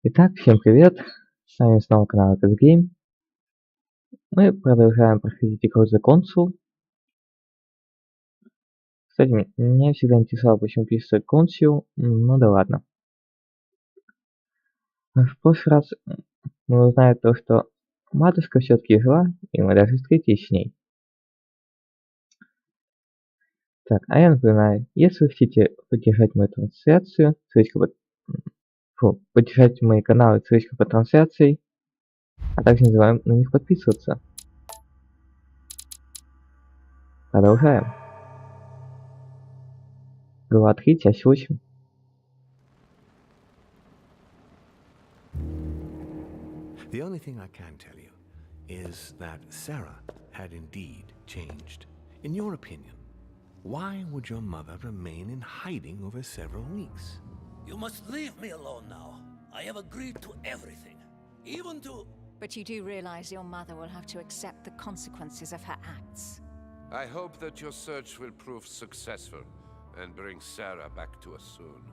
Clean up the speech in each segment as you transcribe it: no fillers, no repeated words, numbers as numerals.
Итак, всем привет! С вами снова канал Game. Мы продолжаем проходить игру The Console. Кстати, меня всегда интересовало, почему пишется Console, ну да ладно. В прошлый раз мы узнали то, что матушка все-таки жила, и мы даже встретились с ней. Так, а я напоминаю, если вы хотите поддержать мою трансляцию, поддержать мои каналы, ссылочка по трансляции, а также не забываем на них подписываться. Продолжаем. Глава 3, часть 8. The only thing I can tell you is that Sarah had indeed changed. In your opinion, why would your mother remain in hiding over several weeks? You must leave me alone now. I have agreed to everything, even to... But you do realize your mother will have to accept the consequences of her acts. I hope that your search will prove successful and bring Sarah back to us soon.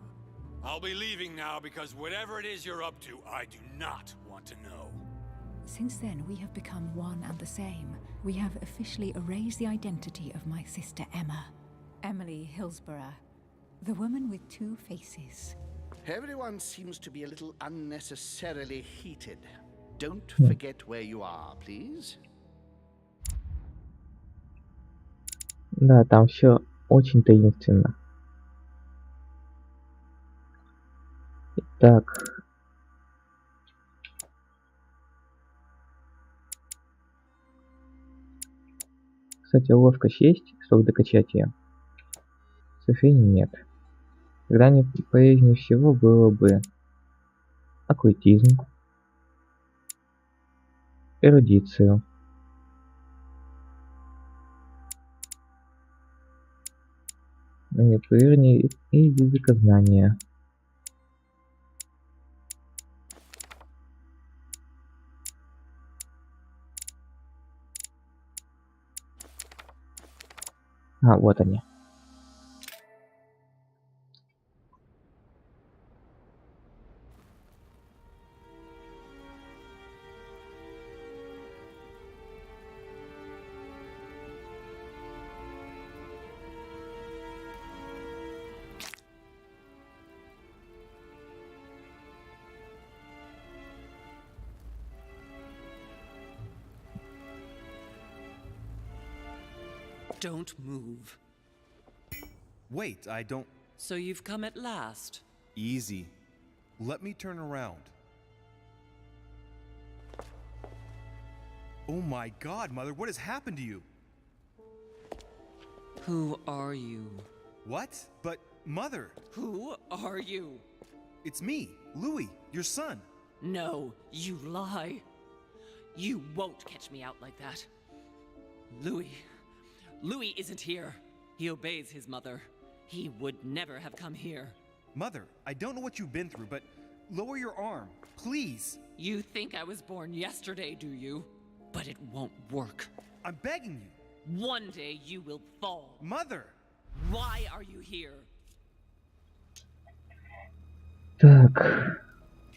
I'll be leaving now because whatever it is you're up to, I do not want to know. Since then, we have become one and the same. We have officially erased the identity of my sister Emma. Emily Hillsborough, the woman with two faces. Everyone seems to be a little unnecessarily heated. Don't forget where you are, please. Да, там все очень таинственно. Так. Кстати, ловкость есть, чтобы докачать ее? К сожалению, нет. Тогда не полезнее всего было бы оккультизм, эрудицию, манипулирование и языкознание. А, вот они. Don't move. Wait, I don't... So you've come at last. Easy. Let me turn around. Oh my God, Mother, what has happened to you? Who are you? What? But, Mother... Who are you? It's me, Louis, your son. No, you lie. You won't catch me out like that. Louis isn't here. He obeys his mother. He would never have come here. Mother, I don't know what you've been through, but lower your arm, please. You think I was born yesterday, do you? But it won't work. I'm begging you. One day you will fall. Mother! Why are you here? Так.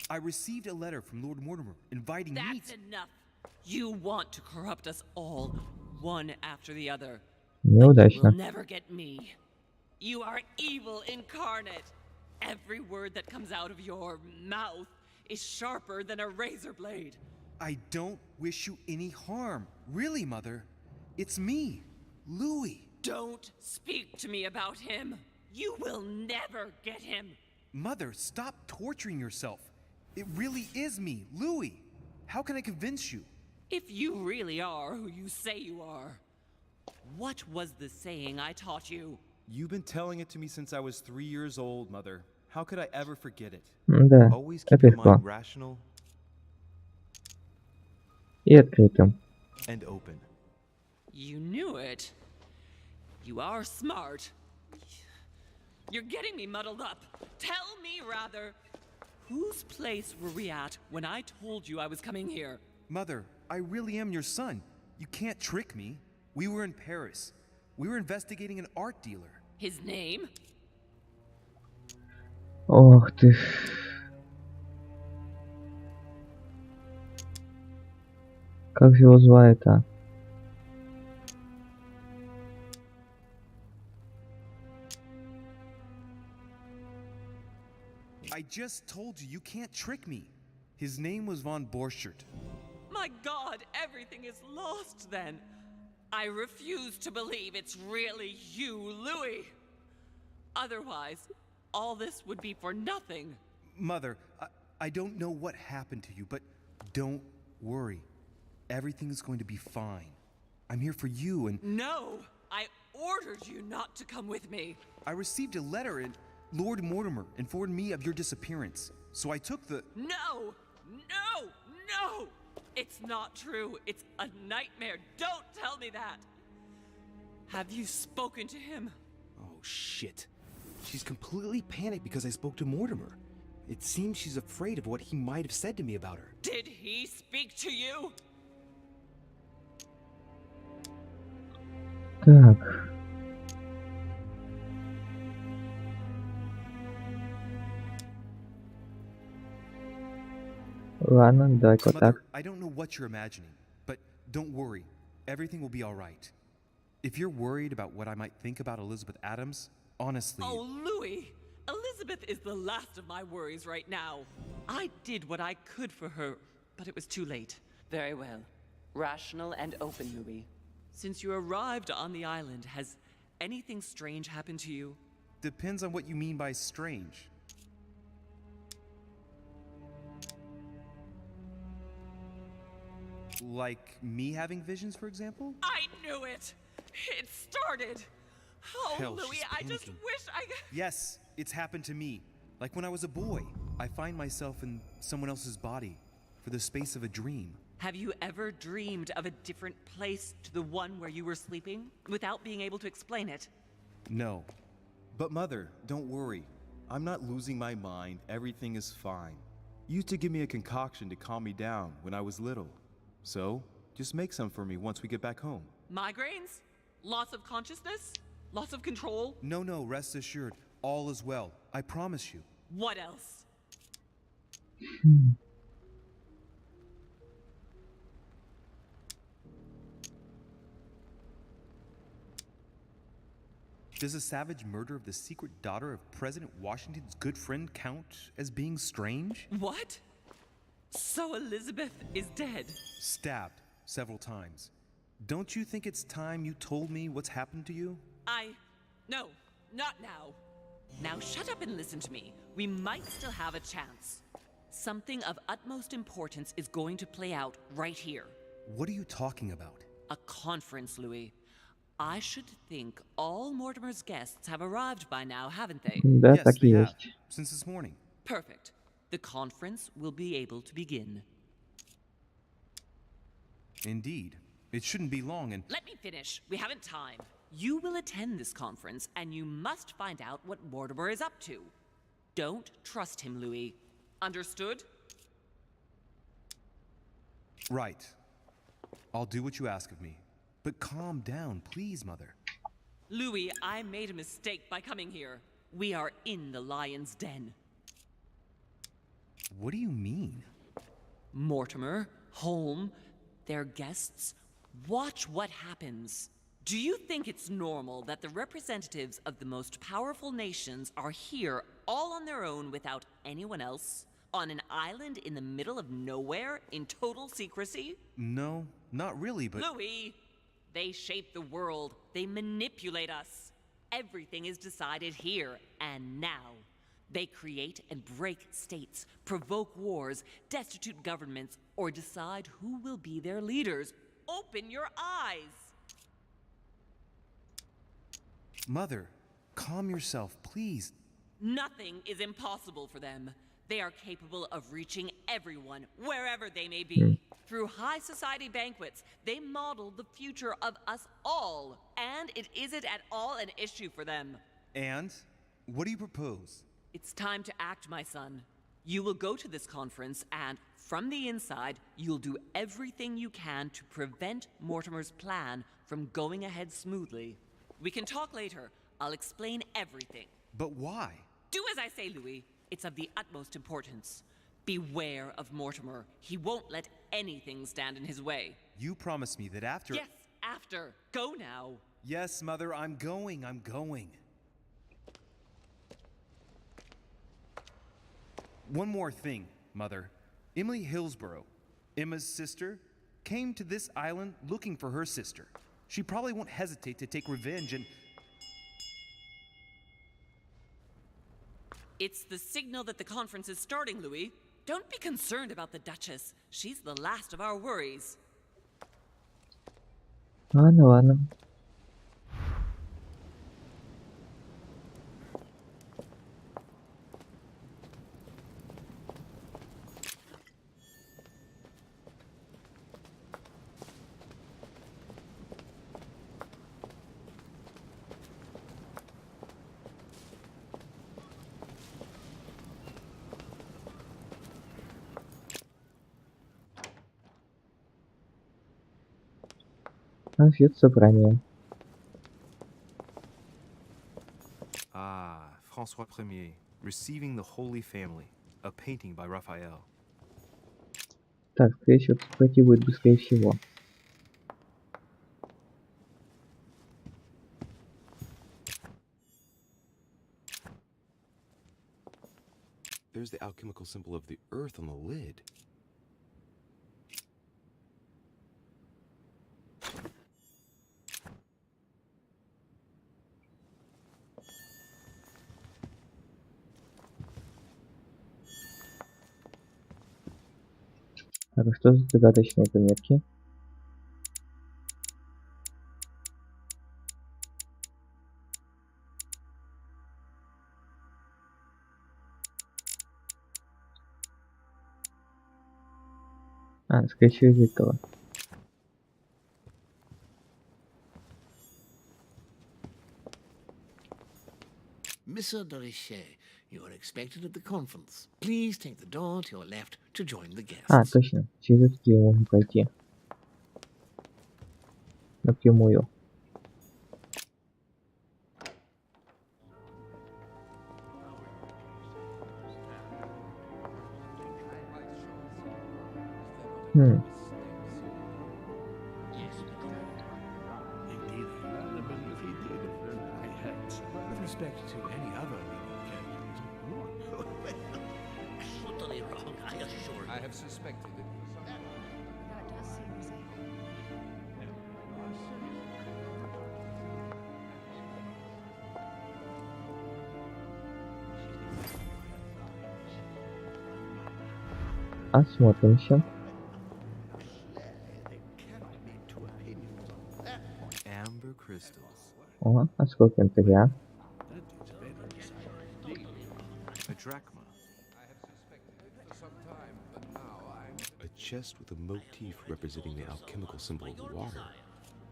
I received a letter from Lord Mortimer inviting me to... That's enough. You want to corrupt us all, one after the other. Неудачно. You will never get me. You are evil incarnate. Every word that comes out of your mouth is sharper than a razor blade. I don't wish you any harm. Really, Mother. It's me, Louis. Don't speak to me about him. You will never get him. Mother, stop torturing yourself. It really is me, Louis. How can I convince you? If you really are who you say you are, What was the saying I taught you? You've been telling it to me since I was 3 years old, Mother. How could I ever forget it? Да, Always keep это your легко. mind rational И открытым. and open. You knew it. You are smart. You're getting me muddled up. Tell me, rather, whose place were we at when I told you I was coming here? Mother, I really am your son. You can't trick me. We were in Paris. We were investigating an art dealer. His name? Ох ты ж. Как же его звали-то? I just told you can't trick me. His name was von Borchert. My God, everything is lost then. I refuse to believe it's really you, Louis. Otherwise, all this would be for nothing. Mother, I don't know what happened to you, but don't worry. Everything is going to be fine. I'm here for you and... No! I ordered you not to come with me. I received a letter and Lord Mortimer informed me of your disappearance. So I took the... No! No! No! It's not true. It's a nightmare. Don't tell me that. Have you spoken to him? Oh, shit. She's completely panicked because I spoke to Mortimer. It seems she's afraid of what he might have said to me about her. Did he speak to you? Так. Ладно, давай-ка вот так. Mother, I don't know what you're imagining, but don't worry. Everything will be all right. If you're worried about what I might think about Elizabeth Adams, honestly... Oh, Louis! Elizabeth is the last of my worries right now. I did what I could for her, but it was too late. Very well. Rational and open, Louis. Since you arrived on the island, has anything strange happened to you? Depends on what you mean by strange. Like me having visions, for example? I knew it! It started! Oh, Hell, Louis, she's I just panicking. wish I... Yes, it's happened to me. Like when I was a boy, I find myself in someone else's body for the space of a dream. Have you ever dreamed of a different place to the one where you were sleeping, without being able to explain it? No. But Mother, don't worry. I'm not losing my mind. Everything is fine. You used to give me a concoction to calm me down when I was little. So, just make some for me once we get back home. Migraines? Loss of consciousness? Loss of control? No, rest assured. All is well. I promise you. What else? Does a savage murder of the secret daughter of President Washington's good friend count as being strange? What? So Elizabeth is dead? Stabbed several times. Don't you think it's time you told me what's happened to you? No, not now. Now shut up and listen to me. We might still have a chance. Something of utmost importance is going to play out right here. What are you talking about? A conference, Louis. I should think all Mortimer's guests have arrived by now, haven't they? Да, Yes, так they и have. есть. Since this morning. Perfect. The conference will be able to begin. Indeed. It shouldn't be long and... Let me finish. We haven't time. You will attend this conference, and you must find out what Mortimer is up to. Don't trust him, Louis. Understood? Right. I'll do what you ask of me. But calm down, please, Mother. Louis, I made a mistake by coming here. We are in the lion's den. What do you mean? Mortimer, Holm, their guests. Watch what happens. Do you think it's normal that the representatives of the most powerful nations are here all on their own without anyone else? On an island in the middle of nowhere in total secrecy? No, not really, but... Louis! They shape the world. They manipulate us. Everything is decided here and now. They create and break states, provoke wars, destitute governments, or decide who will be their leaders. Open your eyes! Mother, calm yourself, please. Nothing is impossible for them. They are capable of reaching everyone, wherever they may be. Through high society banquets, they modeled the future of us all, and it isn't at all an issue for them. And? What do you propose? It's time to act, my son. You will go to this conference, and from the inside, you'll do everything you can to prevent Mortimer's plan from going ahead smoothly. We can talk later. I'll explain everything. But why? Do as I say, Louis. It's of the utmost importance. Beware of Mortimer. He won't let anything stand in his way. You promised me that after— Yes, after. Go now. Yes, Mother, I'm going. One more thing, Mother. Emily Hillsborough, Emma's sister, came to this island looking for her sister. She probably won't hesitate to take revenge and— It's the signal that the conference is starting, Louis. Don't be concerned about the Duchess. She's the last of our worries. Ладно. Конфет собрания. Ah, François Ier, Receiving the Holy Family, a painting by Raphael. Так, скорее всего, пройти будет быстрее всего. There's the alchemical symbol of the earth on the lid. Так, а что за загадочные пометки? А, скорее всего, из этого. Mr. Dorichet, you are expected at the conference. Please take the door to your left to join the guests. А, точно. Через эту дверь можно пройти. Напрямую. With respect to any other leading characters. Totally wrong, I assure you. I have suspected it for some time. That does seem safe. Осмотримся. Amber crystals. О, а сколько инвентаря? A drachma. I have suspected it for some time, but now I'm... A chest with a motif representing the alchemical symbol of water.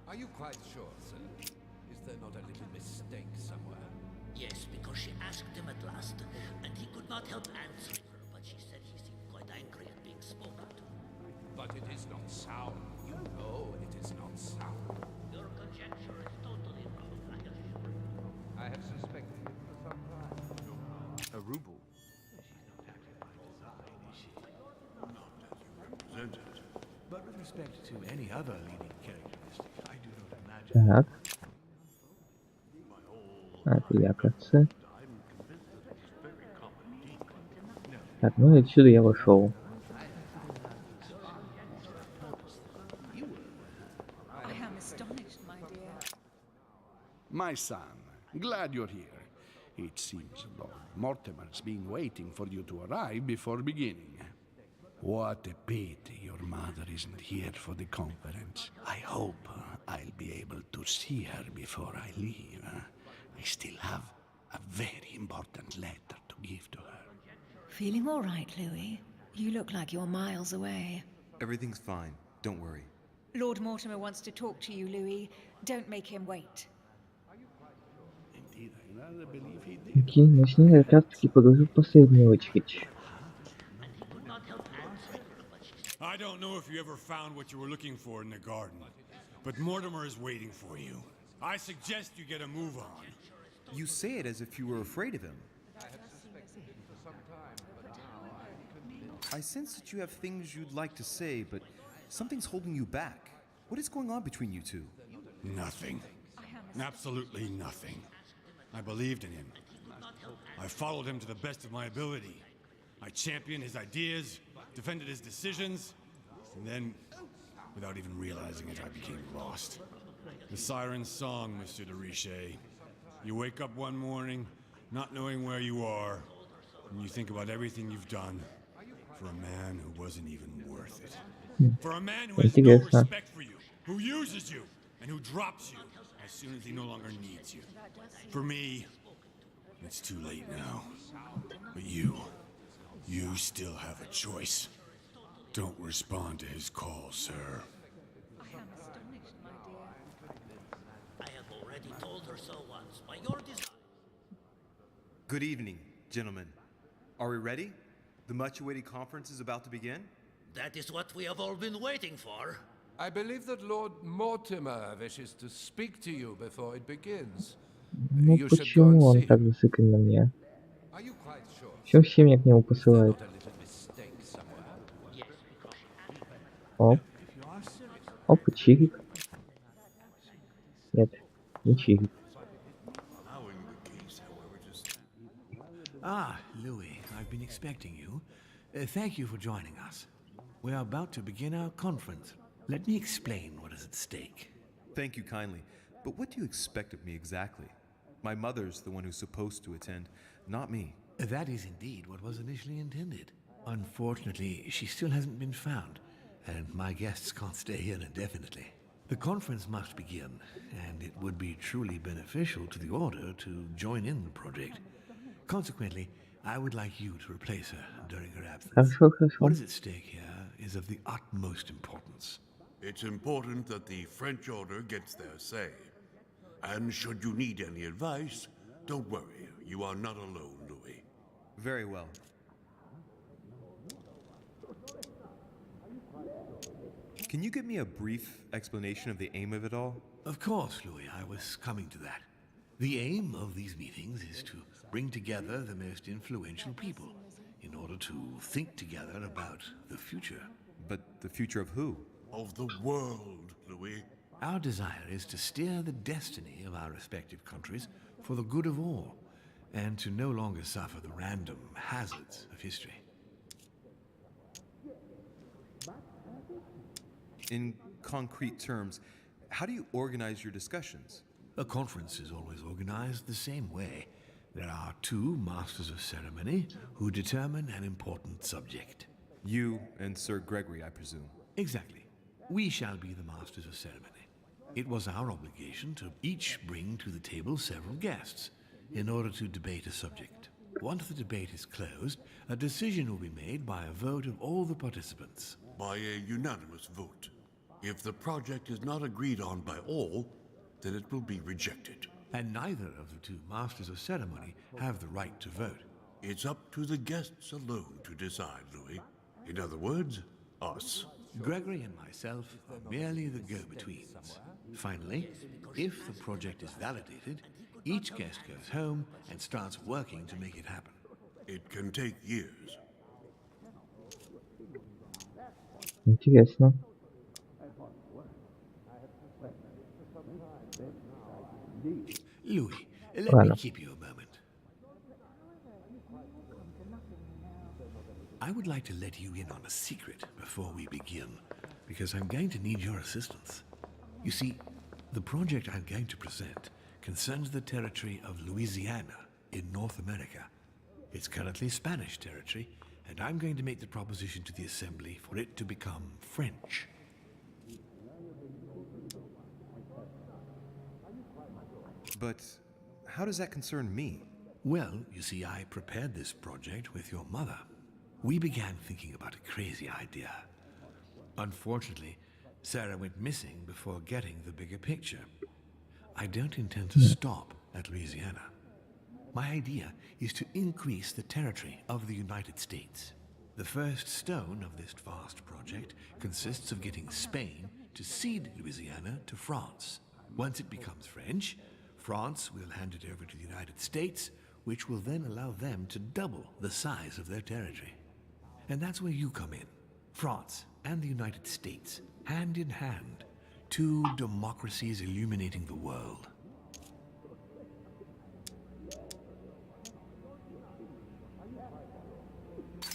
Are you quite sure, sir? Is there not a little mistake somewhere? Yes, because she asked him at last, and he could not help answering her, but she said he seemed quite angry at being spoken to. But it is not sound. You know it is not sound. Your conjecture is totally wrong, I assure you. I have suspected it for some time. A ruble. But with respect to any other leading characteristic, I do not imagine. Так. Это я, кажется. Так, ну и отсюда я вышел. I am astonished, my dear. My son, glad you're here. It seems Lord Mortimer's been waiting for you to arrive before beginning. What a pity your mother isn't here for the conference. I hope I'll be able to see her before I leave. I still have a very important letter to give to her. Feeling all right, Louis? You look like you're miles away. Everything's fine. Don't worry. Lord Mortimer wants to talk to you, Louis. Don't make him wait. Indeed, I rather believe he did. Окей, но с ней как раз-таки поговорю в последнюю очередь. I don't know if you ever found what you were looking for in the garden, but Mortimer is waiting for you. I suggest you get a move on. You say it as if you were afraid of him. I sense that you have things you'd like to say, but something's holding you back. What is going on between you two? Nothing. Absolutely nothing. I believed in him. I followed him to the best of my ability. I championed his ideas, defended his decisions, and then, without even realizing it, I became lost. The siren's song, Monsieur de Richet. You wake up one morning, not knowing where you are, and you think about everything you've done for a man who wasn't even worth it. For a man who has no respect for you, who uses you, and who drops you as soon as he no longer needs you. For me, it's too late now. But you still have a choice. Don't respond to his call, sir. I have already told her so once, by your design. Good evening, gentlemen. Are we ready? The much-awaited conference is about to begin? That is what we have all been waiting for. I believe that Lord Mortimer wishes to speak to you before it begins. Ну почему он так зациклен на мне? Почему все меня к нему посылают? Оп. Оп, чирик. Нет, не чирик. Ah, Louis, I've been expecting you. Thank you for joining us. We are about to begin our conference. Let me explain what is at stake. Thank you kindly. But what do you expect of me exactly? My mother's the one who's supposed to attend, not me. That is indeed what was initially intended. Unfortunately, she still hasn't been found, and my guests can't stay here indefinitely. The conference must begin, and it would be truly beneficial to the Order to join in the project. Consequently, I would like you to replace her during her absence. What is at stake here is of the utmost importance. It's important that the French Order gets their say. And should you need any advice, don't worry, you are not alone, Louis. Very well. Can you give me a brief explanation of the aim of it all? Of course, Louis, I was coming to that. The aim of these meetings is to bring together the most influential people in order to think together about the future. But the future of who? Of the world, Louis. Our desire is to steer the destiny of our respective countries for the good of all, and to no longer suffer the random hazards of history. In concrete terms, how do you organize your discussions? A conference is always organized the same way. There are two masters of ceremony who determine an important subject. You and Sir Gregory, I presume. Exactly. We shall be the masters of ceremony. It was our obligation to each bring to the table several guests in order to debate a subject. Once the debate is closed, a decision will be made by a vote of all the participants. By a unanimous vote. If the project is not agreed on by all, then it will be rejected. And neither of the two masters of ceremony have the right to vote. It's up to the guests alone to decide, Louis. In other words, us. Gregory and myself are merely the go-betweens. Finally, if the project is validated, each guest goes home and starts working to make it happen. It can take years. Интересно. Louis, let me keep you a moment. I would like to let you in on a secret before we begin, because I'm going to need your assistance. You see, the project I'm going to present concerns the territory of Louisiana in North America. It's currently Spanish territory, and I'm going to make the proposition to the Assembly for it to become French. But how does that concern me? Well, you see, I prepared this project with your mother. We began thinking about a crazy idea. Unfortunately, Sarah went missing before getting the bigger picture. I don't intend to stop at Louisiana. My idea is to increase the territory of the United States. The first stone of this vast project consists of getting Spain to cede Louisiana to France. Once it becomes French, France will hand it over to the United States, which will then allow them to double the size of their territory. And that's where you come in. France and the United States, hand in hand, two democracies illuminating the world.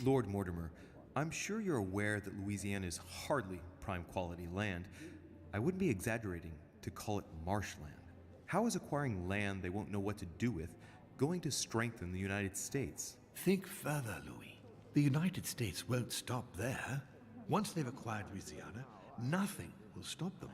Lord Mortimer, I'm sure you're aware that Louisiana is hardly prime quality land. I wouldn't be exaggerating to call it marshland. How is acquiring land they won't know what to do with going to strengthen the United States? Think further, Louis. The United States won't stop there. Once they've acquired Louisiana, nothing will stop them.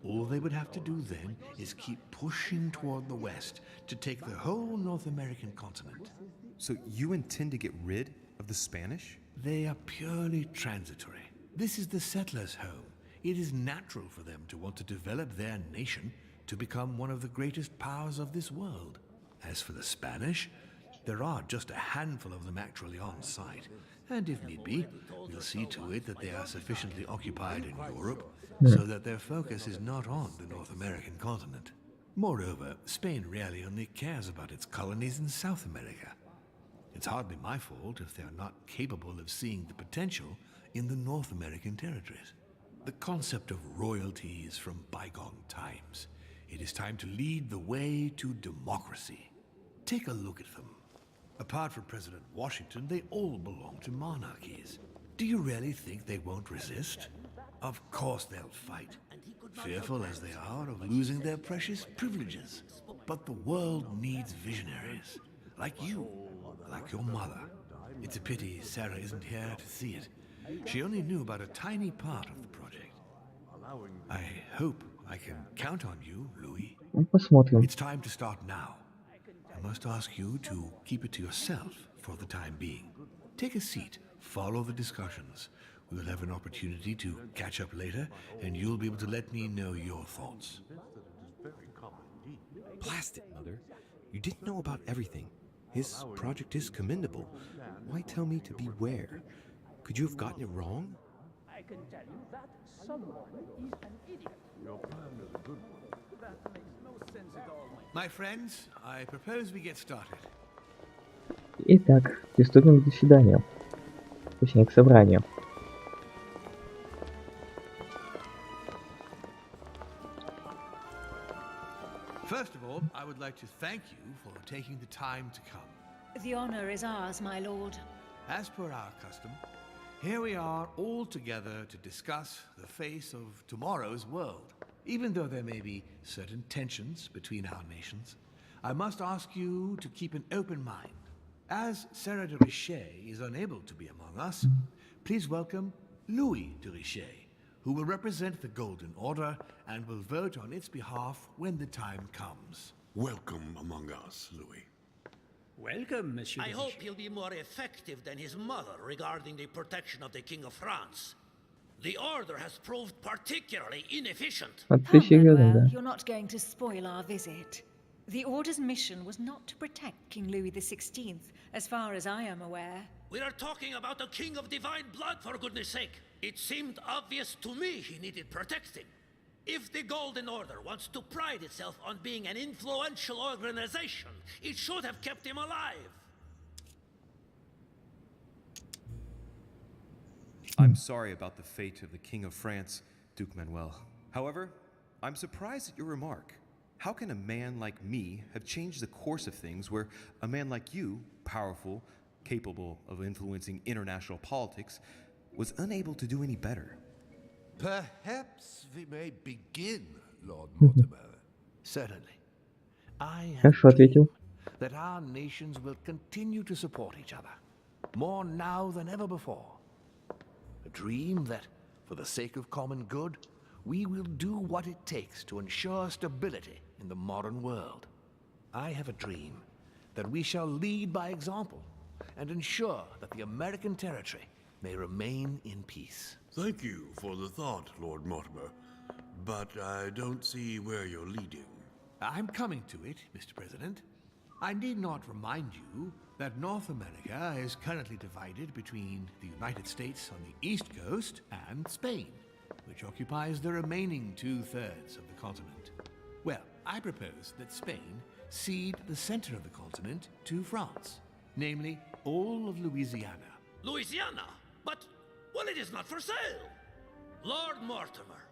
All they would have to do then is keep pushing toward the west to take the whole North American continent. So you intend to get rid of the Spanish? They are purely transitory. This is the settlers' home. It is natural for them to want to develop their nation to become one of the greatest powers of this world. As for the Spanish, there are just a handful of them actually on site, and if need be, we'll see to it that they are sufficiently occupied in Europe so that their focus is not on the North American continent. Moreover, Spain really only cares about its colonies in South America. It's hardly my fault if they're not capable of seeing the potential in the North American territories. The concept of royalty is from bygone times. It is time to lead the way to democracy. Take a look at them. Apart from President Washington, they all belong to monarchies. Do you really think they won't resist? Of course they'll fight, fearful as they are of losing their precious privileges. But the world needs visionaries, like you, like your mother. It's a pity Sarah isn't here to see it. She only knew about a tiny part of the project. I hope I can count on you, Louis. Посмотрим. It's time to start now. I must ask you to keep it to yourself for the time being. Take a seat, follow the discussions. We will have an opportunity to catch up later, and you'll be able to let me know your thoughts. Blast it, Mother. You didn't know about everything. His project is commendable. Why tell me to beware? Could you have gotten it wrong? I can tell you that someone is an idiot. Your plan is a good one. That makes no sense at all. My friends, I propose we get started. Итак, приступим к заседанию. Точнее, к собранию. First of all, I would like to thank you for taking the time to come. The honor is ours, my lord. As per our custom, here we are all together to discuss the face of tomorrow's world. Even though there may be certain tensions between our nations, I must ask you to keep an open mind. As Sarah de Richet is unable to be among us, please welcome Louis de Richet, who will represent the Golden Order and will vote on its behalf when the time comes. Welcome among us, Louis. Welcome, Monsieur. I hope he'll be more effective than his mother regarding the protection of the King of France. The Order has proved particularly inefficient. А ты серьезно, да? You're not going to spoil our visit. The Order's mission was not to protect King Louis XVI, as far as I am aware. We are talking about a king of divine blood, for goodness sake. It seemed obvious to me he needed protecting. If the Golden Order wants to pride itself on being an influential organization, it should have kept him alive. I'm sorry about the fate of the King of France, Duke Manuel. However, I'm surprised at your remark. How can a man like me have changed the course of things where a man like you, powerful, capable of influencing international politics, was unable to do any better? Perhaps we may begin, Lord Mortimer. Certainly. I Хорошо have a ответил. dream that our nations will continue to support each other, more now than ever before. A dream that, for the sake of common good, we will do what it takes to ensure stability in the modern world. I have a dream that we shall lead by example and ensure that the American territory may remain in peace. Thank you for the thought, Lord Mortimer, but I don't see where you're leading. I'm coming to it, Mr. President. I need not remind you that North America is currently divided between the United States on the east coast and Spain, which occupies the remaining 2/3 of the continent. Well, I propose that Spain cede the center of the continent to France, namely all of Louisiana. Louisiana? But, well, it is not for sale. Lord Mortimer,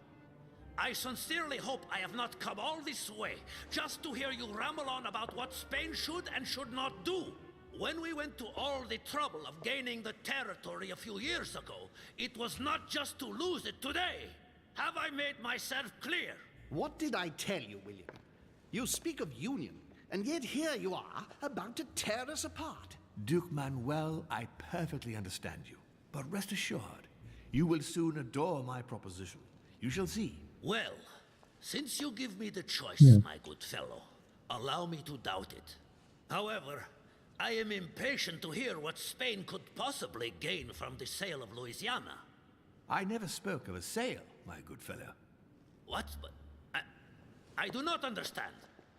I sincerely hope I have not come all this way just to hear you ramble on about what Spain should and should not do. When we went to all the trouble of gaining the territory a few years ago, it was not just to lose it today. Have I made myself clear? What did I tell you, William? You speak of union, and yet here you are, about to tear us apart. Duke Manuel, I perfectly understand you. But rest assured, you will soon adore my proposition. You shall see. Well, since you give me the choice, my good fellow, allow me to doubt it. However, I am impatient to hear what Spain could possibly gain from the sale of Louisiana. I never spoke of a sale, my good fellow. What? But I do not understand.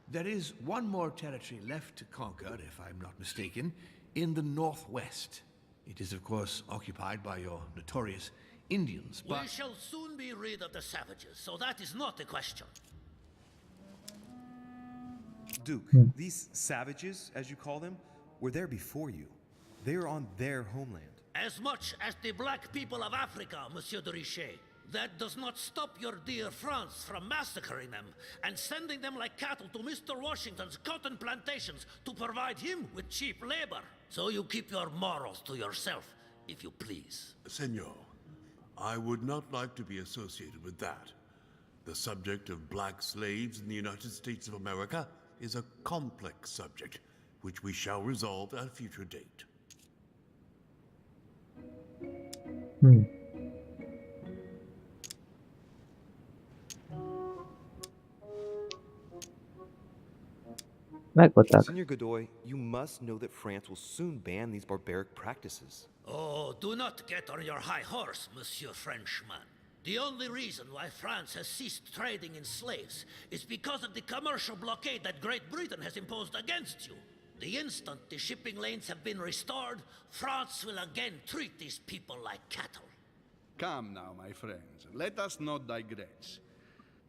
There is one more territory left to conquer, if I'm not mistaken, in the northwest. It is, of course, occupied by your notorious Indians, but... We shall soon be rid of the savages, so that is not the question. Duke, these savages, as you call them, were there before you. They are on their homeland. As much as the black people of Africa, Monsieur de Richet. That does not stop your dear France from massacring them and sending them like cattle to Mr. Washington's cotton plantations to provide him with cheap labor. So you keep your morals to yourself, if you please. Senor, I would not like to be associated with that. The subject of black slaves in the United States of America is a complex subject, which we shall resolve at a future date. Senor Godoy, you must know that France will soon ban these barbaric practices. Oh, do not get on your high horse, Monsieur Frenchman. The only reason why France has ceased trading in slaves is because of the commercial blockade that Great Britain has imposed against you. The instant the shipping lanes have been restored, France will again treat these people like cattle. Come now, my friends. Let us not digress.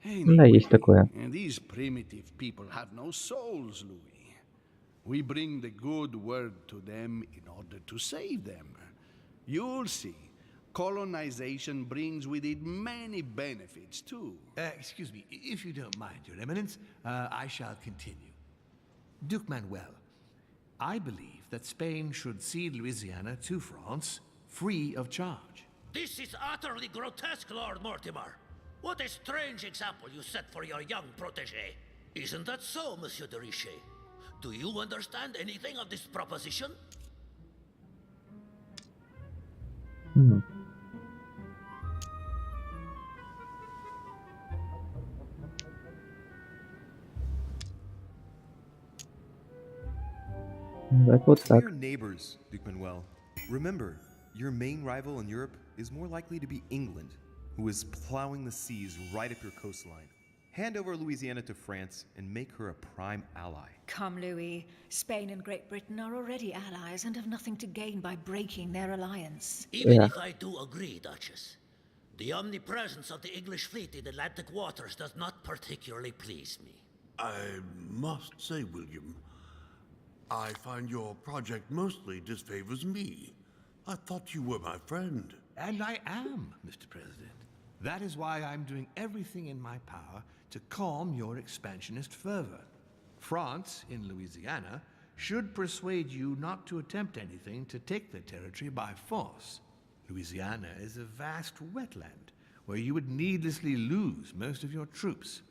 Да, есть такое. And these primitive people have no souls, Louis. We bring the good word to them in order to save them. You'll see. Colonization brings with it many benefits, too. Excuse me, if you don't mind, Your Eminence, I shall continue. Duke Manuel, I believe that Spain should cede Louisiana to France free of charge. This is utterly grotesque, Lord Mortimer. What a strange example you set for your young protégé. Isn't that so, Monsieur de Richet? Do you understand anything of this proposition? We're neighbors, Duke Manuel. Remember, your main rival in Europe is more likely to be England, who is plowing the seas right up your coastline. Hand over Louisiana to France and make her a prime ally. Come, Louis. Spain and Great Britain are already allies and have nothing to gain by breaking their alliance. Even if I do agree, Duchess, the omnipresence of the English fleet in Atlantic waters does not particularly please me. I must say, William, I find your project mostly disfavors me. I thought you were my friend. And I am, Mr. President. That is why I'm doing everything in my power to calm your expansionist fervor. France, in Louisiana, should persuade you not to attempt anything to take the territory by force. Louisiana is a vast wetland where you would needlessly lose most of your troops.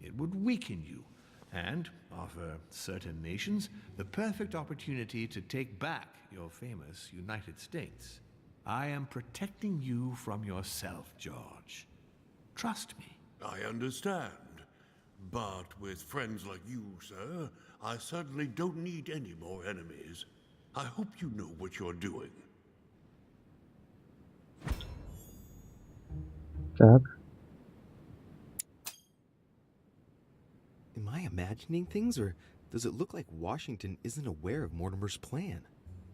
It would weaken you and offer certain nations the perfect opportunity to take back your famous United States. I am protecting you from yourself, George. Trust me. I understand. But with friends like you, sir, I certainly don't need any more enemies. I hope you know what you're doing. Так. Am I imagining things, or does it look like Washington isn't aware of Mortimer's plan?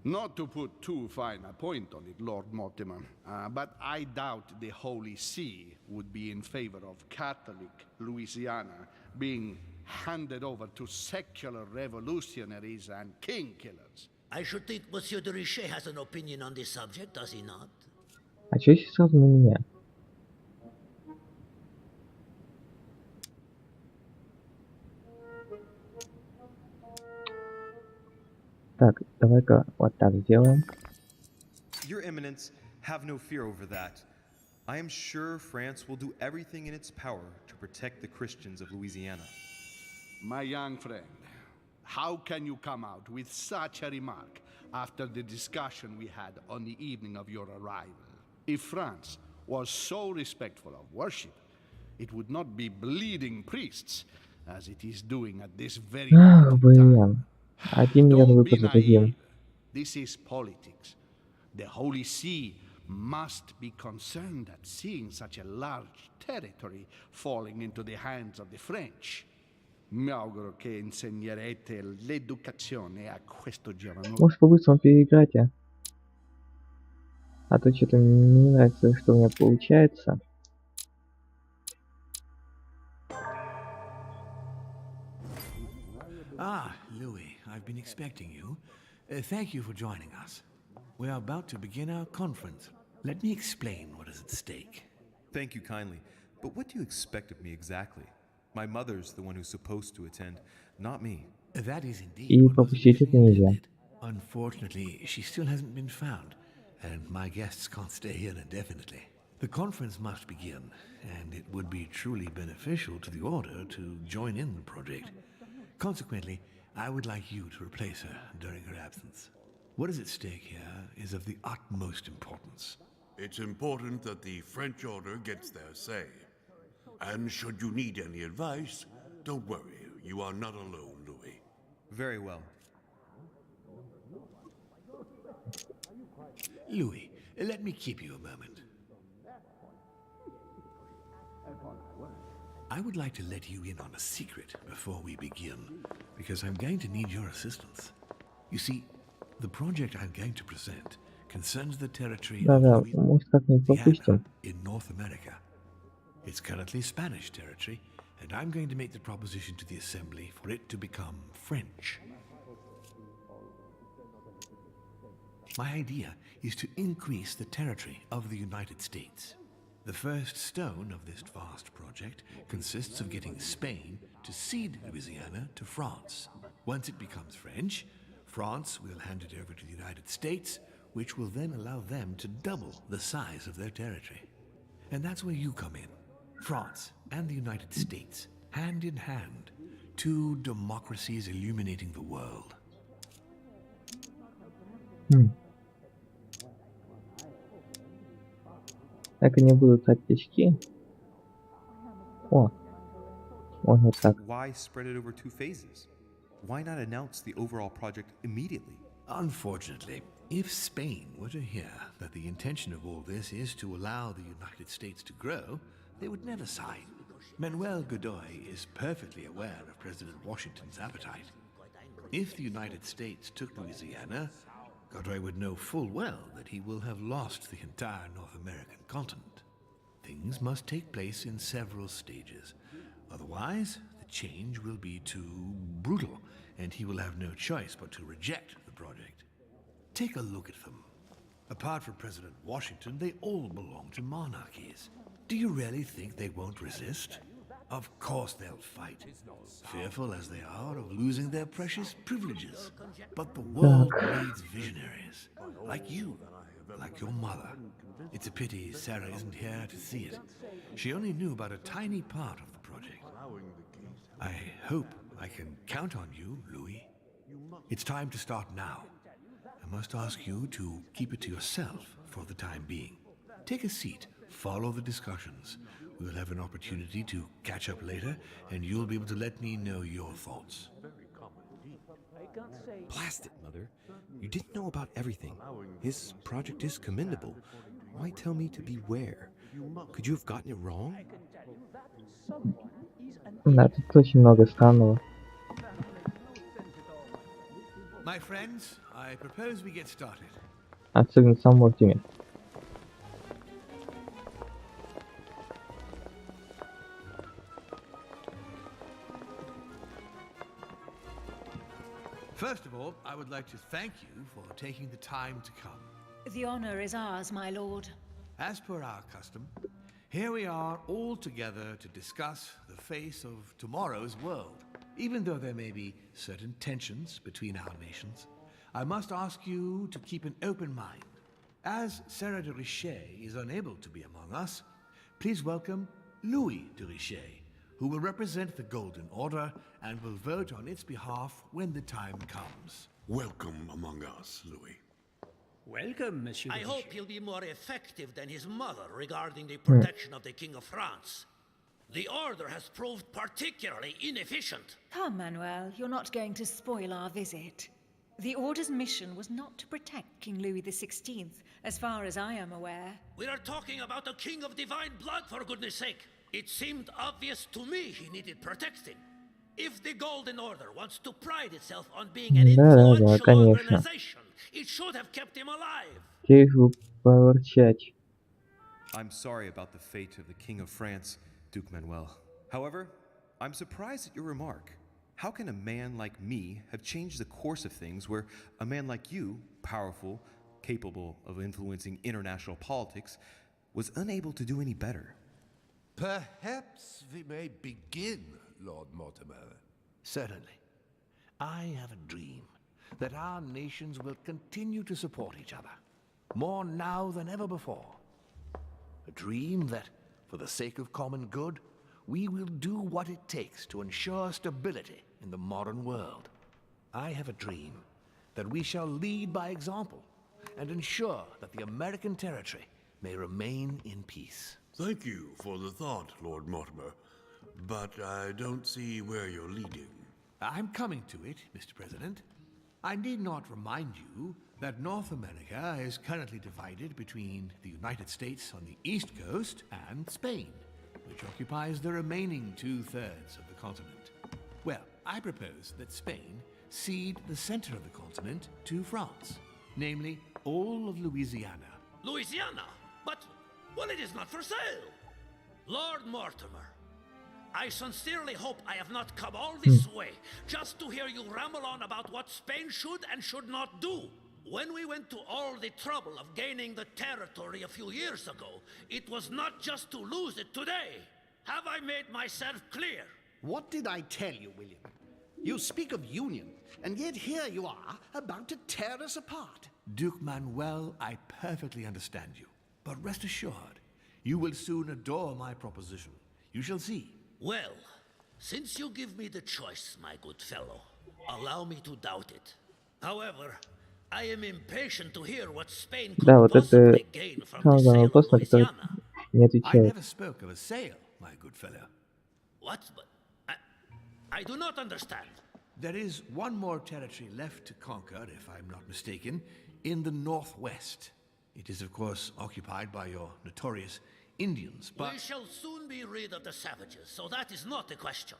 Not to put too fine a point on it, Lord Mortimer, but I doubt the Holy See would be in favor of Catholic Louisiana being handed over to secular revolutionaries and king killers. I should think Monsieur de Richet has an opinion on this subject, does he not? А чё сейчас сразу на меня? Так, давай-ка вот так сделаем. Your Eminence, have no fear over that. I am sure France will do everything in its power to protect the Christians of Louisiana. My young friend, how can you come out with such a remark after the discussion we had on the evening of your arrival? If France was so respectful of worship, it would not be bleeding priests as it is doing at this very Ах, moment in блин. time. Один миллион Don't be выпадет один. naive. This is politics. The Holy See must be concerned at seeing such a large territory falling into the hands of the French. Mi auguro che insegnerete l'educazione a questo giovane. Может, по-быстрому переиграть, а? А то что-то мне не нравится, что у меня получается. Ah, Louis, I've been expecting you. Thank you for joining us. We are about to begin our conference. Let me explain what is at stake. Thank you kindly, but what do you expect of me exactly? My mother's the one who's supposed to attend, not me. That is indeed И what was пропустить это initially нельзя. intended. Unfortunately, she still hasn't been found, and my guests can't stay here indefinitely. The conference must begin, and it would be truly beneficial to the Order to join in the project. Consequently, I would like you to replace her during her absence. What is at stake here is of the utmost importance. It's important that the French Order gets their say. And should you need any advice, don't worry, you are not alone, Louis. Very well. Louis, let me keep you a moment. I would like to let you in on a secret before we begin, because I'm going to need your assistance. You see, the project I'm going to present concerns the territory of Да-да, может как-нибудь Louisiana пропустим. in North America. It's currently Spanish territory, and I'm going to make the proposition to the Assembly for it to become French. My idea is to increase the territory of the United States. The first stone of this vast project consists of getting Spain to cede Louisiana to France. Once it becomes French, France will hand it over to the United States, which will then allow them to double the size of their territory. And that's where you come in. France and the United States, hand in hand, two democracies illuminating the world. Так они будут оттечки. О, вот вот так. Why spread it over two phases? Why not announce the overall project immediately? Unfortunately, if Spain were to hear that the intention of all this is to allow the United States to grow, they would never sign. Manuel Godoy is perfectly aware of President Washington's appetite. If the United States took Louisiana, Godoy would know full well that he will have lost the entire North American continent. Things must take place in several stages. Otherwise, the change will be too brutal, and he will have no choice but to reject the project. Take a look at them. Apart from President Washington, they all belong to monarchies. Do you really think they won't resist? Of course they'll fight, fearful as they are of losing their precious privileges. But the world needs visionaries, like you, like your mother. It's a pity Sarah isn't here to see it. She only knew about a tiny part of the project. I hope I can count on you, Louis. It's time to start now. I must ask you to keep it to yourself for the time being. Take a seat, follow the discussions. We'll have an opportunity to catch up later, and you'll be able to let me know your thoughts. Blast it, Mother. You didn't know about everything. His project is commendable. Why tell me to beware? Could you have gotten it wrong? Да, тут очень много странного. My friends, I propose we get started. Особенно в самом Ultimate. First of all, I would like to thank you for taking the time to come. The honor is ours, my lord. As per our custom, here we are all together to discuss the face of tomorrow's world. Even though there may be certain tensions between our nations, I must ask you to keep an open mind. As Sarah de Richet is unable to be among us, please welcome Louis de Richet, who will represent the Golden Order and will vote on its behalf when the time comes. Welcome among us, Louis. Welcome, Monsieur. I hope he'll be more effective than his mother regarding the protection of the King of France. The Order has proved particularly inefficient. Come, Manuel, you're not going to spoil our visit. The Order's mission was not to protect King Louis XVI, as far as I am aware. We are talking about a king of divine blood, for goodness sake. It seemed obvious to me he needed protecting. If the Golden Order wants to pride itself on being an influential organization, it should have kept him alive. I'm sorry about the fate of the King of France, Duke Manuel. However, I'm surprised at your remark. How can a man like me have changed the course of things where a man like you, powerful, capable of influencing international politics, was unable to do any better? Perhaps we may begin, Lord Mortimer. Certainly. I have a dream that our nations will continue to support each other, more now than ever before. A dream that, for the sake of common good, we will do what it takes to ensure stability in the modern world. I have a dream that we shall lead by example and ensure that the American territory may remain in peace. Thank you for the thought, Lord Mortimer, but I don't see where you're leading. I'm coming to it, Mr. President. I need not remind you that North America is currently divided between the United States on the east coast and Spain, which occupies the remaining 2/3 of the continent. Well, I propose that Spain cede the center of the continent to France, namely all of Louisiana. Louisiana? But, well, it is not for sale. Lord Mortimer, I sincerely hope I have not come all this way just to hear you ramble on about what Spain should and should not do. When we went to all the trouble of gaining the territory a few years ago, it was not just to lose it today. Have I made myself clear? What did I tell you, William? You speak of union, and yet here you are, about to tear us apart. Duke Manuel, I perfectly understand you. But rest assured, you will soon adore my proposition. You shall see. Well, since you give me the choice, my good fellow, allow me to doubt it. However, I am impatient to hear what Spain could possibly gain from the sale of Louisiana. I never spoke of a sale, my good fellow. What? But I do not understand. There is one more territory left to conquer, if I'm not mistaken, in the northwest. It is, of course, occupied by your notorious Indians, but... We shall soon be rid of the savages, so that is not the question.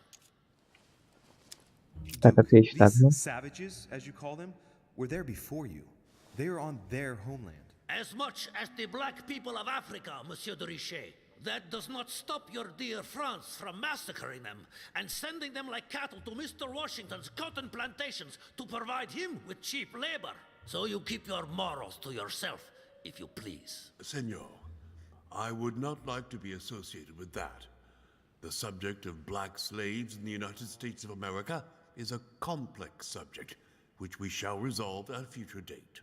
These savages, as you call them, were there before you. They are on their homeland. As much as the black people of Africa, Monsieur de Richet. That does not stop your dear France from massacring them and sending them like cattle to Mr. Washington's cotton plantations to provide him with cheap labor. So you keep your morals to yourself, if you please. Senor, I would not like to be associated with that. The subject of black slaves in the United States of America is a complex subject, which we shall resolve at a future date.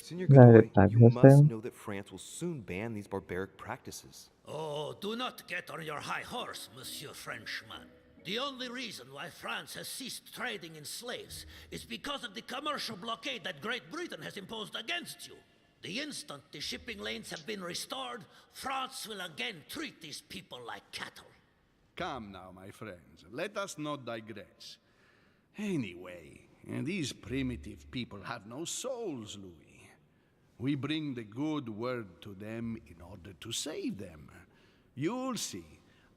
Senor Godoy, you must know that France will soon ban these barbaric practices. Oh, do not get on your high horse, Monsieur Frenchman. The only reason why France has ceased trading in slaves is because of the commercial blockade that Great Britain has imposed against you. The instant the shipping lanes have been restored, France will again treat these people like cattle. Come now, my friends, let us not digress. Anyway, these primitive people have no souls, Louis. We bring the good word to them in order to save them. You'll see.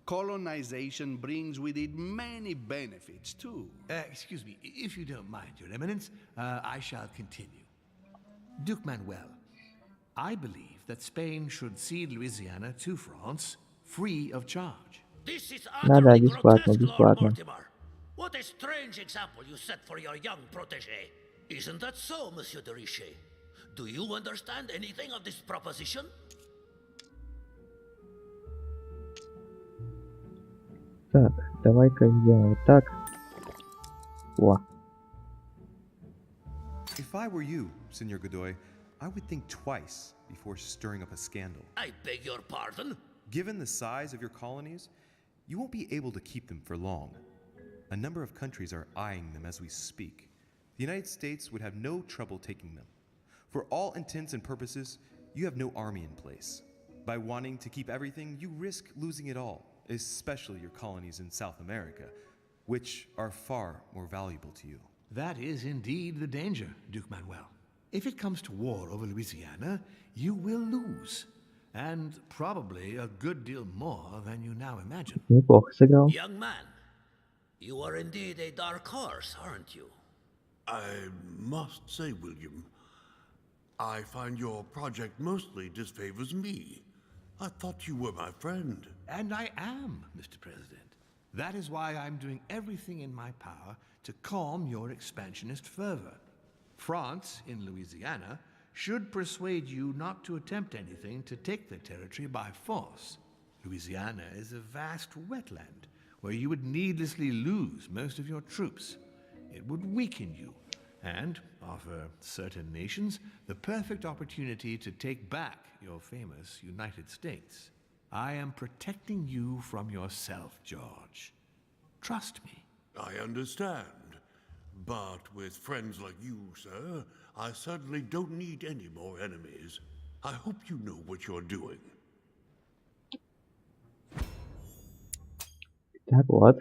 Colonization brings with it many benefits, too. Excuse me, if you don't mind, Your Eminence, I shall continue. Duke Manuel, I believe that Spain should cede Louisiana to France free of charge. This is Да, utterly бесплатно, grotesque, Lord бесплатно. Mortimer. What a strange example you set for your young protege. Isn't that so, Monsieur de Richet? Do you understand anything of this proposition? Так, давай-ка сделаем вот так. О. If I were you, Senor Godoy, I would think twice before stirring up a scandal. I beg your pardon? Given the size of your colonies, you won't be able to keep them for long. A number of countries are eyeing them as we speak. The United States would have no trouble taking them. For all intents and purposes, you have no army in place. By wanting to keep everything, you risk losing it all, especially your colonies in South America, which are far more valuable to you. That is indeed the danger, Duke Manuel. If it comes to war over Louisiana, you will lose. And probably a good deal more than you now imagine. Неплохо сыграл. Young man, you are indeed a dark horse, aren't you? I must say, William, I find your project mostly disfavors me. I thought you were my friend. And I am, Mr. President. That is why I'm doing everything in my power to calm your expansionist fervor. France, in Louisiana, should persuade you not to attempt anything to take the territory by force. Louisiana is a vast wetland where you would needlessly lose most of your troops. It would weaken you and offer certain nations the perfect opportunity to take back your famous United States. I am protecting you from yourself, George. Trust me. I understand. But with friends like you, sir, I certainly don't need any more enemies. I hope you know what you're doing. Так вот.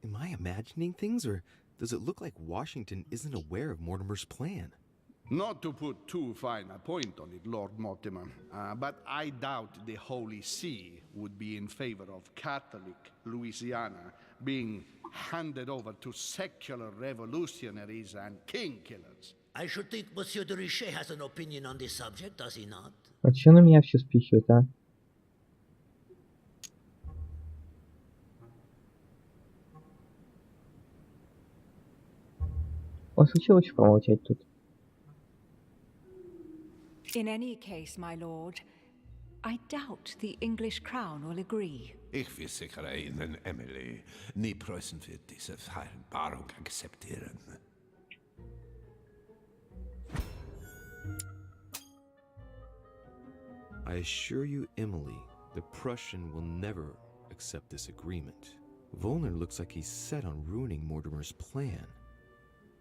Am I imagining things, or does it look like Washington isn't aware of Mortimer's plan? Not to put too fine a point on it, Lord Mortimer, but I doubt the Holy See would be in favor of Catholic Louisiana being handed over to secular revolutionaries and king killers. I should think Monsieur de Richet has an opinion on this subject, does he not? А чё на меня все спихивает, а? Он случилось помолчать тут. In any case, my lord, I doubt the English crown will agree. Ich will sicher Ihnen, Emily. Nie Preußen wird diese Vereinbarung akzeptieren. I assure you, Emily, the Prussian will never accept this agreement. Volner looks like he's set on ruining Mortimer's plan.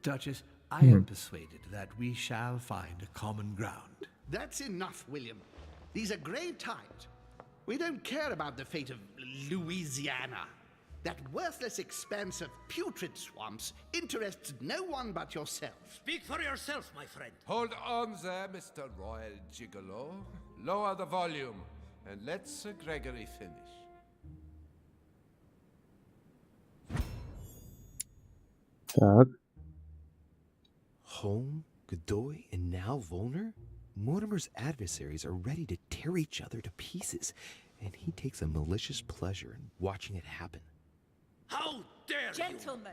Duchess, I am persuaded that we shall find a common ground. That's enough, William. These are grey times. We don't care about the fate of Louisiana. That worthless expanse of putrid swamps interests no one but yourself. Speak for yourself, my friend. Hold on there, Mr. Royal Gigolo. Lower the volume, and let Sir Gregory finish. Так. Home, Godoy, and now Volner? Mortimer's adversaries are ready to tear each other to pieces, and he takes a malicious pleasure in watching it happen. How dare Gentlemen,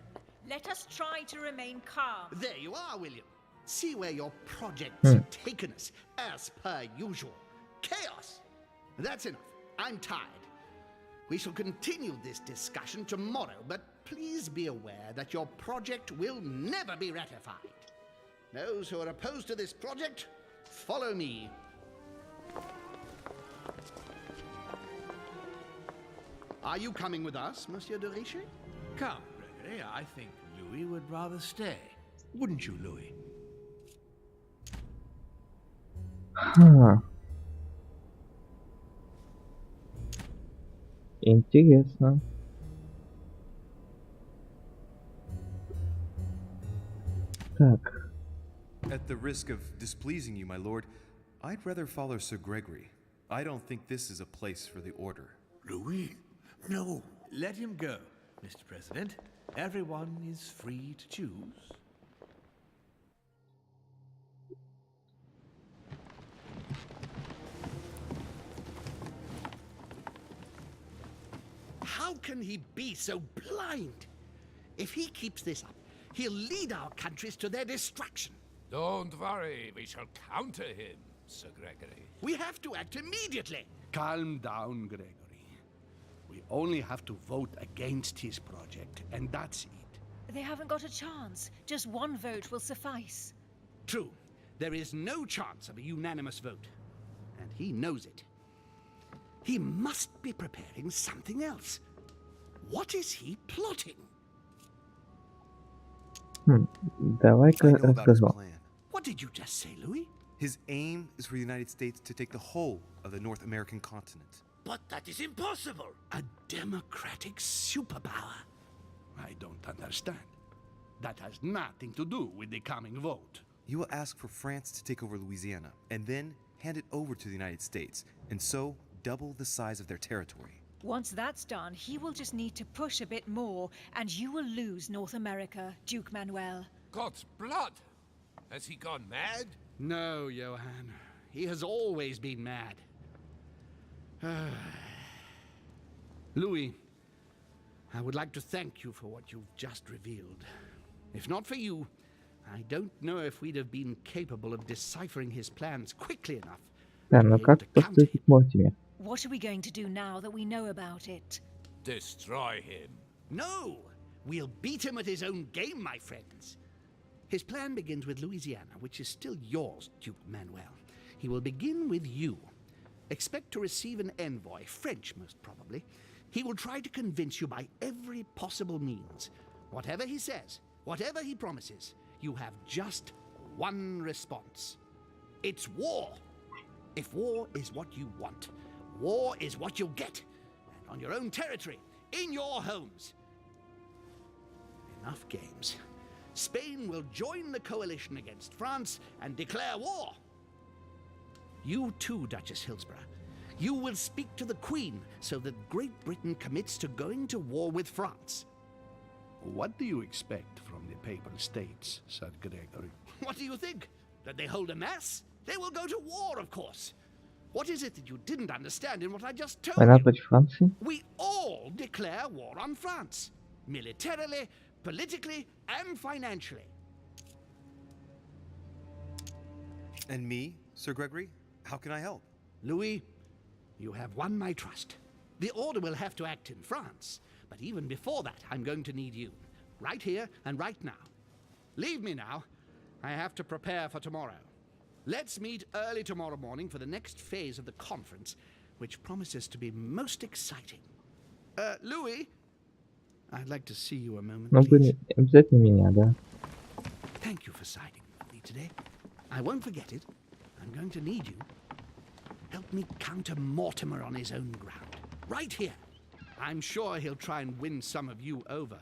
let us try to remain calm. There you are, William. See where your projects have taken us, as per usual. Chaos! That's enough. I'm tired. We shall continue this discussion tomorrow, but please be aware that your project will never be ratified. Those who are opposed to this project, follow me. Are you coming with us, Monsieur de Richet? Come, Gregory, I think Louis would rather stay. Wouldn't you, Louis? Ха. Интересно. Так. At the risk of displeasing you, my lord, I'd rather follow Sir Gregory. I don't think this is a place for the Order. Louis? No. Let him go, Mr. President. Everyone is free to choose. How can he be so blind? If he keeps this up, he'll lead our countries to their destruction. Don't worry, we shall counter him, Sir Gregory. We have to act immediately. Calm down, Gregory. We only have to vote against his project, and that's it. They haven't got a chance. Just one vote will suffice. True. There is no chance of a unanimous vote. And he knows it. He must be preparing something else. What is he plotting? Давай-ка I know about his расскажу. plan. What did you just say, Louis? His aim is for the United States to take the whole of the North American continent. But that is impossible. A democratic superpower. I don't understand. That has nothing to do with the coming vote. You will ask for France to take over Louisiana, and then hand it over to the United States, and so double the size of their territory. Once that's done, he will just need to push a bit more, and you will lose North America, Duke Manuel. God's blood! Has he gone mad? No, Johann. He has always been mad. Louis, I would like to thank you for what you've just revealed. If not for you, I don't know if we'd have been capable of deciphering his plans quickly enough. Да, но как поступить Мортиме? What are we going to do now that we know about it? Destroy him. No! We'll beat him at his own game, my friends. His plan begins with Louisiana, which is still yours, Duke Manuel. He will begin with you. Expect to receive an envoy, French most probably. He will try to convince you by every possible means. Whatever he says, whatever he promises, you have just one response. It's war. If war is what you want, war is what you'll get. And on your own territory, in your homes. Enough games. Spain will join the coalition against France and declare war. You too, Duchess Hillsborough. You will speak to the Queen so that Great Britain commits to going to war with France. What do you expect from the Papal States, Sir Gregory? What do you think? That they hold a mass? They will go to war, of course. What is it that you didn't understand in what I just told Война you? против Франции? We all declare war on France. Militarily, politically, and financially. And me, Sir Gregory? How can I help? Louis, you have won my trust. The Order will have to act in France, but even before that, I'm going to need you. Right here and right now. Leave me now. I have to prepare for tomorrow. Let's meet early tomorrow morning for the next phase of the conference, which promises to be most exciting. Louis, I'd like to see you a moment, Ну, please. обязательно меня, да. Thank you for siding with me today. I won't forget it. I'm going to need you. Help me counter Mortimer on his own ground. Right here. I'm sure he'll try and win some of you over.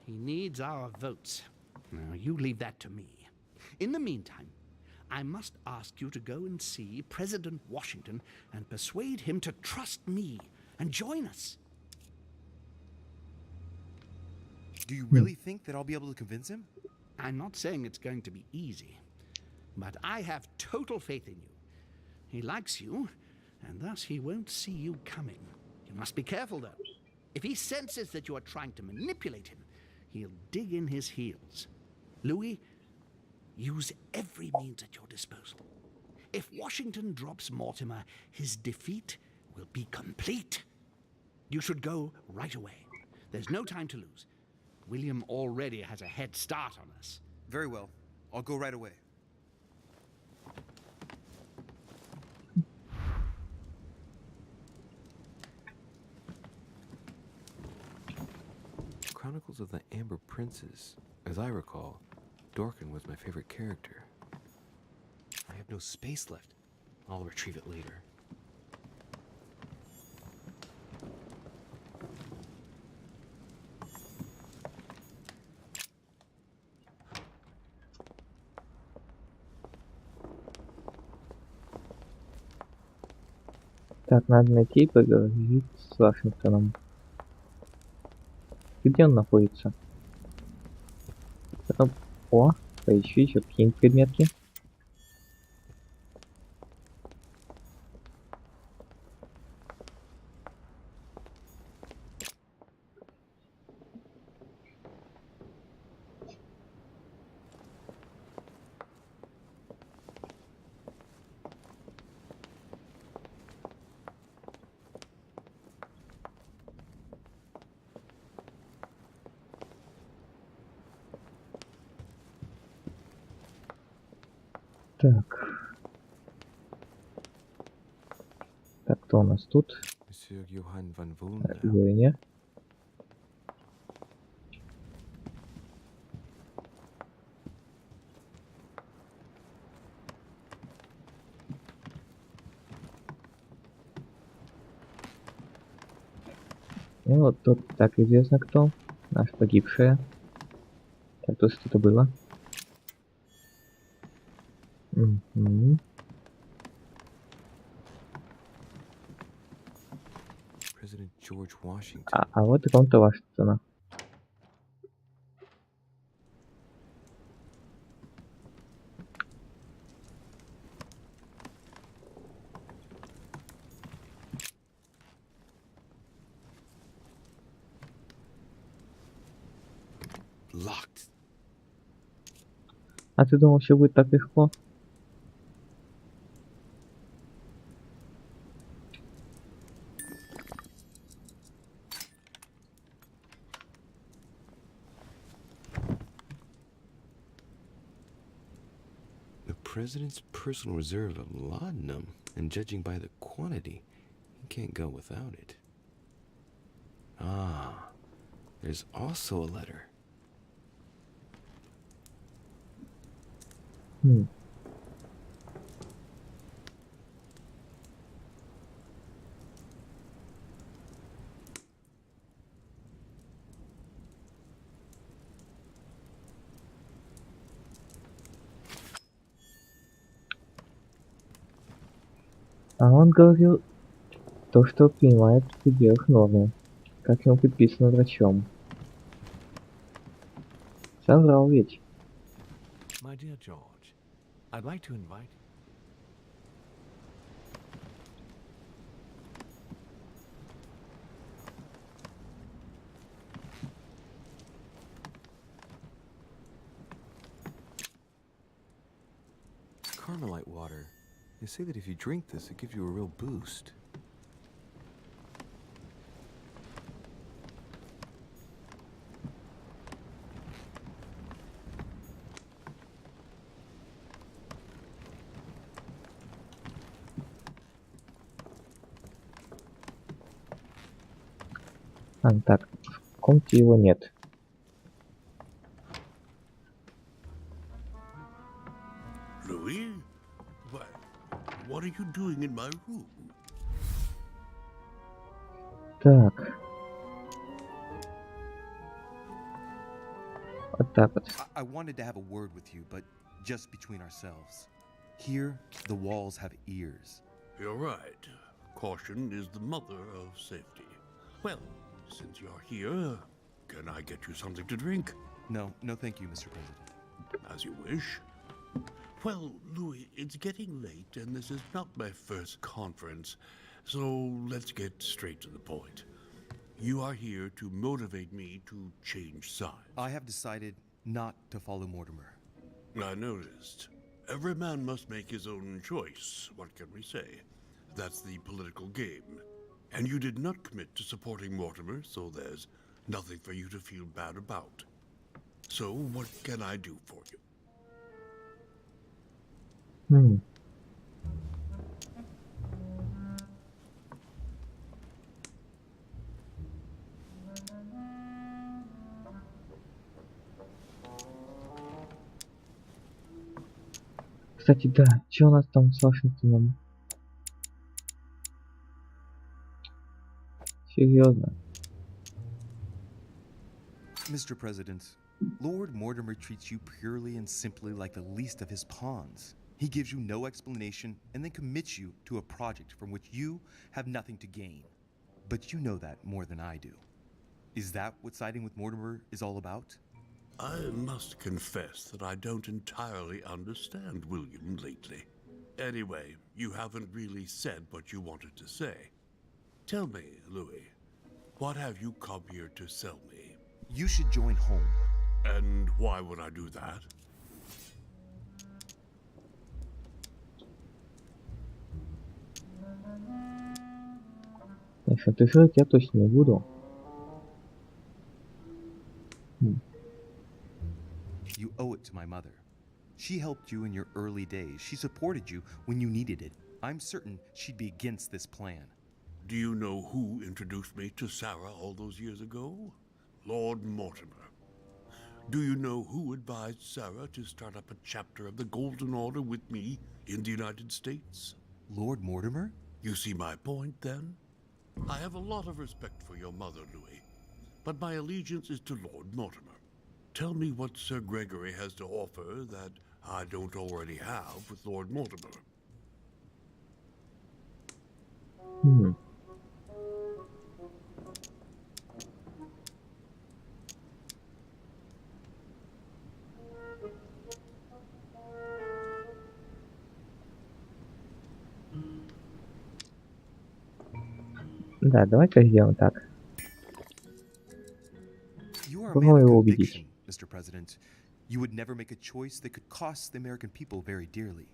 He needs our votes. Now, you leave that to me. In the meantime, I must ask you to go and see President Washington and persuade him to trust me and join us. Do you really think that I'll be able to convince him? I'm not saying it's going to be easy, but I have total faith in you. He likes you, and thus he won't see you coming. You must be careful, though. If he senses that you are trying to manipulate him, he'll dig in his heels. Louis, use every means at your disposal. If Washington drops Mortimer, his defeat will be complete. You should go right away. There's no time to lose. William already has a head start on us. Very well. I'll go right away. Chronicles of the Amber Princes. As I recall, Dorkin was my favorite character. I have no space left. I'll retrieve it later. Так, надо найти и поговорить с Вашингтоном. Где он находится? Потом... О, поищу еще какие-нибудь предметки. Так. Так, кто у нас тут? Леня. И вот тут так известно кто. Наш погибшая. Так, тут что-то было. Угу. А вот и комната Вашингтона. Locked. А ты думал, все будет так легко? The president's personal reserve of laudanum, and judging by the quantity, he can't go without it. Ah, there's also a letter. А он говорил то, что принимает в пределах нормы, как ему предписано врачом. Соврал ведь. My dear George, I'd like to invite... Carmelite water. They say that if you drink this, it gives you a real boost. Так, в комнате его нет. Louis? What are you doing in my room? Так. Вот так вот. I wanted to have a word with you, but just between ourselves. Here, the walls have ears. You're right. Caution is the mother of safety. Well, since you're here, can I get you something to drink? No, thank you, Mr. President. As you wish. Well, Louis, it's getting late, and this is not my first conference, so let's get straight to the point. You are here to motivate me to change sides. I have decided not to follow Mortimer. I noticed. Every man must make his own choice. What can we say? That's the political game. And you did not commit to supporting Mortimer, so there's nothing for you to feel bad about. So, what can I do for you? Кстати, да, что у нас там с Вашингтоном? Серьезно. Mr. President, Lord Mortimer treats you purely and simply like the least of his pawns. He gives you no explanation and then commits you to a project from which you have nothing to gain. But you know that more than I do. Is that what siding with Mortimer is all about? I must confess that I don't entirely understand William lately. Anyway, you haven't really said what you wanted to say. Tell me, Louis, what have you come here to sell me? You should join home. And why would I do that? Шантажировать я точно не буду. You owe it to my mother. She helped you in your early days. She supported you when you needed it. I'm certain she'd be against this plan. Do you know who introduced me to Sarah all those years ago? Lord Mortimer. Do you know who advised Sarah to start up a chapter of the Golden Order with me in the United States? Lord Mortimer? You see my point, then? I have a lot of respect for your mother, Louis, but my allegiance is to Lord Mortimer. Tell me what Sir Gregory has to offer that I don't already have with Lord Mortimer. Да, давай-ка сделаем так. You are a man Попробуй of его убедить. conviction, Mr. President. You would never make a choice that could cost the American people very dearly.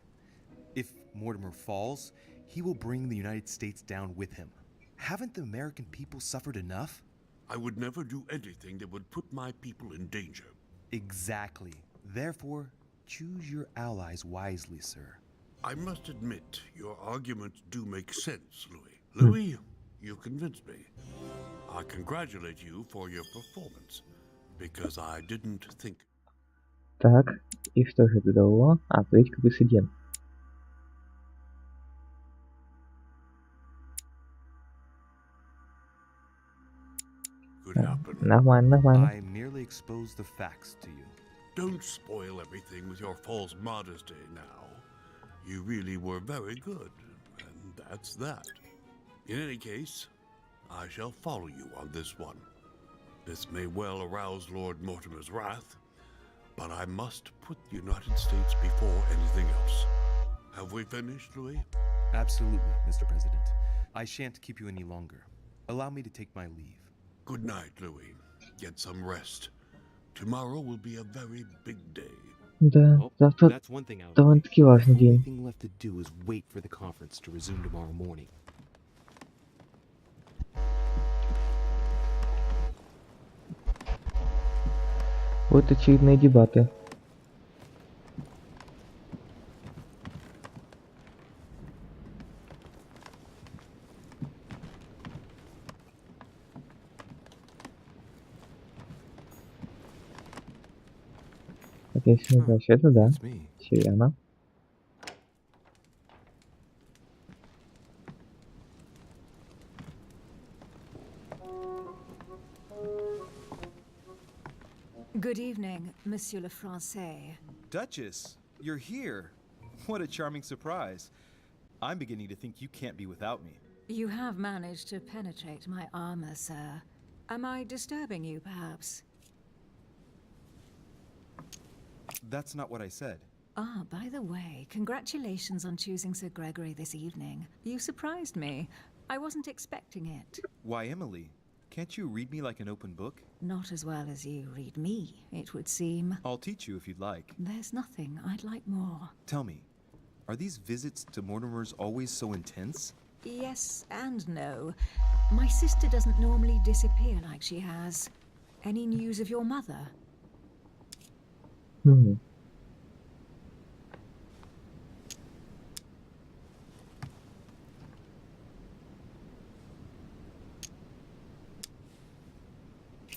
If Mortimer falls, he will bring the United States down with him. Haven't the American people suffered enough? I would never do anything that would put my people in danger. Exactly. Therefore, choose your allies wisely, sir. I must admit, your arguments do make sense, Louis. Louis, you convinced me. I congratulate you for your performance, because I didn't think... Так, и что же это дало? А, политика прецедент. Нормально, нормально. I merely expose the facts to you. Don't spoil everything with your false modesty now. You really were very good, and that's that. In any case, I shall follow you on this one. This may well arouse Lord Mortimer's wrath, but I must put the United States before anything else. Have we finished, Louis? Absolutely, Mr. President. I shan't keep you any longer. Allow me to take my leave. Good night, Louis. Get some rest. Tomorrow will be a very big day. Да, завтра That's one thing out. довольно-таки важный The only день. thing left to do is wait for the conference to resume tomorrow morning. Вот очередные дебаты. Так, если не ошибаюсь, это да. That's me. Все верно. Good evening, Monsieur le Français. Duchess, you're here. What a charming surprise. I'm beginning to think you can't be without me. You have managed to penetrate my armor, sir. Am I disturbing you, perhaps? That's not what I said. Ah, by the way, congratulations on choosing Sir Gregory this evening. You surprised me. I wasn't expecting it. Why, Emily? Can't you read me like an open book? Not as well as you read me, it would seem. I'll teach you if you'd like. There's nothing I'd like more. Tell me, are these visits to Mortimer's always so intense? Yes and no. My sister doesn't normally disappear like she has. Any news of your mother?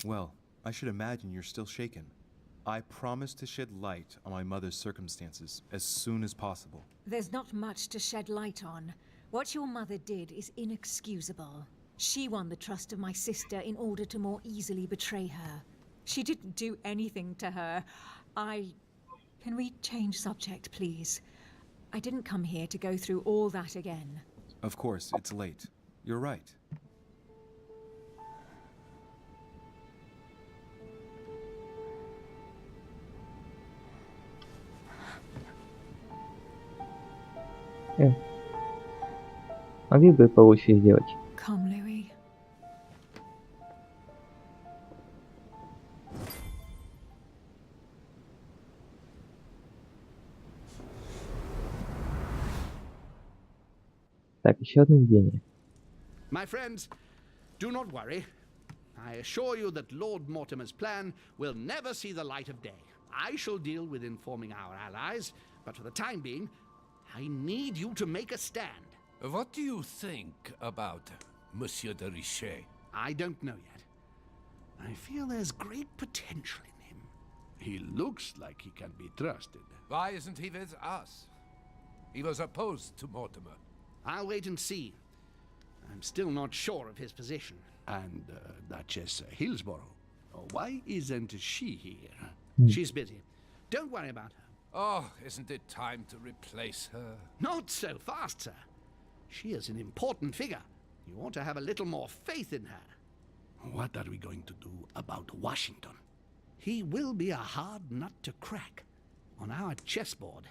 Well, I should imagine you're still shaken. I promise to shed light on my mother's circumstances as soon as possible. There's not much to shed light on. What your mother did is inexcusable. She won the trust of my sister in order to more easily betray her. She didn't do anything to her. Can we change subject, please? I didn't come here to go through all that again. Of course, it's late. You're right. Могли бы получше сделать. Come, Louis. Так, еще одно видение. My friends, do not worry. I assure you that Lord Mortimer's plan will never see the light of day. I shall deal with informing our allies, but for the time being, I need you to make a stand. What do you think about Monsieur de Richet? I don't know yet. I feel there's great potential in him. He looks like he can be trusted. Why isn't he with us? He was opposed to Mortimer. I'll wait and see. I'm still not sure of his position. And Duchess Hillsborough, why isn't she here? She's busy. Don't worry about her. Oh, isn't it time to replace her? Not so fast, sir. She is an important figure. You ought to have a little more faith in her. What are we going to do about Washington? He will be a hard nut to crack. On our chessboard,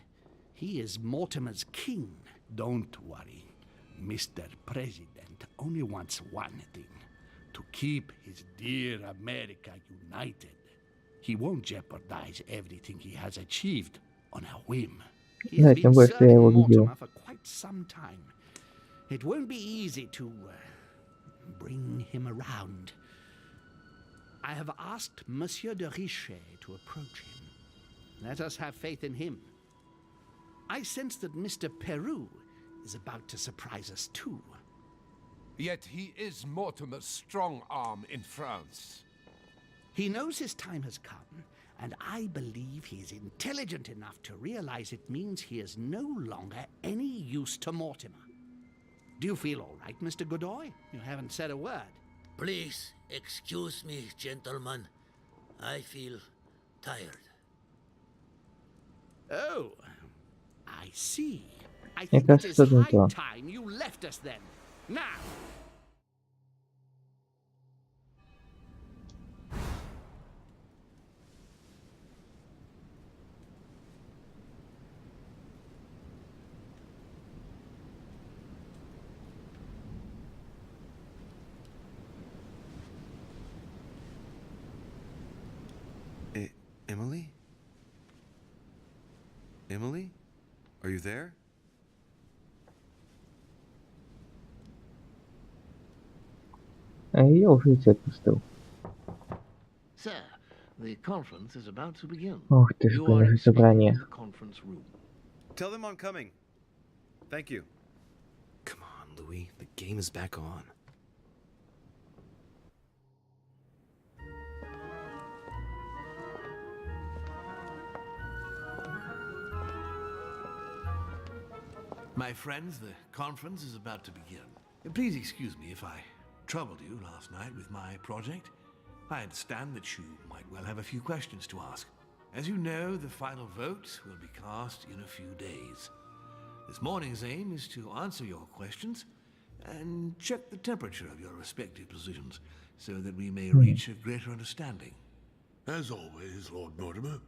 he is Mortimer's king. Don't worry. Mr. President only wants one thing. To keep his dear America united. He won't jeopardize everything he has achieved on a whim. He has been serving Mortimer for quite some time. It won't be easy to bring him around. I have asked Monsieur de Richet to approach him. Let us have faith in him. I sense that Mr. Peru is about to surprise us too. Yet he is Mortimer's strong arm in France. He knows his time has come, and I believe he is intelligent enough to realize it means he is no longer any use to Mortimer. Do you feel all right, Mr. Godoy? You haven't said a word. Please excuse me, gentlemen. I feel tired. Oh, I see. I think it is high time you left us then. Now! Emily? Emily? Are you there? Я уже все отпустил. Sir, the conference is about to begin. Ох ты ж, блин, собрание. Tell them I'm coming. Thank you. Come on, Louis. The game is back on. My friends, the conference is about to begin. Please excuse me if I troubled you last night with my project. I understand that you might well have a few questions to ask. As you know, the final vote will be cast in a few days. This morning's aim is to answer your questions and check the temperature of your respective positions so that we may reach a greater understanding. As always, Lord Mortimer.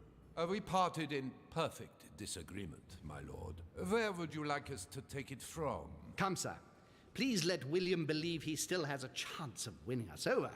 We parted in perfect disagreement, my lord. Where would you like us to take it from? Come, sir. Please let William believe he still has a chance of winning us over.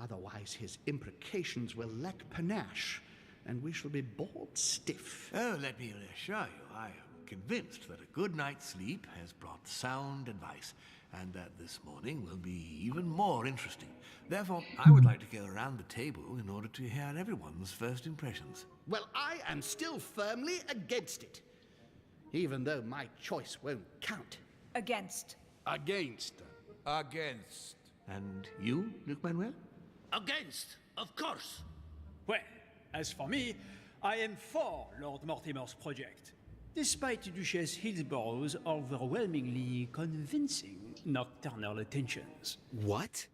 Otherwise, his imprecations will lack panache, and we shall be bored stiff. Oh, let me reassure you, I am convinced that a good night's sleep has brought sound advice, and that this morning will be even more interesting. Therefore, I would like to go around the table in order to hear everyone's first impressions. Well, I am still firmly against it, even though my choice won't count. Against. Against. Against. And you, Luc Manuel? Against, of course. Well, as for me, I am for Lord Mortimer's project, despite Duchess Hillsborough's overwhelmingly convincing nocturnal attentions. What?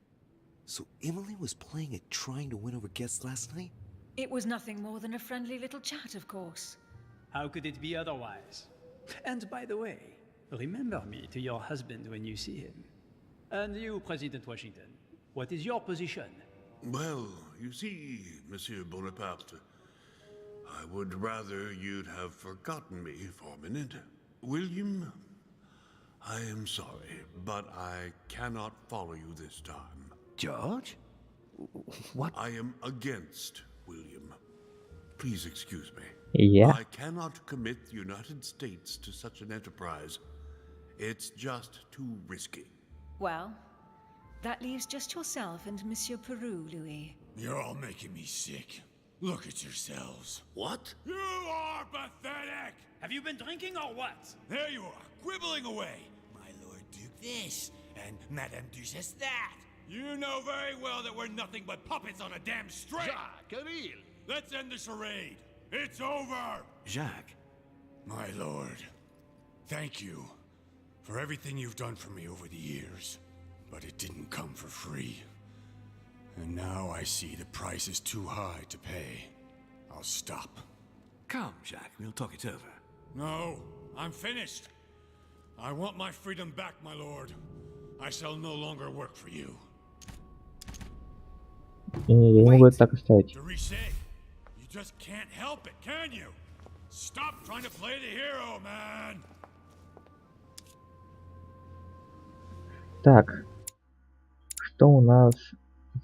So Emily was playing at trying to win over guests last night? It was nothing more than a friendly little chat, of course. How could it be otherwise? And by the way, remember me to your husband when you see him. And you, President Washington, what is your position? Well, you see, Monsieur Bonaparte, I would rather you'd have forgotten me for a minute. William, I am sorry, but I cannot follow you this time. George? What? I am against William. Please excuse me. Yeah. I cannot commit the United States to such an enterprise. It's just too risky. Well, that leaves just yourself and Monsieur Peru, Louis. You're all making me sick. Look at yourselves. What? You are pathetic! Have you been drinking or what? There you are, quibbling away. My Lord Duke this, and Madame Duchesse that. You know very well that we're nothing but puppets on a damn string. Jacques, really? Let's end the charade. It's over! Jacques. My lord, thank you for everything you've done for me over the years. But it didn't come for free. And now I see the price is too high to pay. I'll stop. Come, Jacques, we'll talk it over. No, I'm finished. I want my freedom back, my lord. I shall no longer work for you. Я не могу это так оставить. You just can't help it, can you? Stop trying to play the hero, man. Так, что у нас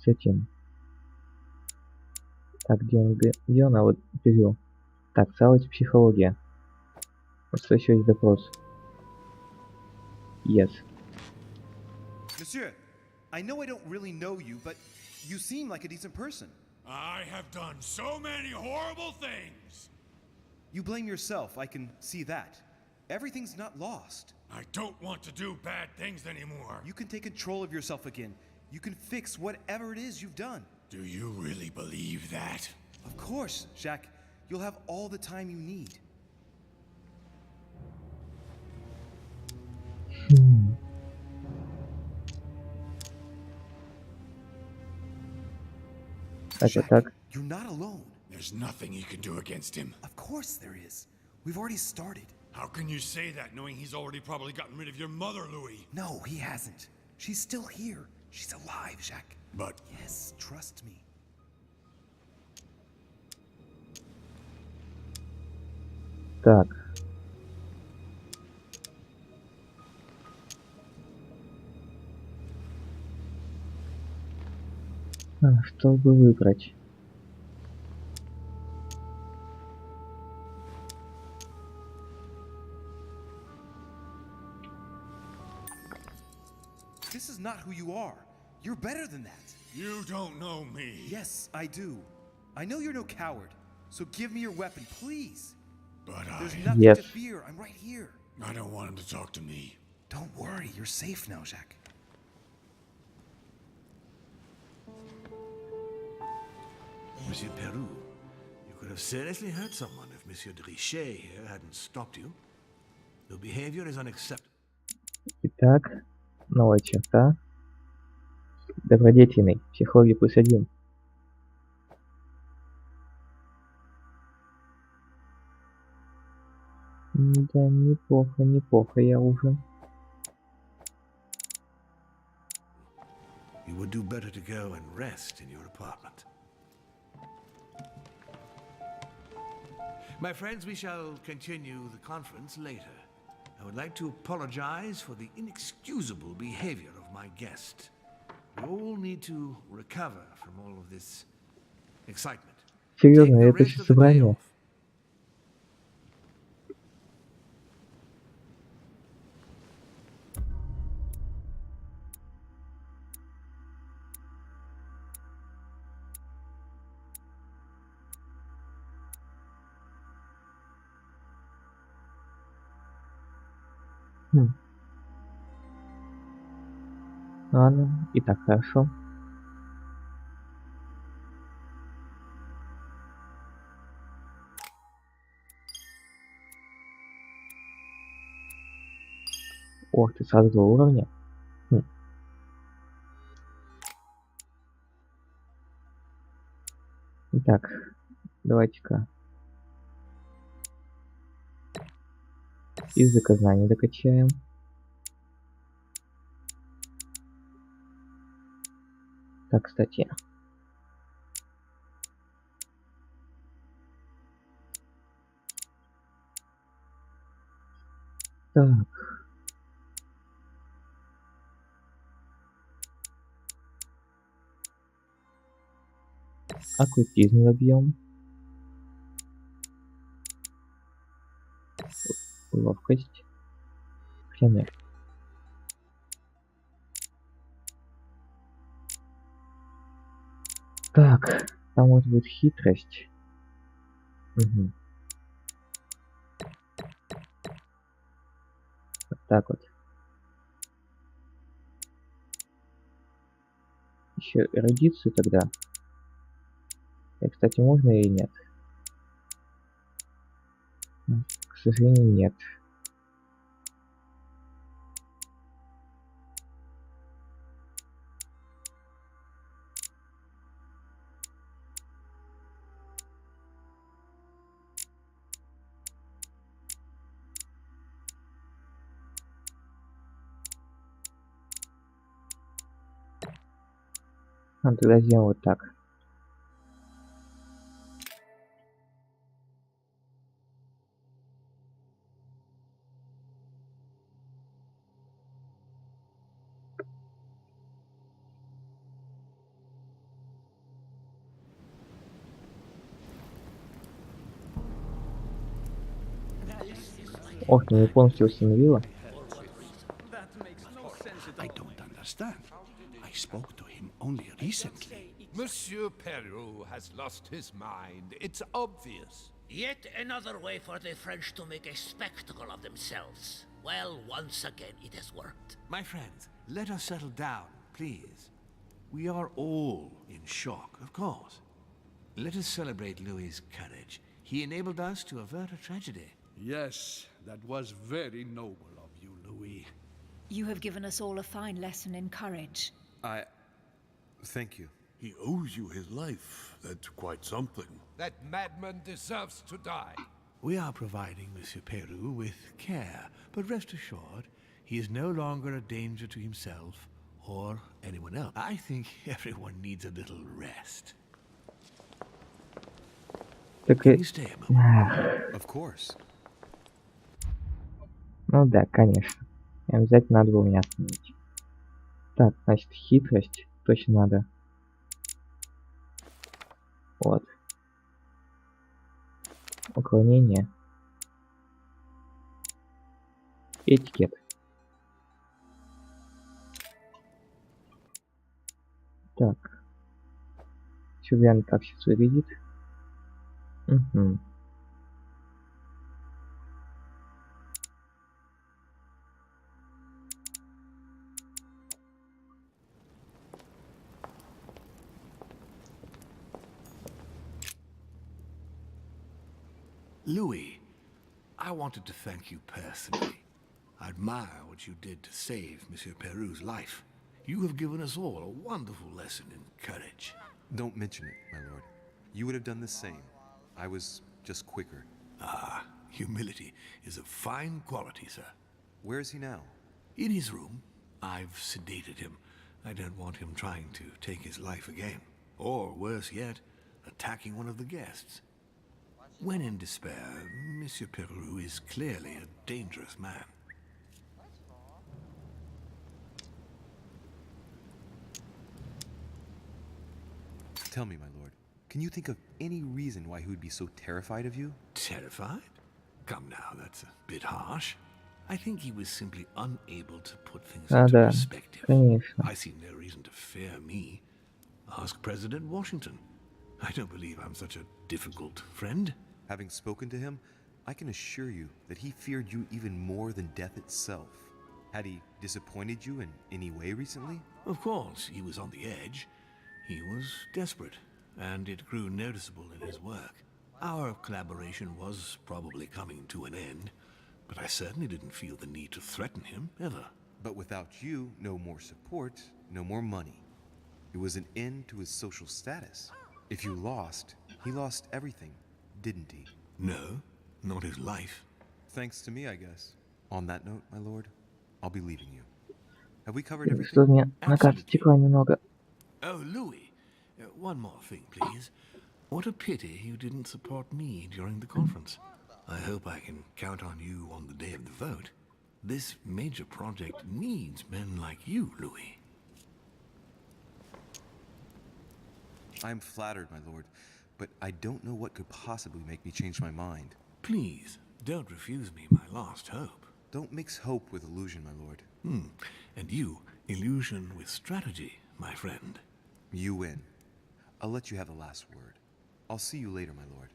с этим? Так, где она? Вот, перевел. Так, целость психология. Вот что еще есть допрос. Yes. Monsieur, I know I don't really know you, but you seem like a decent person. I have done so many horrible things. You blame yourself, I can see that. Everything's not lost. I don't want to do bad things anymore. You can take control of yourself again. You can fix whatever it is you've done. Do you really believe that? Of course, Jacques. You'll have all the time you need. Jacques, you're not alone. There's nothing you can do against him. Of course there is. We've already started. How can you say that, knowing he's already probably gotten rid of your mother, Louis? No, he hasn't. She's still here. She's alive, Jacques. But... Yes, trust me. Так. Чтобы выбрать. This is not who you are. You're better than that. You don't know me. Yes, I do. I know you're no coward. So give me your weapon, please. But There's nothing to fear. I'm right here. I don't want him to talk to me. Don't worry. You're safe now, Jacques. Monsieur Peru, you could have seriously hurt someone if Monsieur de Richet here hadn't stopped you. Your behavior is unacceptable. Итак, новая черта. Добродетельный. Психология +1. Да, неплохо, неплохо, я уже. You would do better to go and rest in your apartment. My friends, we shall continue the conference later. I would like to apologize for the inexcusable behavior of my guest. We all need to recover from all of this excitement. Серьезно, это же собрание. Ладно, и так хорошо. Ох ты, сразу 2 уровня. Итак, давайте-ка. Языкознание докачаем. Так, кстати. Так. Оккультизм забьем. Ловкость. Хотя нет. Так, там вот будет хитрость. Угу. Вот так вот. Еще эрудицию тогда. И, кстати, можно или нет? К сожалению, нет. Ну, тогда сделаем вот так. Ох, ты не полностью установила. I don't understand. I spoke to him only recently. Monsieur Peru has lost his mind. It's obvious. Yet another way for the French to make a spectacle of themselves. Well, once again, it has worked. My friends, let us settle down, please. We are all in shock, of course. Let us celebrate Louis's courage. He enabled us to avert a tragedy. Yes, that was very noble of you, Louis. You have given us all a fine lesson in courage. Thank you. He owes you his life. That's quite something. That madman deserves to die. We are providing Monsieur Peru with care, but rest assured, he is no longer a danger to himself or anyone else. I think everyone needs a little rest. Так и... Of course. Ну да, конечно. Обязательно надо было меня остановить. Так, значит, хитрость точно надо. Вот. Уклонение. Этикет. Так. Сюда как сейчас выглядит. Угу. Louis, I wanted to thank you personally. I admire what you did to save Monsieur Peru's life. You have given us all a wonderful lesson in courage. Don't mention it, my lord. You would have done the same. I was just quicker. Ah, humility is a fine quality, sir. Where is he now? In his room. I've sedated him. I don't want him trying to take his life again. Or, worse yet, attacking one of the guests. When in despair, Monsieur Peru is clearly a dangerous man. Tell me, my lord, can you think of any reason why he would be so terrified of you? Terrified? Come now, that's a bit harsh. I think he was simply unable to put things into Да, perspective. конечно. I see no reason to fear me. Ask President Washington. I don't believe I'm such a difficult friend. Having spoken to him, I can assure you that he feared you even more than death itself. Had he disappointed you in any way recently? Of course, he was on the edge. He was desperate, and it grew noticeable in his work. Our collaboration was probably coming to an end, but I certainly didn't feel the need to threaten him, ever. But without you, no more support, no more money. It was an end to his social status. If you lost, he lost everything, didn't he? No, not his life. Thanks to me, I guess. On that note, my lord, I'll be leaving you. Have we covered everything? Что-то у меня на карте стекла немного. Oh, Louis, one more thing, please. What a pity you didn't support me during the conference. I hope I can count on you on the day of the vote. This major project needs men like you, Louis. I'm flattered, my lord, but I don't know what could possibly make me change my mind. Please, don't refuse me my last hope. Don't mix hope with illusion, my lord. And you, illusion with strategy, my friend. You win. I'll let you have the last word. I'll see you later, my lord.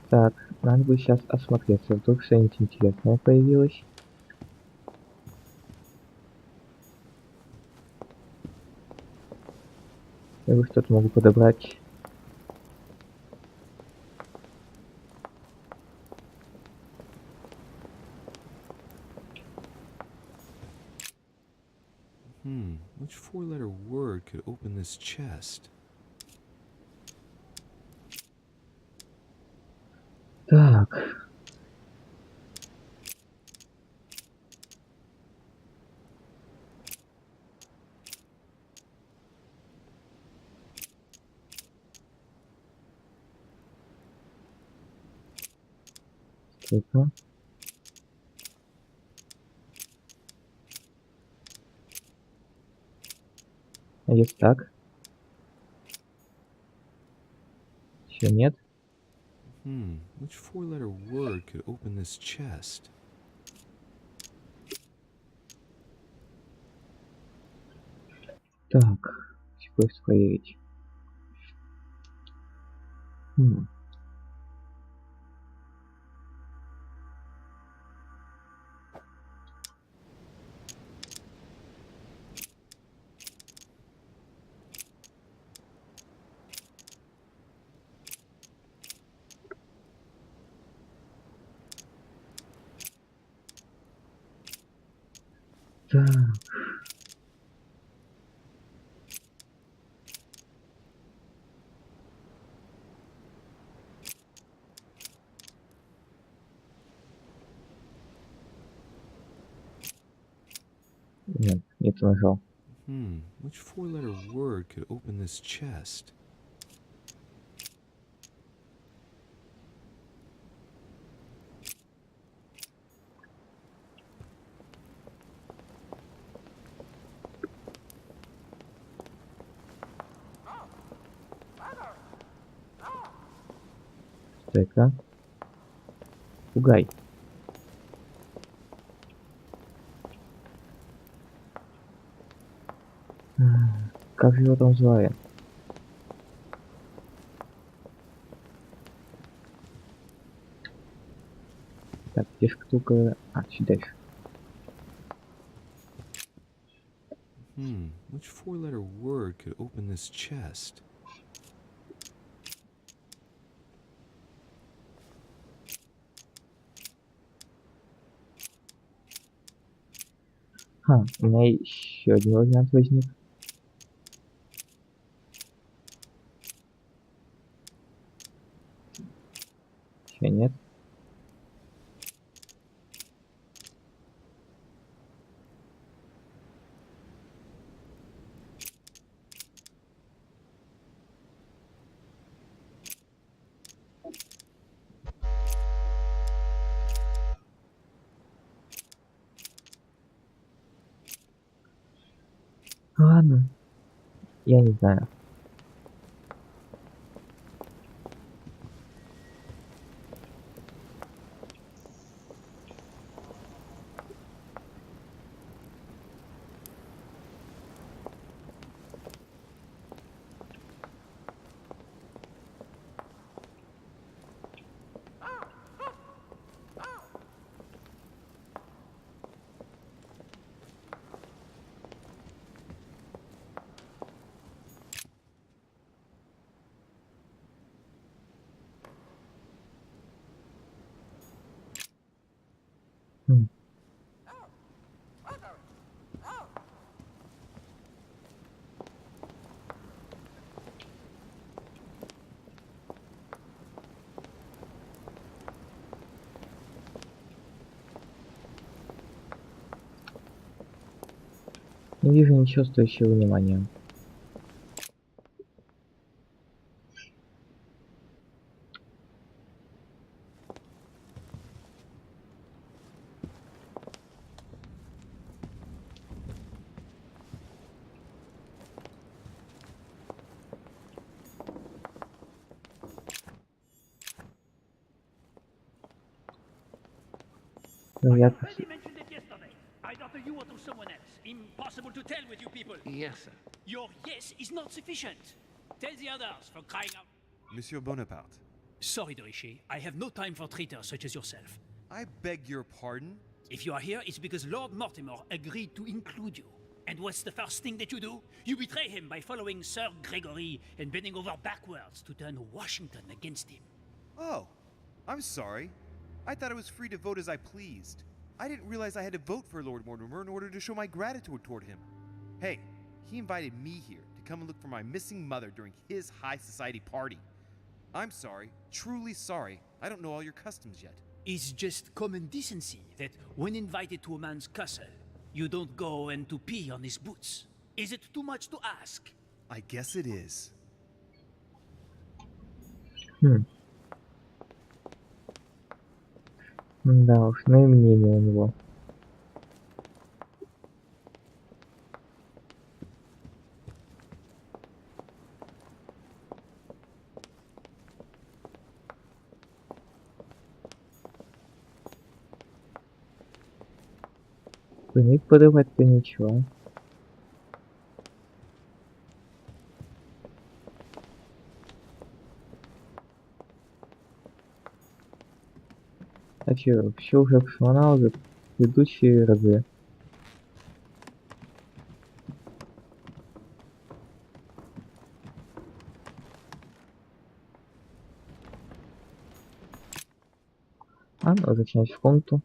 Так, надо бы сейчас осмотреться, вдруг что-нибудь интересное появилось. Я бы что-то могу подобрать. Which four-letter word could open this chest? Так. Стрелка. А если так? Еще нет? Which four-letter word could open this chest? Так, кое-что проверить. Так. Нет, не то нажал. Which four-letter word could open this chest? Так. Пугай. Как же его там звали? Так, где штука? А, чуть дальше. Which four-letter word could open this chest? У меня еще один вариант возник. Еще нет. Ладно. Я не знаю. Не вижу ничего стоящего внимания. Ну, я Already mentioned it yesterday. Either to you or to someone else. Impossible to tell with you people. Yes, sir. Your yes is not sufficient. Tell the others for crying out. Monsieur Bonaparte, Sorry, Dorishi. I have no time for traitors such as yourself. I beg your pardon? If you are here, it's because Lord Mortimer agreed to include you. And what's the first thing that you do? You betray him by following Sir Gregory and bending over backwards to turn Washington against him. Oh, I'm sorry. I thought I was free to vote as I pleased. I didn't realize I had to vote for Lord Mortimer in order to show my gratitude toward him. Hey, he invited me here to come and look for my missing mother during his high society party. I'm sorry, truly sorry. I don't know all your customs yet. It's just common decency that when invited to a man's castle, you don't go and to pee on his boots. Is it too much to ask? I guess it is. Да уж, ну и мнение у него. Куник подавать-то ничего. А чё, все уже посмотрел за предыдущие разы. А ну, зачем в комнату?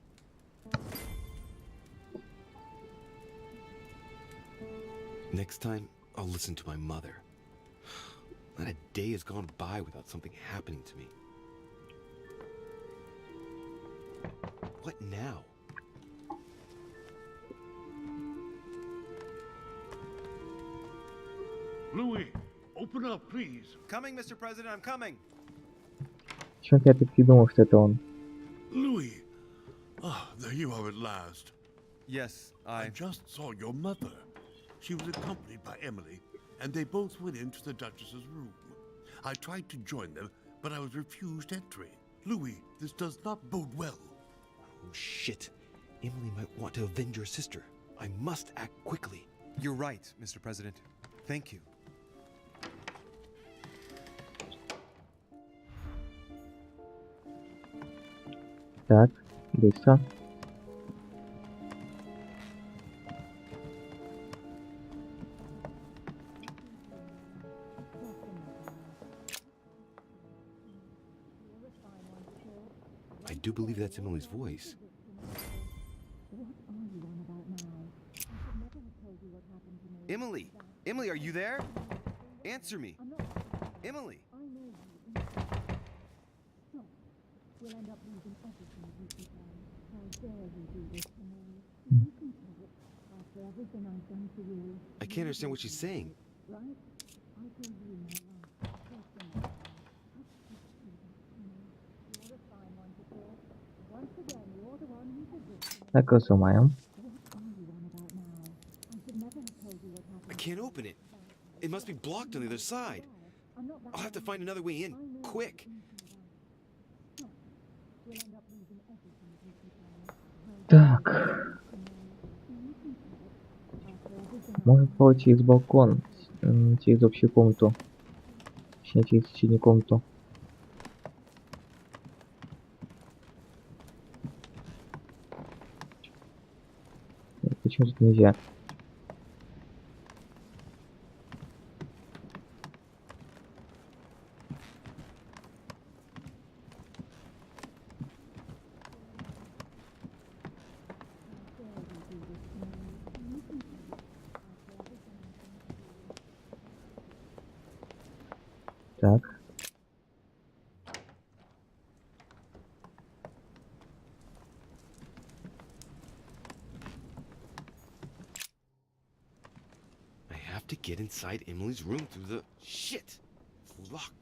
Next time, I'll listen to my mother. Not a day has gone by without something happening to me. What now? Louis, open up, please. Coming, Mr. President, I'm coming. Почему-то я так и думал, что это он. Louis. Ah, there you are at last. Yes, I just saw your mother. She was accompanied by Emily, and they both went into the Duchess's room. I tried to join them, but I was refused entry. Louis, this does not bode well. Oh, shit. Emily might want to avenge your sister. I must act quickly. You're right, Mr. President. Thank you. Так, быстро. I do believe that's Emily's voice. Emily! Emily, are you there? Answer me. Emily! I can't understand what she's saying. Так, разумаем. I can't open it. It must be blocked on the other side. I'll have to find another way in, quick. Так. Можно попробовать через балкон, через общую комнату. Точнее, через соседнюю комнату. Почему тут нельзя? Так. to get inside Emily's room through the... Shit! It's locked.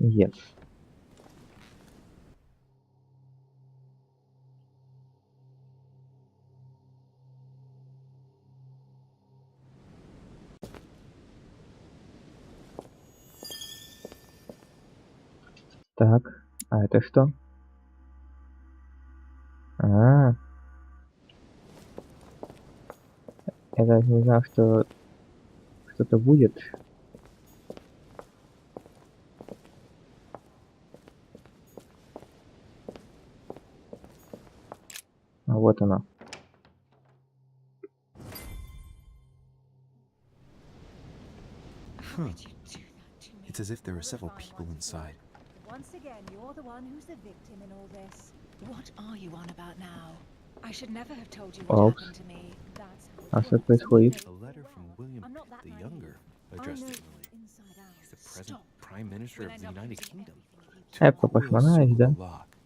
Yes. Так, а это что? А, я даже не знал, что что-то будет. А вот оно. Huh. It's as if there are several people inside. Once again, you're the one who's the victim in all this. What are you on about now? I should never have told you what happened to me. That's А что происходит? A letter from William Pitt the Younger addressed to Emily. He's the present Prime Minister of the United Kingdom. Пошла на да? Lock.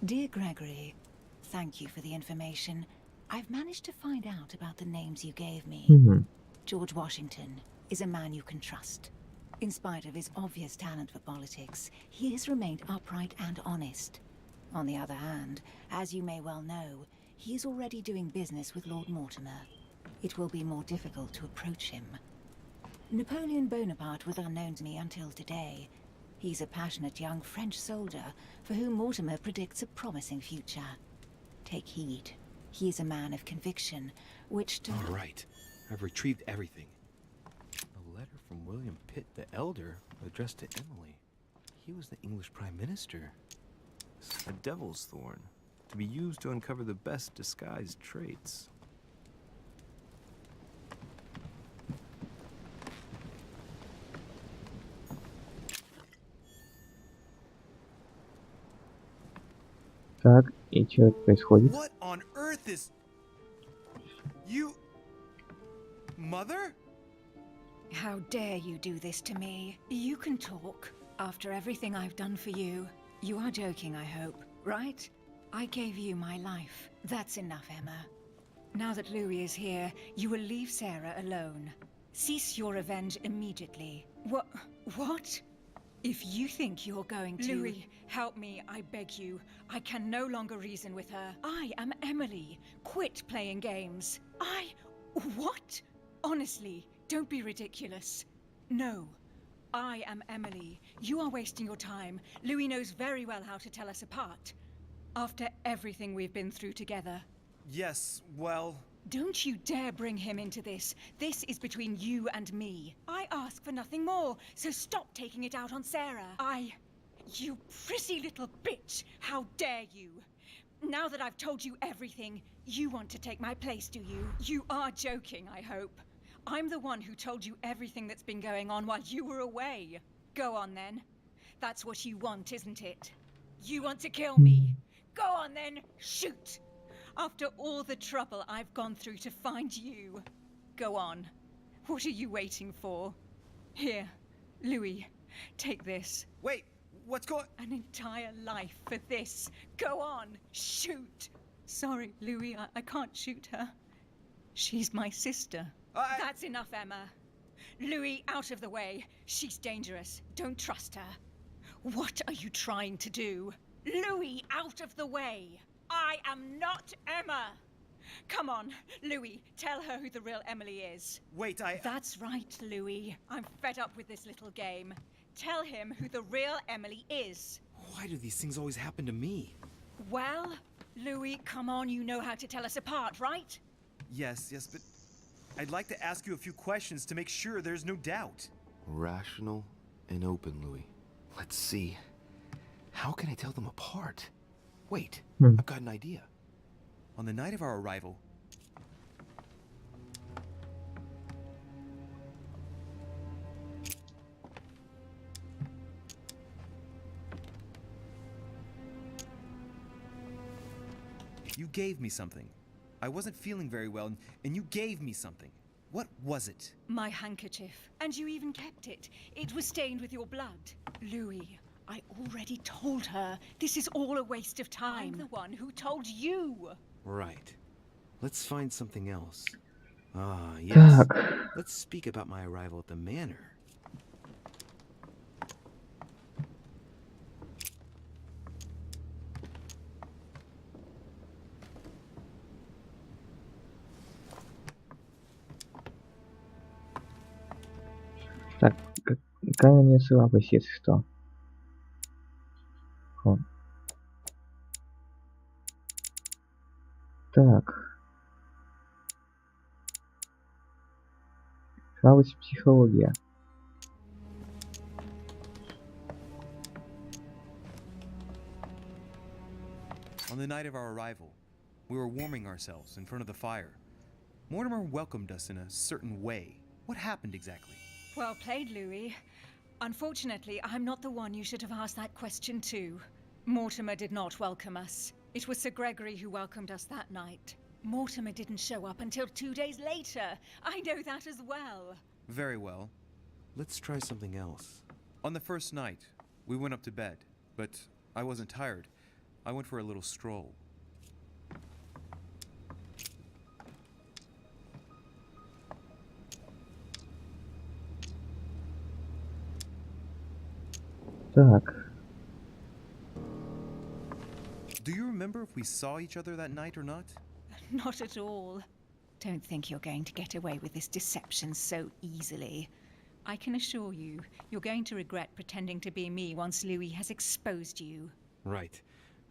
Dear Gregory, thank you for the information. I've managed to find out about the names you gave me. George Washington is a man you can trust. In spite of his obvious talent for politics, he has remained upright and honest. On the other hand, as you may well know, he is already doing business with Lord Mortimer. It will be more difficult to approach him. Napoleon Bonaparte was unknown to me until today. He's a passionate young French soldier for whom Mortimer predicts a promising future. Take heed. He is a man of conviction, which... All right. I've retrieved everything. A letter from William Pitt the Elder addressed to Emily. He was the English Prime Minister. A devil's thorn, to be used to uncover the best disguised traits. Так, и что происходит? What on earth is... You... Mother? How dare you do this to me? You can talk. After everything I've done for you. You are joking, I hope, right? I gave you my life. That's enough, Emma. Now that Louis is here, you will leave Sarah alone. Cease your revenge immediately. What? If you think you're going to... Louis, help me, I beg you. I can no longer reason with her. I am Emily. Quit playing games. What? Honestly, don't be ridiculous. No. I am Emily. You are wasting your time. Louis knows very well how to tell us apart. After everything we've been through together. Yes, well... Don't you dare bring him into this. This is between you and me. I ask for nothing more, so stop taking it out on Sarah. You prissy little bitch! How dare you? Now that I've told you everything, you want to take my place, do you? You are joking, I hope. I'm the one who told you everything that's been going on while you were away. Go on then. That's what you want, isn't it? You want to kill me? Go on then, shoot! After all the trouble I've gone through to find you. Go on. What are you waiting for? Here, Louis, take this. Wait, what's going... An entire life for this. Go on, shoot! Sorry, Louis, I can't shoot her. She's my sister. That's enough, Emma. Louis, out of the way. She's dangerous. Don't trust her. What are you trying to do? Louis, out of the way. I am not Emma. Come on, Louis, tell her who the real Emily is. Wait, That's right, Louis. I'm fed up with this little game. Tell him who the real Emily is. Why do these things always happen to me? Well, Louis, come on, you know how to tell us apart, right? Yes, but I'd like to ask you a few questions to make sure there's no doubt. Rational and open, Louis. Let's see. How can I tell them apart? Wait, I've got an idea. On the night of our arrival... gave me something. I wasn't feeling very well, and you gave me something. What was it? My handkerchief. And you even kept it. It was stained with your blood. Louis, I already told her. This is all a waste of time. I'm the one who told you. Right. Let's find something else. Ah, yes. Let's speak about my arrival at the manor. Так, какая у нее слабость, если что? О. Так. Слабость психология. On the night of our arrival, we were warming ourselves in front of the fire. Mortimer welcomed us in a certain way. What happened exactly? Well played, Louis. Unfortunately, I'm not the one you should have asked that question to. Mortimer did not welcome us. It was Sir Gregory who welcomed us that night. Mortimer didn't show up until 2 days later. I know that as well. Very well. Let's try something else. On the first night, we went up to bed, but I wasn't tired. I went for a little stroll. Так. Do you remember if we saw each other that night or not? Not at all. Don't think you're going to get away with this deception so easily. I can assure you, you're going to regret pretending to be me once Louis has exposed you. Right.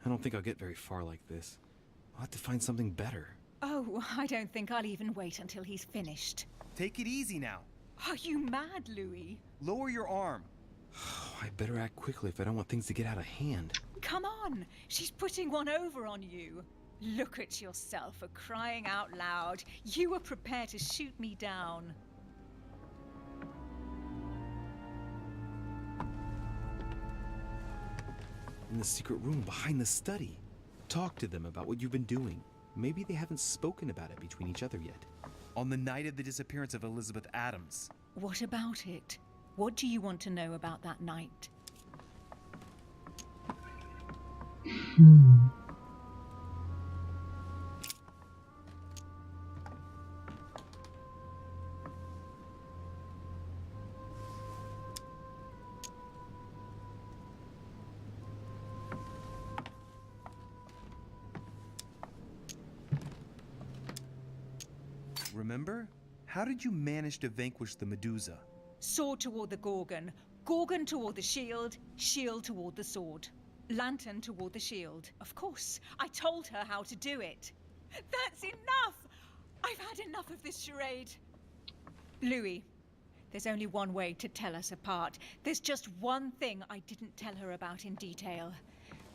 I don't think I'll get very far like this. I'll have to find something better. Oh, I don't think I'll even wait until he's finished. Take it easy now. Are you mad, Louis? Lower your arm. I better act quickly if I don't want things to get out of hand. Come on, she's putting one over on you. Look at yourself for crying out loud. You were prepared to shoot me down. In the secret room behind the study. Talk to them about what you've been doing. Maybe they haven't spoken about it between each other yet. On the night of the disappearance of Elizabeth Adams. What about it? What do you want to know about that night? Remember? How did you manage to vanquish the Medusa? Sword toward the Gorgon, Gorgon toward the shield, shield toward the sword. Lantern toward the shield. Of course, I told her how to do it. That's enough! I've had enough of this charade. Louis, there's only one way to tell us apart. There's just one thing I didn't tell her about in detail.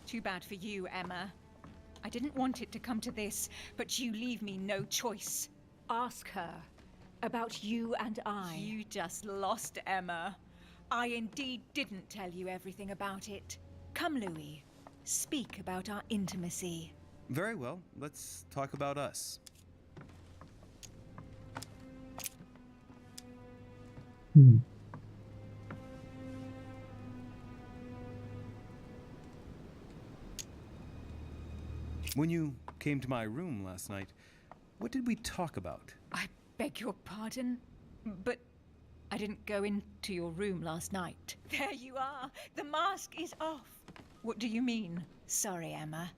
Too bad for you, Emma. I didn't want it to come to this, but you leave me no choice. Ask her about you and I. You just lost, Emma. I indeed didn't tell you everything about it. Come, Louis. Speak about our intimacy. Very well. Let's talk about us. When you came to my room last night, what did we talk about? I beg your pardon, but I didn't go into your room last night. There you are. The mask is off. What do you mean? Sorry, Emma.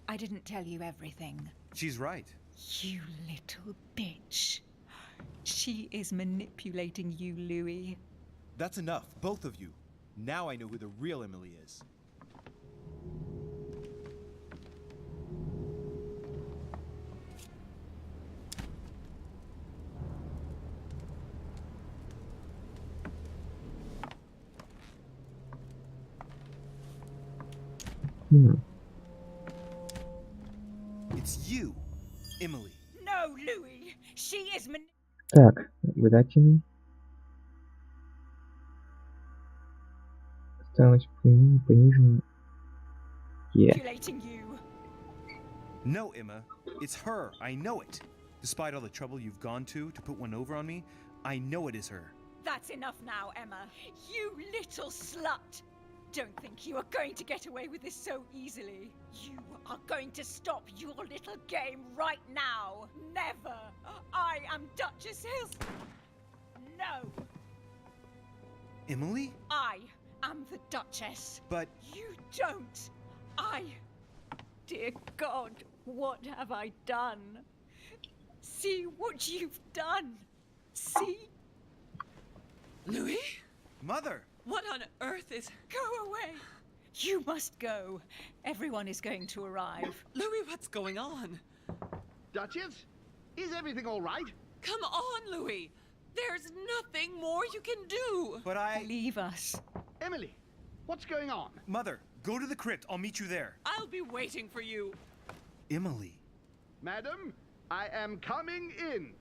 I didn't tell you everything. She's right. You little bitch. She is manipulating you, Louis. That's enough, both of you. Now I know who the real Emily is. It's you, Emily. No, Louis. She is Так, наблюдательный. Стоимость понижена. manipulating you. No, Emma. It's her. I know it. Despite all the trouble you've gone to put one over on me, I know it is her. That's enough now, Emma. You little slut! Don't think you are going to get away with this so easily. You are going to stop your little game right now. Never! I am Duchess Hills. No! Emily? I am the Duchess. But... You don't! Dear God, what have I done? See what you've done! See? Louis? Mother! What on earth is... Go away! You must go. Everyone is going to arrive. Louis, what's going on? Duchess? Is everything all right? Come on, Louis! There's nothing more you can do! But Leave us. Emily, what's going on? Mother, go to the crypt. I'll meet you there. I'll be waiting for you. Emily. Madam, I am coming in.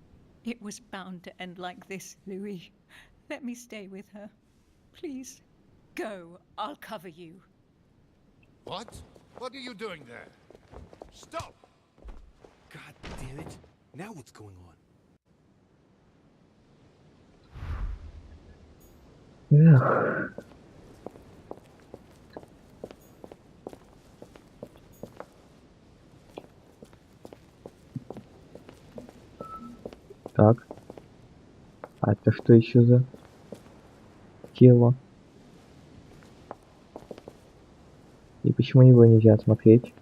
It was bound to end like this, Louis. Let me stay with her. Please. Go. I'll cover you. What? What are you doing there? Stop! God damn it. Now what's going on? Эх. Так. А это что еще за тело? И почему его нельзя смотреть?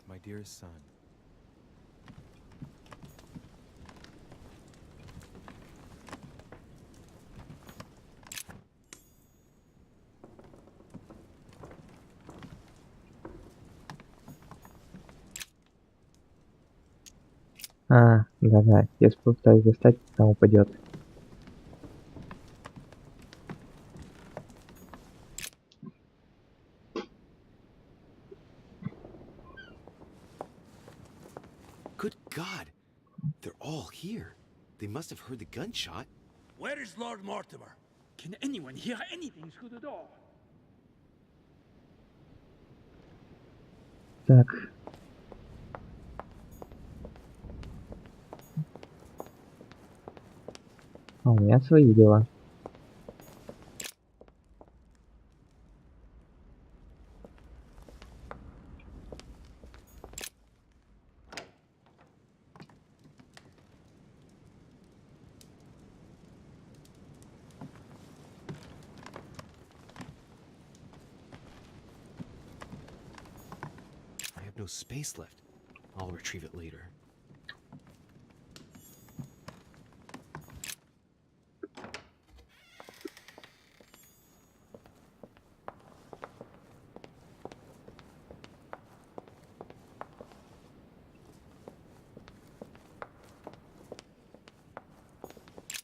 My dearest son. А, да-да, я попытаюсь достать, там упадет. Good God. They're all here. They must have heard the gunshot. Where is Lord Mortimer? Can anyone hear anything through the door? Так. А у меня свои дела. I have no space left. I'll retrieve it later.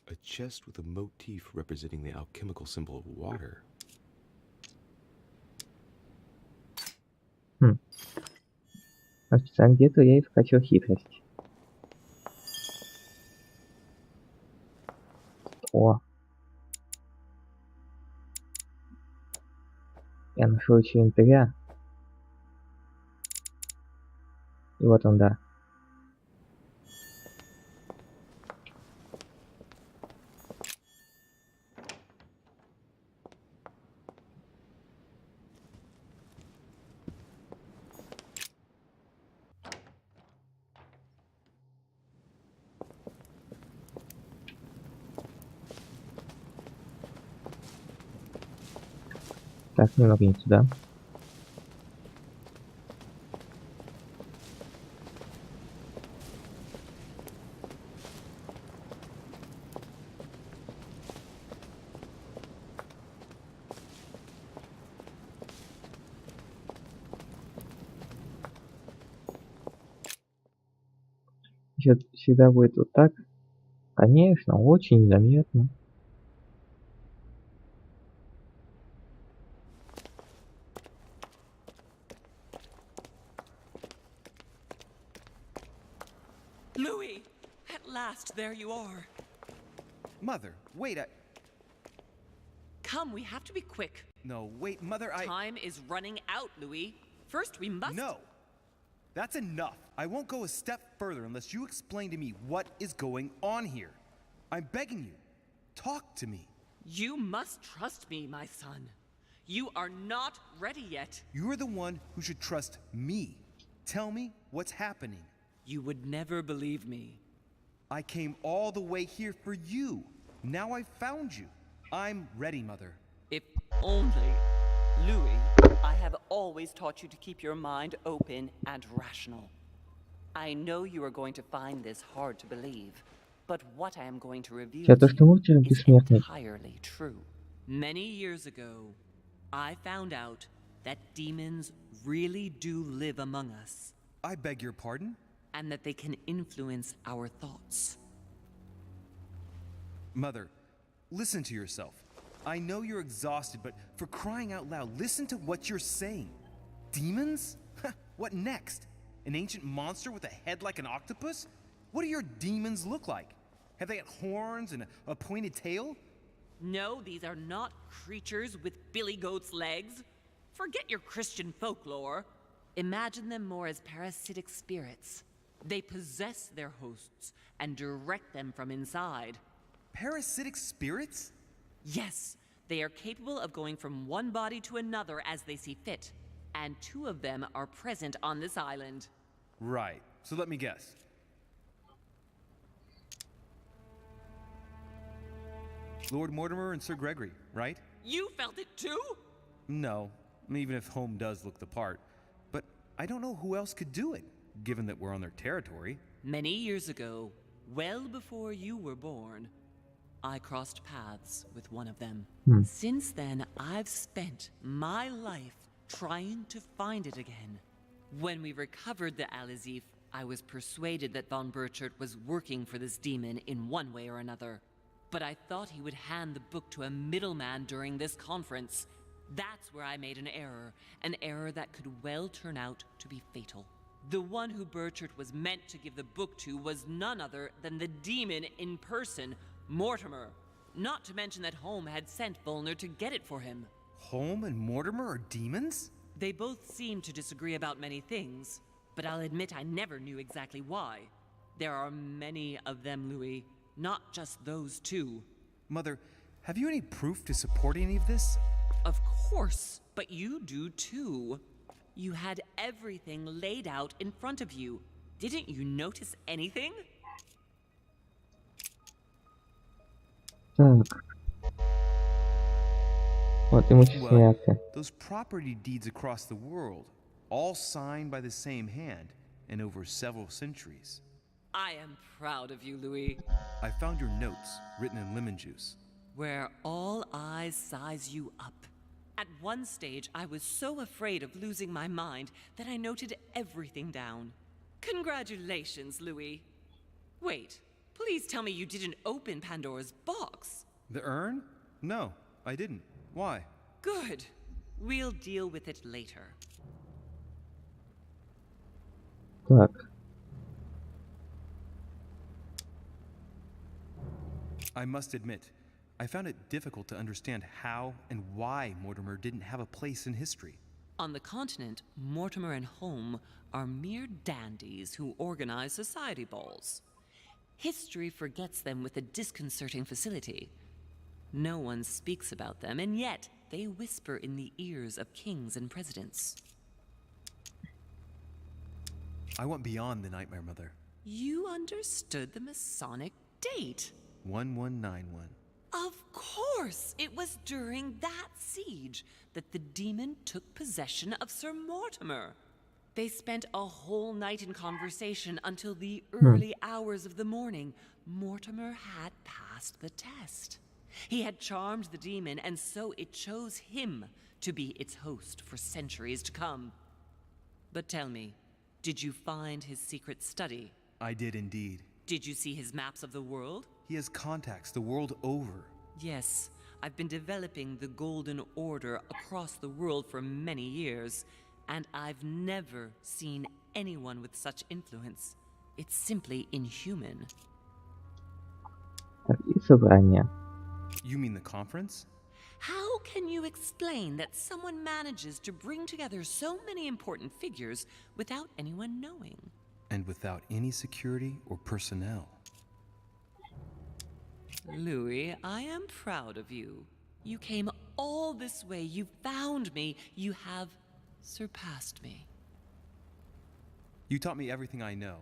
A chest with a motif representing the alchemical symbol of water. А специально где-то я и вкачал хитрость. О! Я нашел еще инвентаря. И вот он, да. Так, немного не туда. Всегда будет вот так. Конечно, очень заметно. Louis! At last, there you are. Mother, wait, Come, we have to be quick. No, wait, Mother, Time is running out, Louis. First, we must... No! That's enough. I won't go a step further unless you explain to me what is going on here. I'm begging you. Talk to me. You must trust me, my son. You are not ready yet. You're the one who should trust me. Tell me what's happening. You would never believe me. I came all the way here for you. Now I've found you. I'm ready, Mother. If only. Louis, I have always taught you to keep your mind open and rational. I know you are going to find this hard to believe, but what I am going to reveal to you is entirely true. Many years ago, I found out that demons really do live among us. I beg your pardon? And that they can influence our thoughts. Mother, listen to yourself. I know you're exhausted, but for crying out loud, listen to what you're saying. Demons? What next? An ancient monster with a head like an octopus? What do your demons look like? Have they got horns and a pointed tail? No, these are not creatures with billy goat's legs. Forget your Christian folklore. Imagine them more as parasitic spirits. They possess their hosts and direct them from inside. Parasitic spirits? Yes, they are capable of going from one body to another as they see fit. And 2 of them are present on this island. Right. So let me guess. Lord Mortimer and Sir Gregory, right? You felt it too? No, even if Home does look the part. But I don't know who else could do it, given that we're on their territory. Many years ago, well before you were born, I crossed paths with one of them. Since then, I've spent my life trying to find it again. When we recovered the Alizif, I was persuaded that von Burchard was working for this demon in one way or another. But I thought he would hand the book to a middleman during this conference. That's where I made an error that could well turn out to be fatal. The one who Burchard was meant to give the book to was none other than the demon in person, Mortimer. Not to mention that Home had sent Volner to get it for him. Home and Mortimer are demons? They both seem to disagree about many things, but I'll admit I never knew exactly why. There are many of them, Louis, not just those 2. Mother, have you any proof to support any of this? Of course, but you do too. You had everything laid out in front of you. Didn't you notice anything? Так. Вот ему снято. Those property deeds across the world, all signed by the same hand and over several centuries. I am proud of you, Louis. I found your notes, written in lemon juice. Where all eyes size you up. At one stage, I was so afraid of losing my mind that I noted everything down. Congratulations, Louis. Wait, please tell me you didn't open Pandora's box. The urn? No, I didn't. Why? Good. We'll deal with it later. Так. I must admit, I found it difficult to understand how and why Mortimer didn't have a place in history. On the continent, Mortimer and Home are mere dandies who organize society balls. History forgets them with a disconcerting facility. No one speaks about them, and yet they whisper in the ears of kings and presidents. I went beyond the nightmare, Mother. You understood the Masonic date. 1191. Of course! It was during that siege that the demon took possession of Sir Mortimer. They spent a whole night in conversation until the early hours of the morning. Mortimer had passed the test. He had charmed the demon, and so it chose him to be its host for centuries to come. But tell me, did you find his secret study? I did indeed. Did you see his maps of the world? He has contacts the world over. Yes, I've been developing the Golden Order across the world for many years, and I've never seen anyone with such influence. It's simply inhuman. Так, и собрание. You mean the conference? How can you explain that someone manages to bring together so many important figures without anyone knowing? And without any security or personnel. Louis, I am proud of you. You came all this way, you found me, you have surpassed me. You taught me everything I know.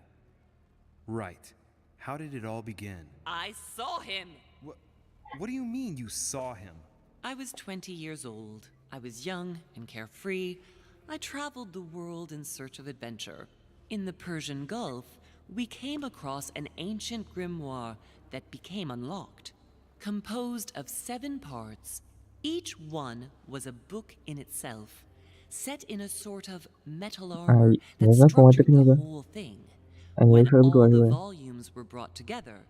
Right. How did it all begin? I saw him! What do you mean you saw him? I was 20 years old. I was young and carefree. I traveled the world in search of adventure. In the Persian Gulf, we came across an ancient grimoire that became unlocked. Composed of 7 parts, each one was a book in itself, set in a sort of metal armor that structured the whole thing. When all the volumes were brought together,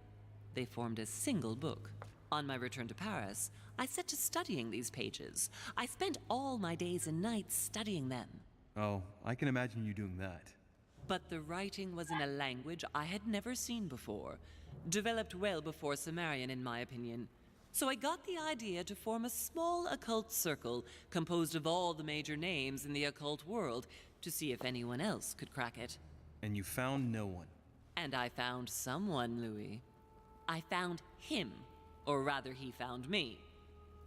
they formed a single book. On my return to Paris, I set to studying these pages. I spent all my days and nights studying them. Oh, I can imagine you doing that. But the writing was in a language I had never seen before, developed well before Sumerian in my opinion. So I got the idea to form a small occult circle composed of all the major names in the occult world to see if anyone else could crack it. And you found no one. And I found someone, Louis. I found him, or rather he found me.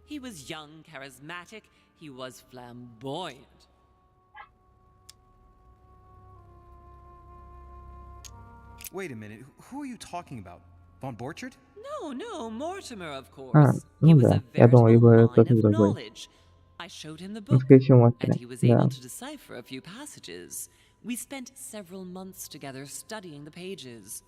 He was young, charismatic, he was flamboyant. Wait a minute, who are you talking about? Von Borchard? No, Mortimer, of course. He was a veritable mine of knowledge. I showed him the book, and he was able to decipher a few passages. We spent several months together studying the pages.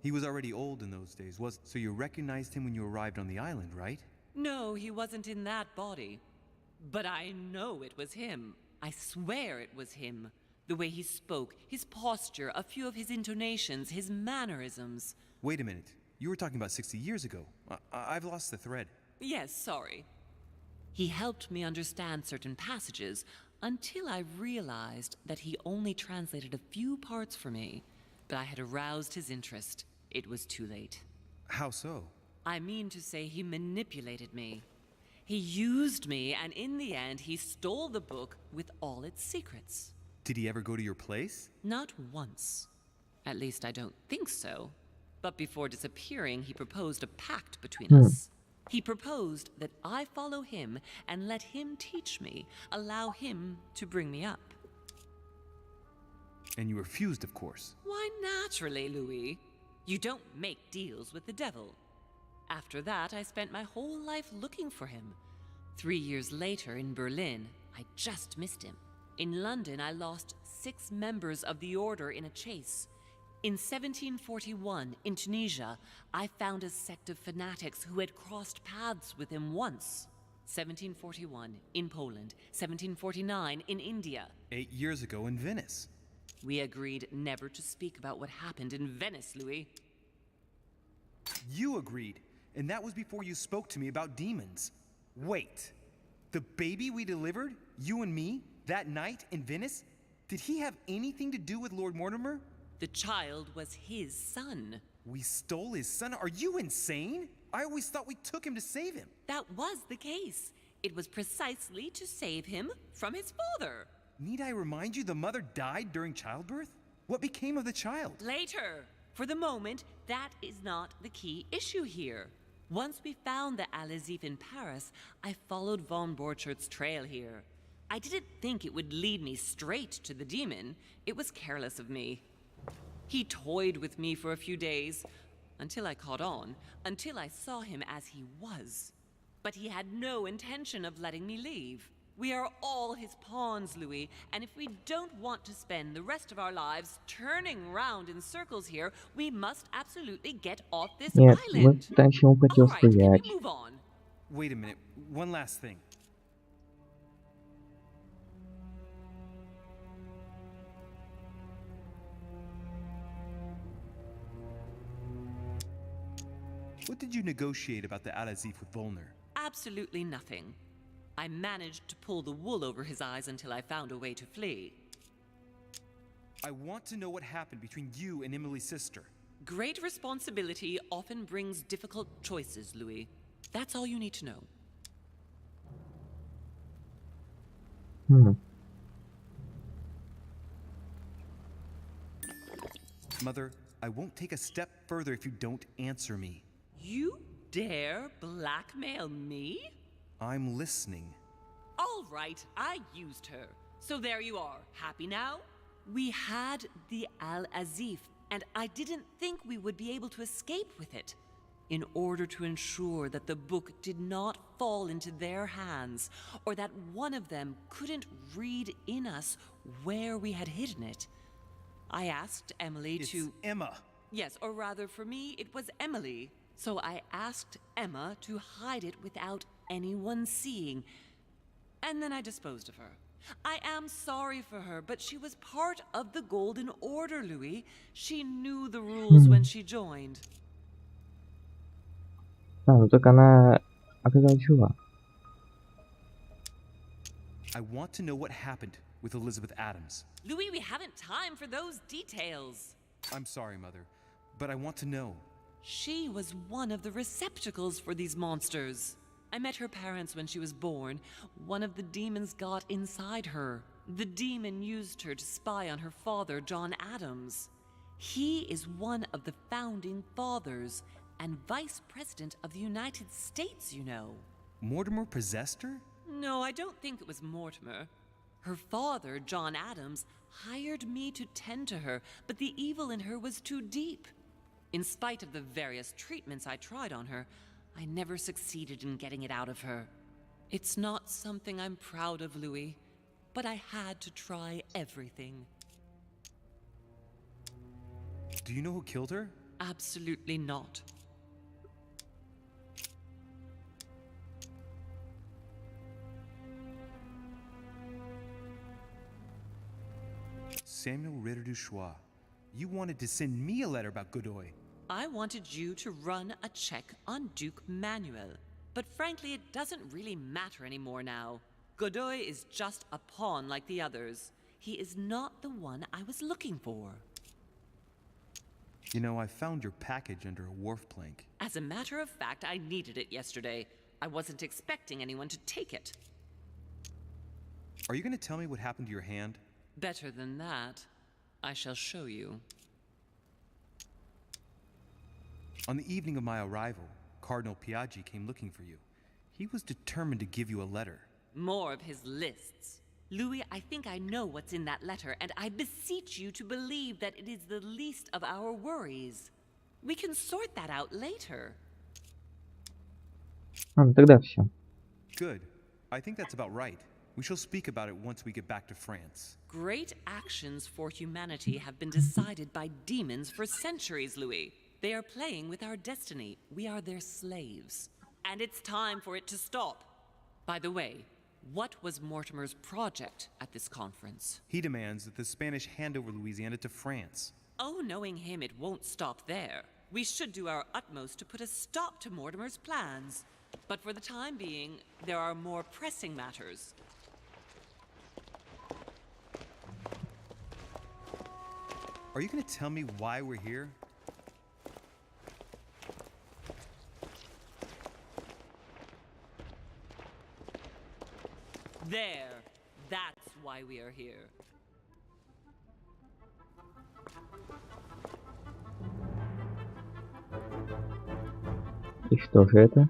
He was already old in those days, so you recognized him when you arrived on the island, right? No, he wasn't in that body. But I know it was him. I swear it was him. The way he spoke, his posture, a few of his intonations, his mannerisms. Wait a minute. You were talking about 60 years ago. I've lost the thread. Yes, sorry. He helped me understand certain passages until I realized that he only translated a few parts for me. But I had aroused his interest. It was too late. How so? I mean to say he manipulated me. He used me, and in the end, he stole the book with all its secrets. Did he ever go to your place? Not once. At least I don't think so. But before disappearing, he proposed a pact between us. He proposed that I follow him and let him teach me, allow him to bring me up. And you refused, of course. Why, naturally, Louis. You don't make deals with the devil. After that, I spent my whole life looking for him. 3 years later, in Berlin, I just missed him. In London, I lost 6 members of the order in a chase. In 1741, in Tunisia, I found a sect of fanatics who had crossed paths with him once. 1741, in Poland. 1749, in India. 8 years ago in Venice. We agreed never to speak about what happened in Venice, Louis. You agreed, and that was before you spoke to me about demons. Wait, the baby we delivered, you and me, that night in Venice, did he have anything to do with Lord Mortimer? The child was his son. We stole his son? Are you insane? I always thought we took him to save him. That was the case. It was precisely to save him from his father. Need I remind you the mother died during childbirth? What became of the child? Later. For the moment, that is not the key issue here. Once we found the Al-Azif in Paris, I followed von Borchardt's trail here. I didn't think it would lead me straight to the demon. It was careless of me. He toyed with me for a few days, until I caught on, until I saw him as he was. But he had no intention of letting me leave. We are all his pawns, Louis, and if we don't want to spend the rest of our lives turning round in circles here, we must absolutely get off this island. All right, can we move on? Wait a minute, one last thing. What did you negotiate about the Al-Azif with Volner? Absolutely nothing. I managed to pull the wool over his eyes until I found a way to flee. I want to know what happened between you and Emily's sister. Great responsibility often brings difficult choices, Louis. That's all you need to know. Mother, I won't take a step further if you don't answer me. You dare blackmail me? I'm listening. All right, I used her. So there you are. Happy now? We had the Al-Azif, and I didn't think we would be able to escape with it. In order to ensure that the book did not fall into their hands, or that one of them couldn't read in us where we had hidden it, I asked Emily to... It's Emma. Yes, or rather for me, it was Emily. So I asked Emma to hide it without anyone seeing, and then I disposed of her. I am sorry for her, but she was part of the Golden Order, Louis. She knew the rules when she joined. Ну так она оказалась жива. I want to know what happened with Elizabeth Adams. Louis, we haven't time for those details. I'm sorry, Mother, but I want to know. She was one of the receptacles for these monsters. I met her parents when she was born. One of the demons got inside her. The demon used her to spy on her father, John Adams. He is one of the founding fathers and vice president of the United States, you know. Mortimer possessed her? No, I don't think it was Mortimer. Her father, John Adams, hired me to tend to her, but the evil in her was too deep. In spite of the various treatments I tried on her, I never succeeded in getting it out of her. It's not something I'm proud of, Louis, but I had to try everything. Do you know who killed her? Absolutely not. Samuel Ritter du Choix. You wanted to send me a letter about Godoy. I wanted you to run a check on Duke Manuel. But frankly, it doesn't really matter anymore now. Godoy is just a pawn like the others. He is not the one I was looking for. You know, I found your package under a wharf plank. As a matter of fact, I needed it yesterday. I wasn't expecting anyone to take it. Are you going to tell me what happened to your hand? Better than that, I shall show you. On the evening of my arrival, Cardinal Piaggi came looking for you. He was determined to give you a letter. More of his lists. Louis, I think I know what's in that letter, and I beseech you to believe that it is the least of our worries. We can sort that out later. Тогда все. Good. I think that's about right. We shall speak about it once we get back to France. Great actions for humanity have been decided by demons for centuries, Louis. They are playing with our destiny. We are their slaves. And it's time for it to stop. By the way, what was Mortimer's project at this conference? He demands that the Spanish hand over Louisiana to France. Oh, knowing him, it won't stop there. We should do our utmost to put a stop to Mortimer's plans. But for the time being, there are more pressing matters. Are you going to tell me why we're here? There. That's why we are here. И что же это?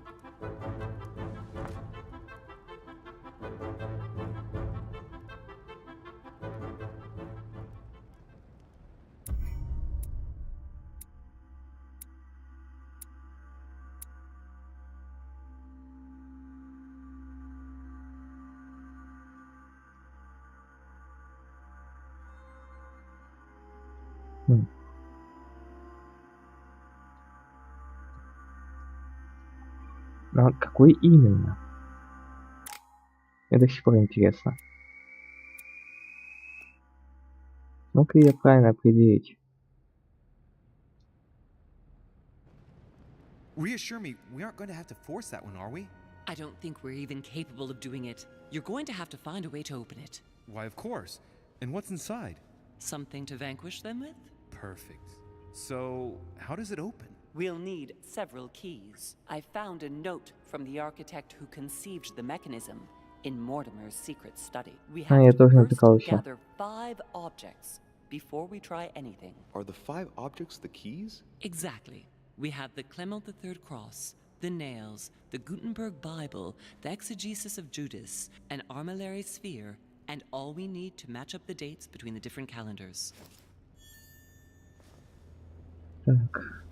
Но какой именно? Мне до сих пор интересно. Смог ли я правильно определить? Reassure me, we aren't going to have to force that one, are we? I don't think we're even capable of doing it. You're going to have to find a way to open it. Why, of course. And what's inside? Something to vanquish them with? Perfect. So, how does it open? We'll need several keys. I found a note from the architect who conceived the mechanism in Mortimer's secret study. We have to first gather 5 objects before we try anything. Are the 5 objects the keys? Exactly. We have the Clement III cross, the nails, the Gutenberg Bible, the exegesis of Judas, an armillary sphere, and all we need to match up the dates between the different calendars. Так.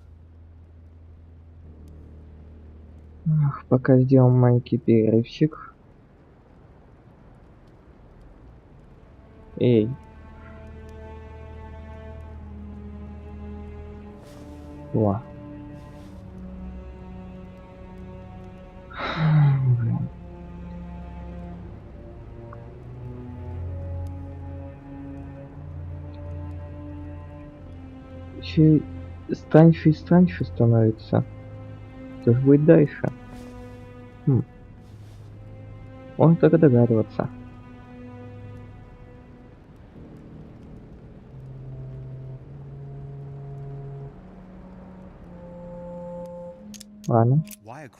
Пока сделаем маленький перерывчик. Эй. О. Еще страньше и страньше становится. Что же будет дальше? Можно только догадываться. Ладно,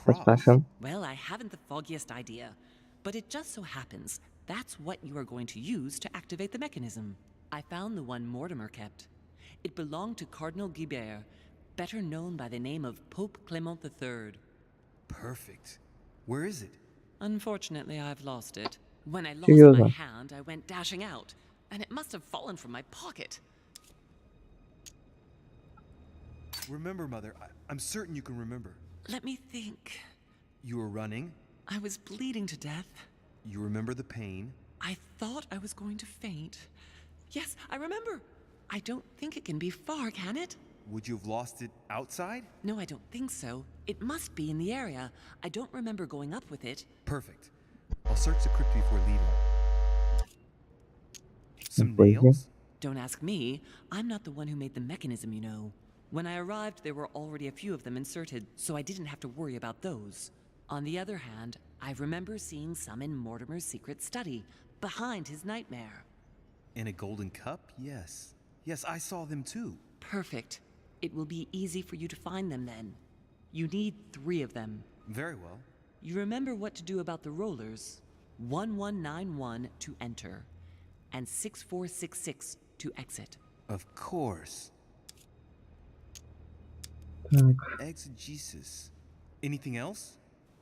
поспрашиваем. Well, I haven't the foggiest idea, but it just so happens that's what you are going to use to activate the mechanism. I found the one Mortimer kept. It belonged to Cardinal Guibert, better known by the name of Pope Clement III. Perfect. Where is it? Unfortunately, I've lost it. When I lost my hand, I went dashing out, and it must have fallen from my pocket. Remember, Mother. I'm certain you can remember. Let me think. You were running. I was bleeding to death. You remember the pain. I thought I was going to faint. Yes, I remember. I don't think it can be far, can it? Would you have lost it outside? No, I don't think so. It must be in the area. I don't remember going up with it. Perfect. I'll search the crypt before leaving. Some nails? Don't ask me. I'm not the one who made the mechanism, you know. When I arrived, there were already a few of them inserted, so I didn't have to worry about those. On the other hand, I remember seeing some in Mortimer's secret study, behind his nightmare. In a golden cup? Yes. Yes, I saw them too. Perfect. It will be easy for you to find them then. You need 3 of them. Very well. You remember what to do about the rollers. 1191 to enter, and 6466 to exit. Of course. Exegesis. Anything else?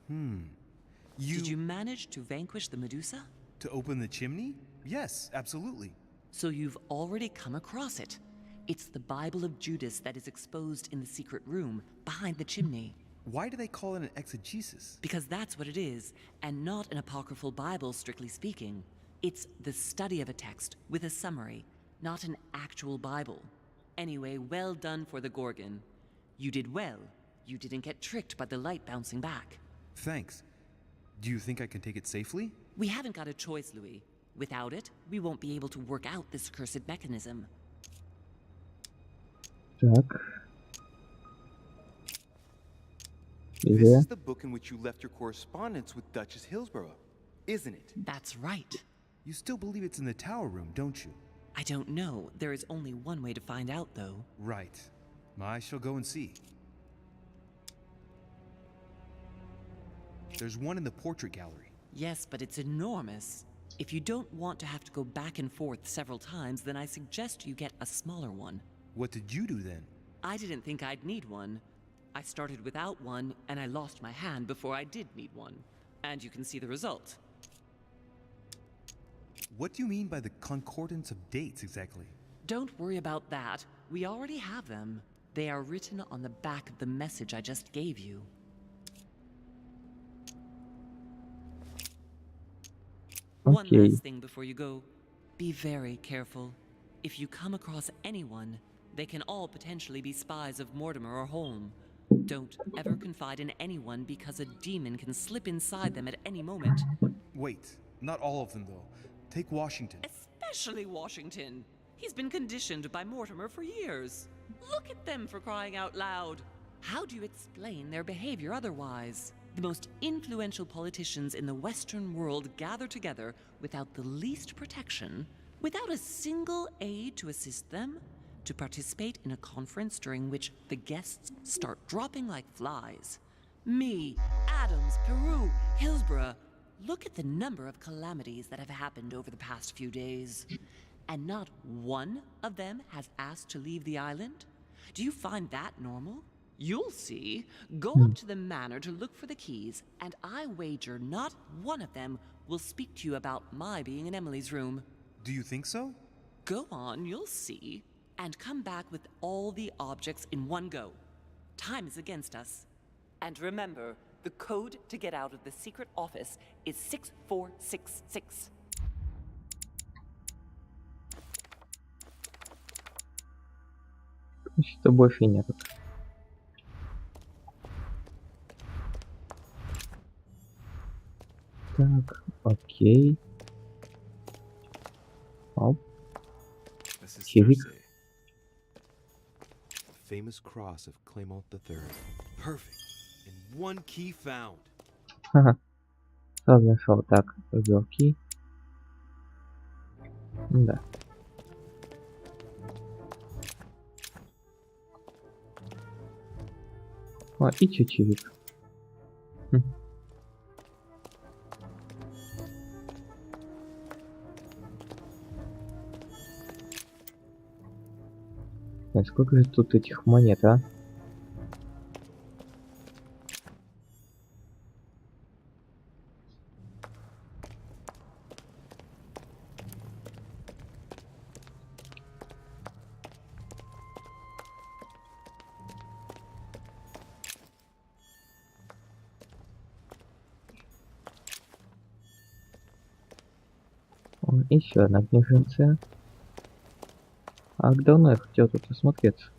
Did you manage to vanquish the Medusa? To open the chimney? Yes, absolutely. So you've already come across it. It's the Bible of Judas that is exposed in the secret room behind the chimney. Why do they call it an exegesis? Because that's what it is, and not an apocryphal Bible, strictly speaking. It's the study of a text with a summary, not an actual Bible. Anyway, well done for the Gorgon. You did well. You didn't get tricked by the light bouncing back. Thanks. Do you think I can take it safely? We haven't got a choice, Louis. Without it, we won't be able to work out this cursed mechanism. Так. This is the book in which you left your correspondence with Duchess Hillsborough, isn't it? That's right. You still believe it's in the tower room, don't you? I don't know. There is only one way to find out, though. Right. I shall go and see. There's one in the portrait gallery. Yes, but it's enormous. If you don't want to have to go back and forth several times, then I suggest you get a smaller one. What did you do then? I didn't think I'd need one. I started without one, and I lost my hand before I did need one. And you can see the result. What do you mean by the concordance of dates exactly? Don't worry about that. We already have them. They are written on the back of the message I just gave you. One last thing before you go. Be very careful. If you come across anyone, they can all potentially be spies of Mortimer or Holm. Don't ever confide in anyone because a demon can slip inside them at any moment. Wait, not all of them though. Take Washington. Especially Washington. He's been conditioned by Mortimer for years. Look at them, for crying out loud. How do you explain their behavior otherwise? The most influential politicians in the Western world gather together without the least protection, without a single aide to assist them, to participate in a conference during which the guests start dropping like flies. Me, Adams, Peru, Hillsborough. Look at the number of calamities that have happened over the past few days. And not one of them has asked to leave the island? Do you find that normal? You'll see. Go up to the manor to look for the keys, and I wager not one of them will speak to you about my being in Emily's room. Do you think so? Go on, you'll see. And come back with all the objects in one go. Time is against us. And remember, the code to get out of the secret office is 6466. Что больше нет. Так, окей. Оп. Чирик. Famous cross of Clement III. Perfect. And one key found. Ха-ха. Сразу нашел. Так, узелки. Да. О, и чечевик. Сколько же тут этих монет, а? Еще одна книженция. А давно я хотел тут осмотреться.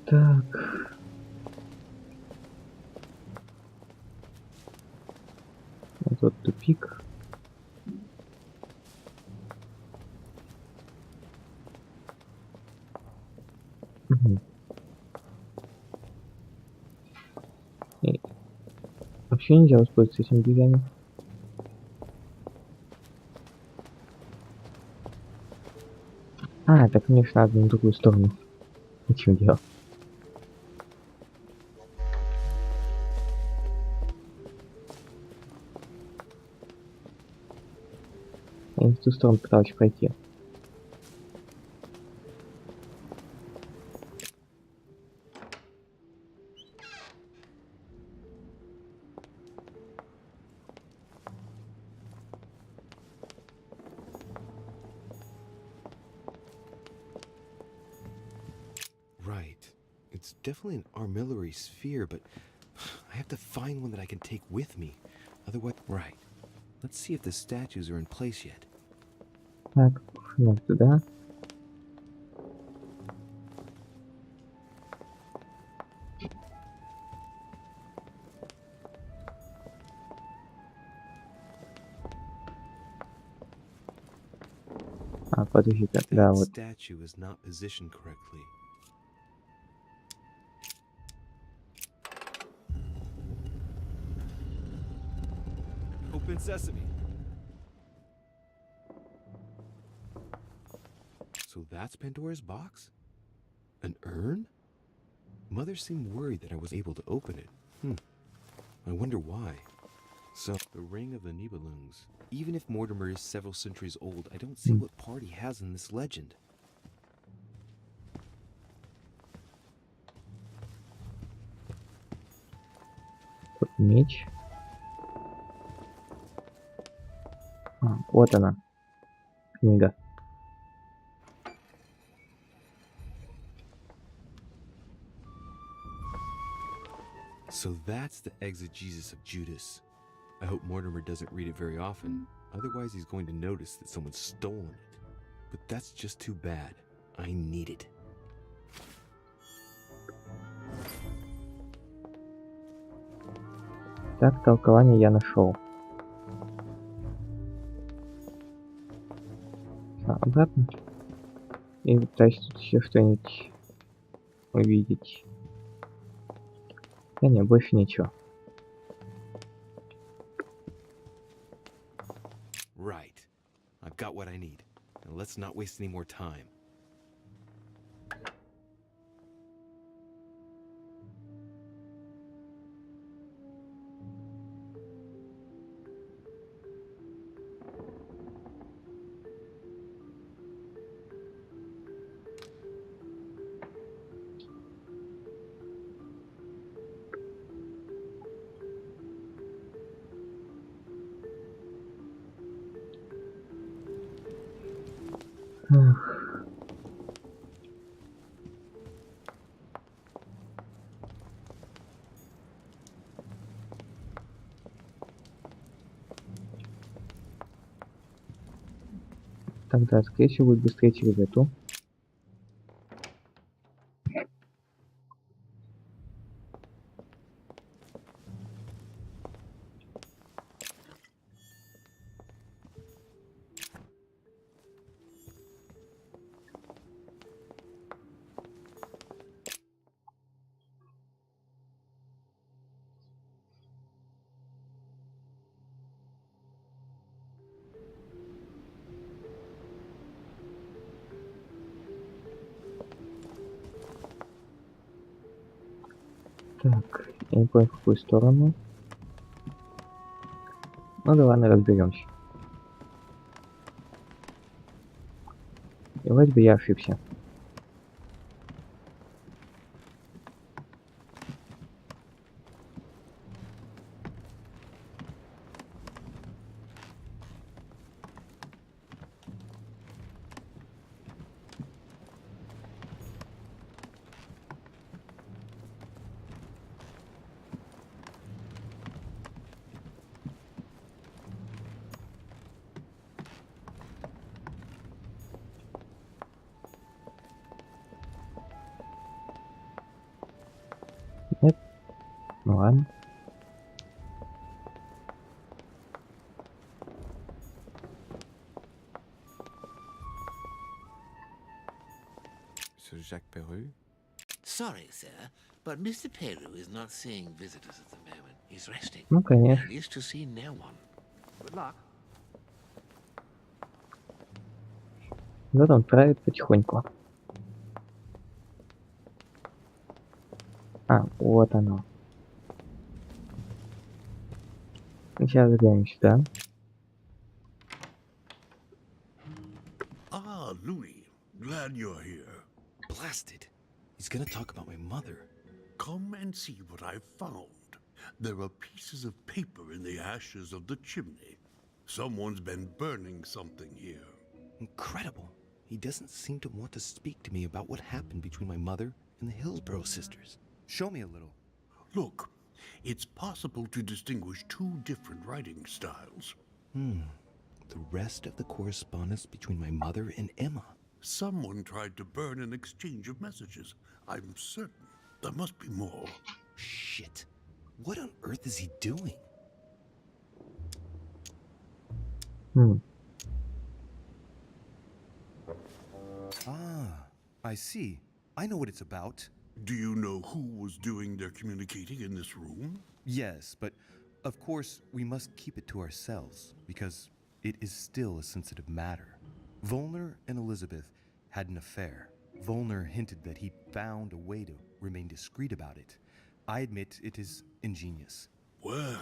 Так. Вот тут тупик. И вообще нельзя воспользоваться этим дверями. А, так мне ж надо на другую сторону. Ничего делать. Я в ту сторону пытался пройти. Right. It's definitely an armillary sphere, but I have to find one that I can take with me. Otherwise, right. Let's see if the statues are in place yet. Так, ну туда. А, подожди, так, да, вот. Statue is not positioned correctly. Open sesame. So that's Pandora's box? An urn? Mother seemed worried that I was able to open it. I wonder why. So, the Ring of the Nibelungs. Even if Mortimer is several centuries old, I don't see what part he has in this legend. Тут меч. А, вот она. Книга. So that's the exegesis of Judas. I hope Mortimer doesn't read it very often. Otherwise, he's going to notice that someone's stolen it. But that's just too bad. I need it. Так, толкование я нашел. обратно. И пытаюсь тут еще что-нибудь увидеть. Да не, больше ничего. Right. I've got what I need. Now let's not waste any more time. Ах. Тогда, скорее всего, будет быстрее через эту. Так, я не понял, в какую сторону. Ну да ладно, разберемся. И вроде бы я ошибся. Нет? Ну ладно. Sir Jacques Peru? Sorry, sir, but Mr. Peru is not seeing visitors at the moment. He's resting. Ну, конечно. And is to see no one. Good luck. Вот он правит потихоньку. А, вот оно. Сейчас заглянем сюда. Ah, Louis. Glad you're here. Blasted. He's gonna talk about my mother. Come and see what I've found. There are pieces of paper in the ashes of the chimney. Someone's been burning something here. Incredible. He doesn't seem to want to speak to me about what happened between my mother and the Hillsborough sisters. Show me a little. Look, it's possible to distinguish two different writing styles. The rest of the correspondence between my mother and Emma. Someone tried to burn an exchange of messages. I'm certain there must be more. Shit. What on earth is he doing? Ah, I see. I know what it's about. Do you know who was doing their communicating in this room? Yes, but of course we must keep it to ourselves because it is still a sensitive matter. Volner and Elizabeth had an affair. Volner hinted that he found a way to remain discreet about it. I admit it is ingenious. Well,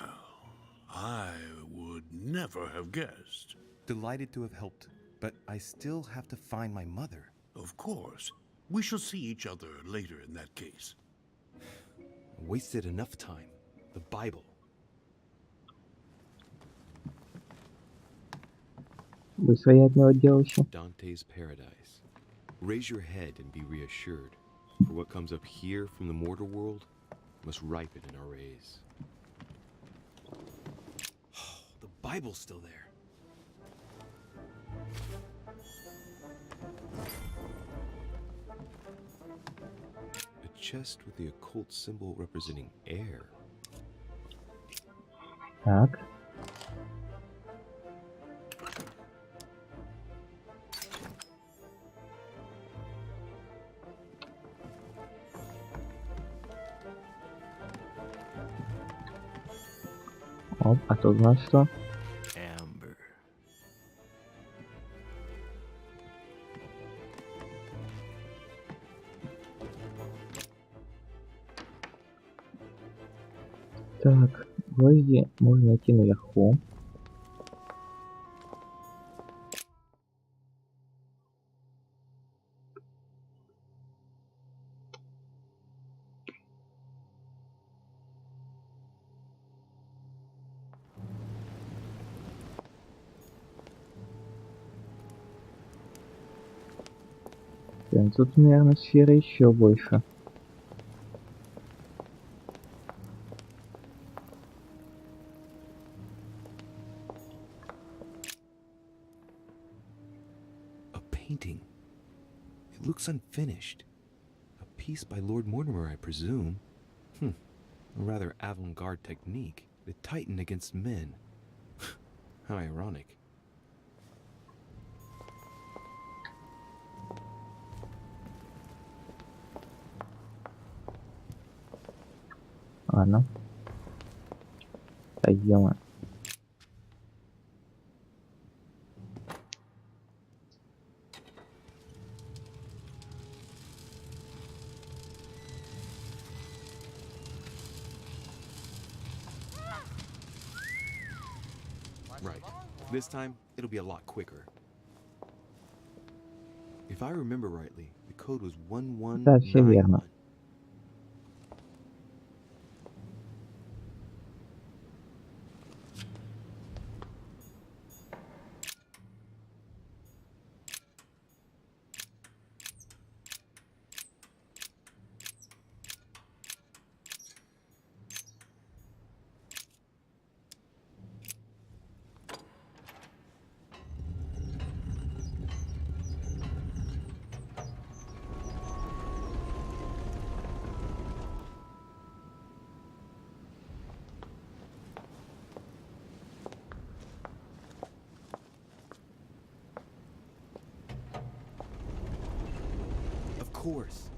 I would never have guessed. Delighted to have helped, but I still have to find my mother. Of course. We shall see each other later in that case. Wasted enough time. The Bible. Быстро я от него отделался. Dante's Paradise. Raise your head and be reassured, for what comes up here from the mortal world must ripen in our rays. The Bible's still there. A chest with the occult symbol representing air. Так. Оп, а тут у нас что? Amber. Так, гвозди можно найти наверху. Тут, наверное, сфера еще больше. A painting. It looks unfinished. A piece by Lord Mortimer, I presume. A rather avant-garde technique. The Titan against men. How ironic. Ладно. Пойдем. Right. This time, it'll be a lot quicker. If I remember rightly, the code was Да, все 1191. верно. Of course.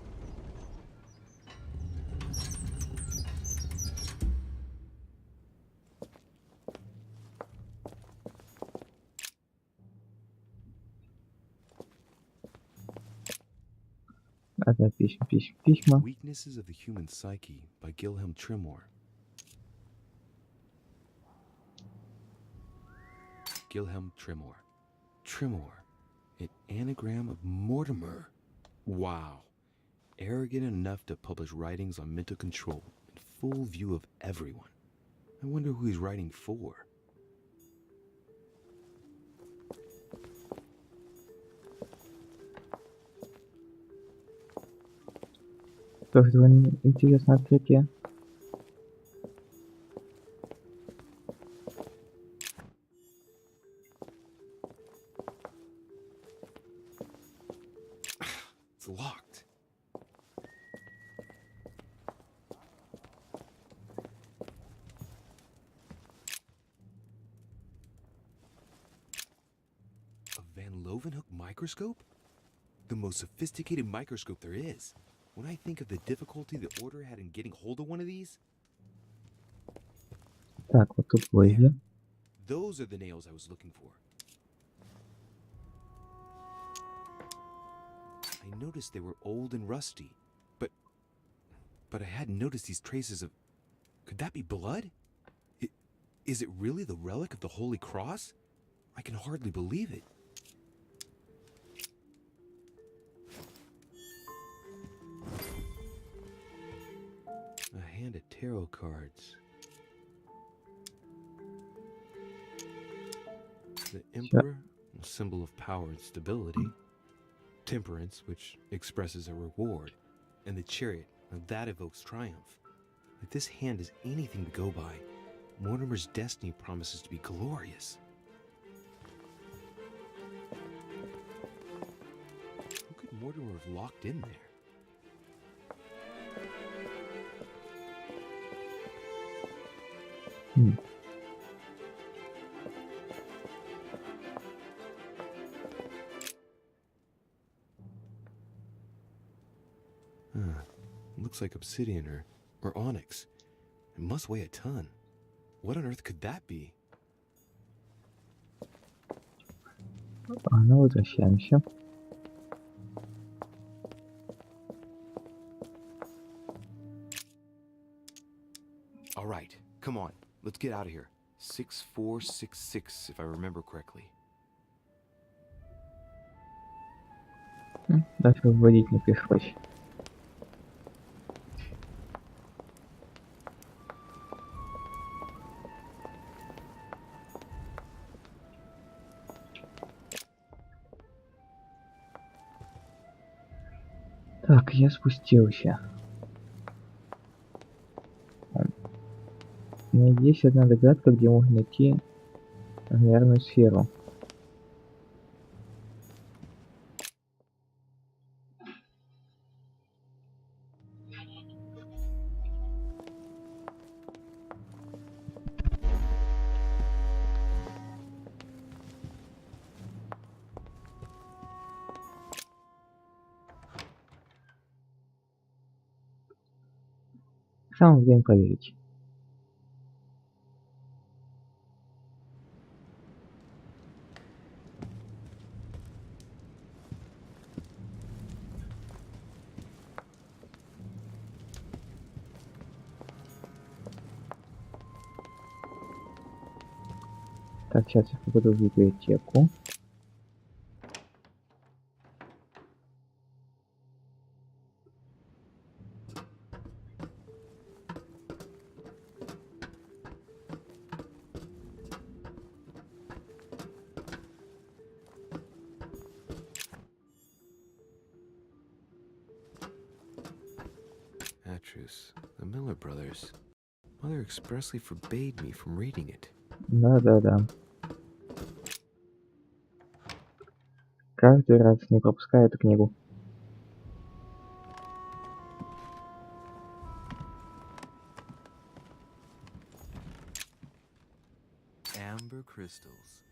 Опять письма. Weaknesses of the Human Psyche by Gilhelm Trimor. Gilhelm Trimor. Trimor. An anagram of Mortimer. Wow. Arrogant enough to publish writings on mental control in full view of everyone. I wonder who he's writing for. Тоже довольно интересное открытие. It's locked. A Van Leeuwenhoek microscope? The most sophisticated microscope there is. When I think of the difficulty the Order had in getting hold of one of these... Так, вот тут гвозди. Those are the nails I was looking for. I noticed they were old and rusty, but I hadn't noticed these traces of... Could that be blood? Is it really the relic of the Holy Cross? I can hardly believe it. A hand of tarot cards. The Emperor, a symbol of power and stability. Temperance, which expresses a reward. And the Chariot, now that evokes triumph. If this hand is anything to go by, Mortimer's destiny promises to be glorious. Who could Mortimer have locked in there? Looks like obsidian or onyx. It must weigh a ton. What on earth could that be? Ладно, возвращаемся. All right, come on. Let's get out of here. 6466, if I remember correctly. Даже выводить не пришлось. Так, я спустился. У меня есть одна догадка, где можно найти инженерную сферу. Самое время проверить. Так, сейчас я попаду в библиотеку. Atrus, the Miller brothers. Mother expressly forbade me from reading it. Да. Каждый раз не пропускаю эту книгу. Amber crystals.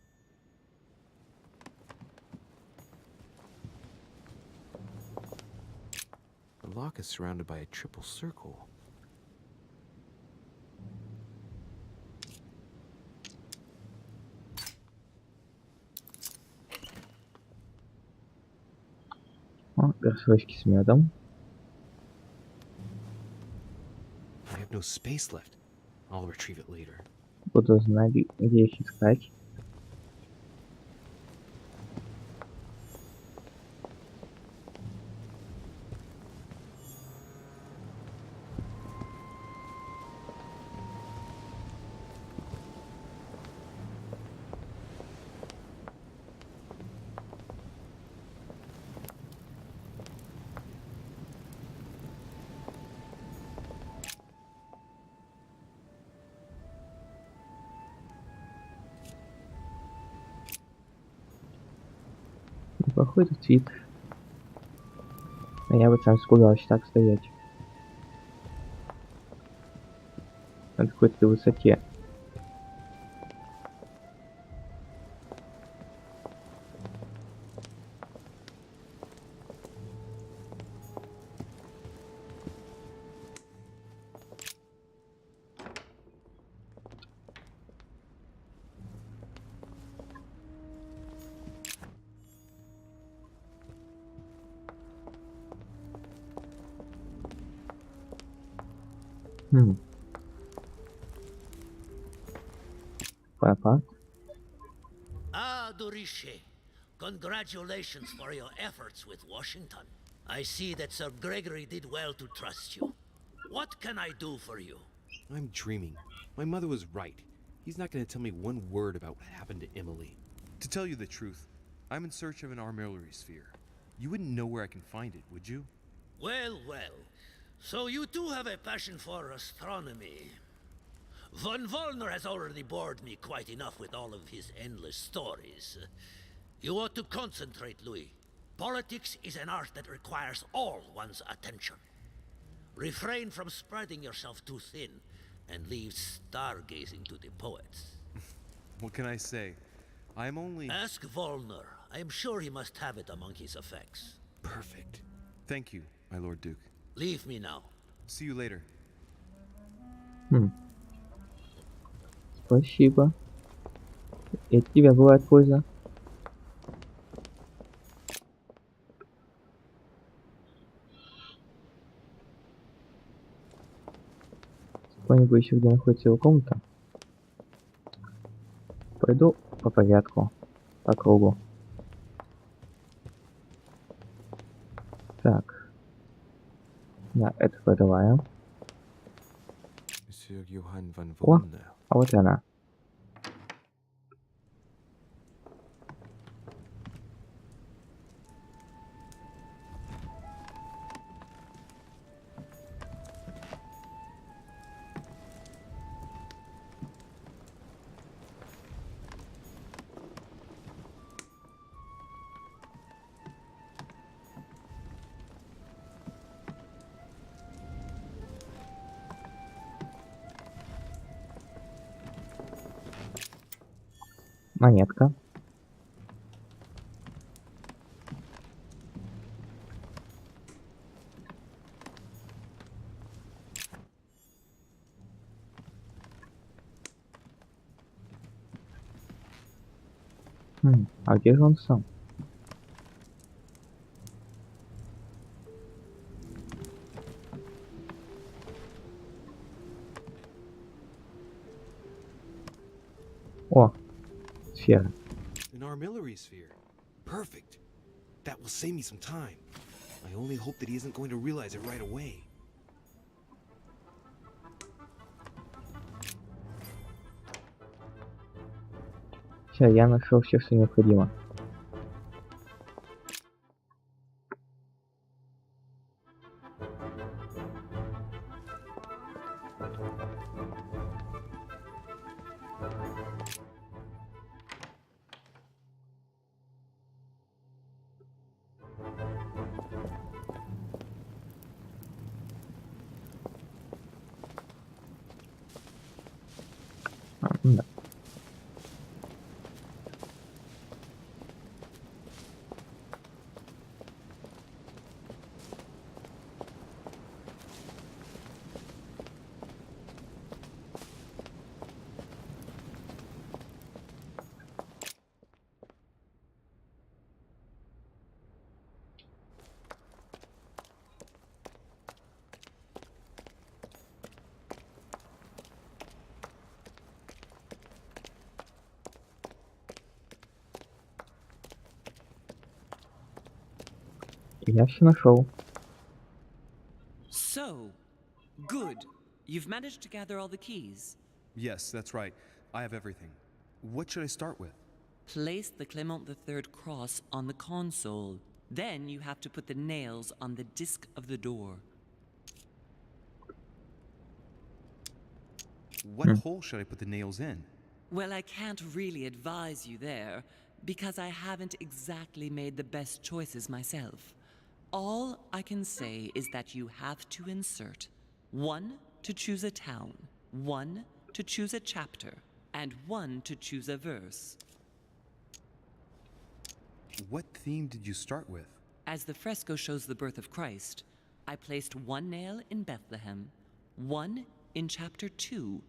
The lock is surrounded by a triple circle. О, горшочки с медом. I have no space left. I'll retrieve it later. Буду знать, где их искать. Неплохой тут вид. А я бы сам испугался так стоять. На какой-то высоте. Папа. Ah, Doriche. Congratulations for your efforts with Washington. I see that Sir Gregory did well to trust you. What can I do for you? I'm dreaming. My mother was right. He's not going to tell me one word about what happened to Emily. To tell you the truth, I'm in search of an armillary sphere. You wouldn't know where I can find it, would you? Well. So you too have a passion for astronomy. Von Wollner has already bored me quite enough with all of his endless stories. You ought to concentrate, Louis. Politics is an art that requires all one's attention. Refrain from spreading yourself too thin, and leave stargazing to the poets. What can I say? I'm only... Ask Wollner. I am sure he must have it among his effects. Perfect. Thank you, my Lord Duke. Leave me now. See you later. Спасибо. И от тебя бывает польза. Кто-нибудь еще где находится его комната? Пойду по порядку, по кругу. Так. Да, это продаваем. О, а вот и она. Монетка. А где же он сам? О, сфера. An armillary sphere. Perfect. That will save me some time. I only hope that he isn't going to realize it right away. Все, я нашел все, что необходимо. Да. Я все нашел. So, good. You've managed to gather all the keys. Yes, that's right. I have everything. What should I start with? Place the Clement III cross on the console. Then you have to put the nails on the disc of the door. What hole should I put the nails in? Well, I can't really advise you there, because I haven't exactly made the best choices myself. All I can say is that you have to insert 1 to choose a town, 1 to choose a chapter, and 1 to choose a verse. What theme did you start with? As the fresco shows the birth of Christ, I placed 1 nail in Bethlehem, 1 in chapter 2,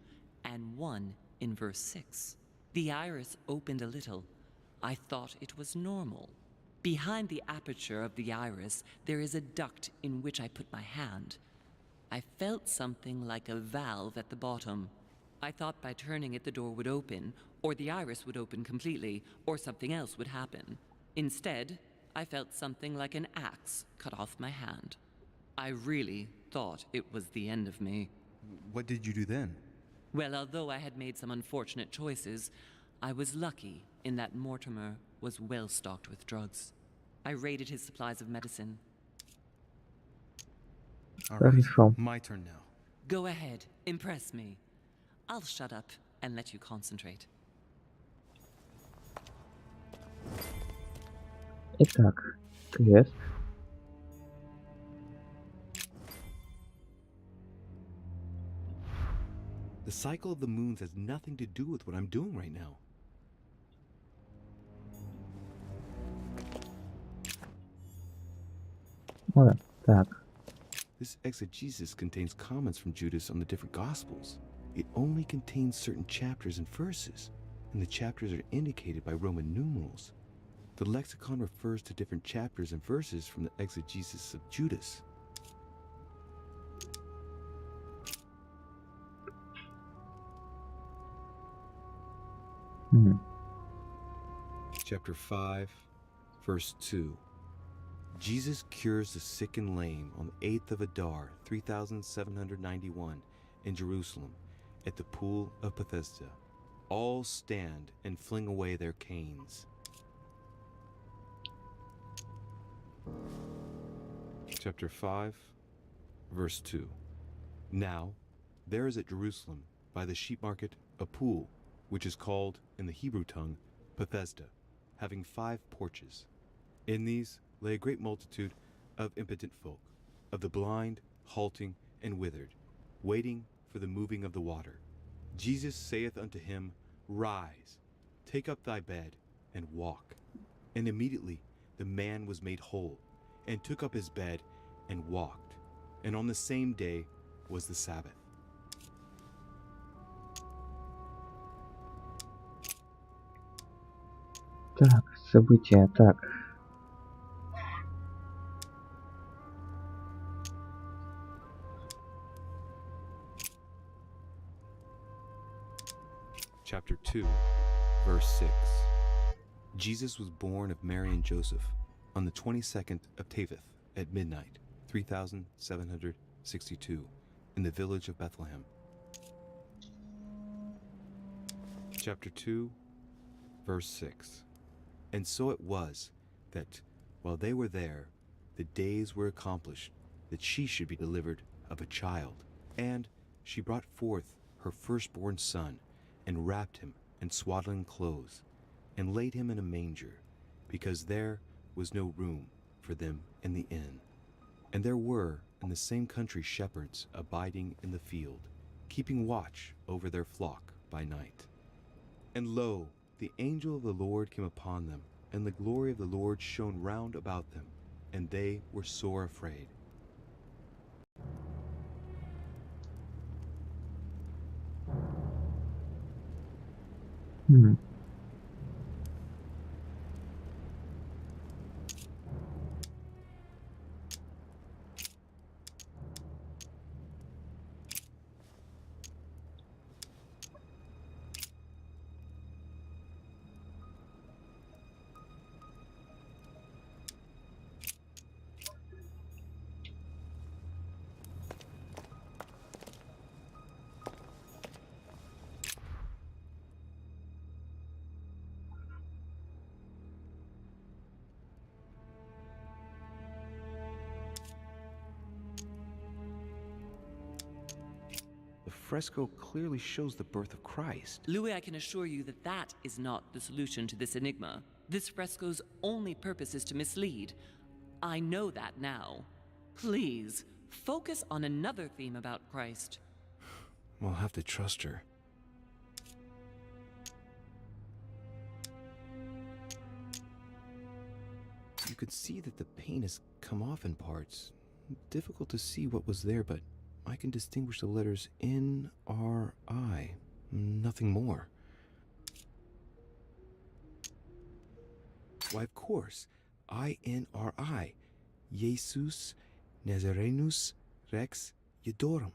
and 1 in verse 6. The iris opened a little. I thought it was normal. Behind the aperture of the iris, there is a duct in which I put my hand. I felt something like a valve at the bottom. I thought by turning it the door would open, or the iris would open completely, or something else would happen. Instead, I felt something like an axe cut off my hand. I really thought it was the end of me. What did you do then? Well, although I had made some unfortunate choices, I was lucky in that Mortimer was well stocked with drugs. I raided his supplies of medicine. All right, my turn now. Go ahead, impress me. I'll shut up and let you concentrate. Итак, квест. The cycle of the moons has nothing to do with what I'm doing right now. Так. This exegesis contains comments from Judas on the different Gospels. it only contains certain chapters and verses, and the chapters are indicated by Roman numerals. The lexicon refers to different chapters and verses from the exegesis of Judas. Chapter 5, verse 2. Jesus cures the sick and lame on the 8th of Adar, 3791, in Jerusalem, at the pool of Bethesda. All stand and fling away their canes. Chapter 5, verse 2. Now, there is at Jerusalem, by the sheep market, a pool, which is called, in the Hebrew tongue, Bethesda, having 5 porches. In these lay a great multitude of impotent folk, of the blind, halting, and withered, waiting for the moving of the water. Jesus saith unto him, Rise, take up thy bed, and walk. And immediately the man was made whole, and took up his bed, and walked. And on the same day was the Sabbath. Так, события, так. Chapter 2, verse 6. Jesus was born of Mary and Joseph on the 22nd of Tebeth at midnight, 3762, in the village of Bethlehem. Chapter 2, verse 6. And so it was that, while they were there, the days were accomplished that she should be delivered of a child. And she brought forth her firstborn son, and wrapped him in swaddling clothes, and laid him in a manger, because there was no room for them in the inn. And there were in the same country shepherds abiding in the field, keeping watch over their flock by night. And lo, the angel of the Lord came upon them, and the glory of the Lord shone round about them, and they were sore afraid. The fresco clearly shows the birth of Christ. Louis, I can assure you that that is not the solution to this enigma. This fresco's only purpose is to mislead. I know that now. Please, focus on another theme about Christ. We'll have to trust her. You could see that the paint has come off in parts. Difficult to see what was there, but I can distinguish the letters N-R-I. Nothing more. Why, of course. I-N-R-I. Jesus Nazarenus Rex Eudorum.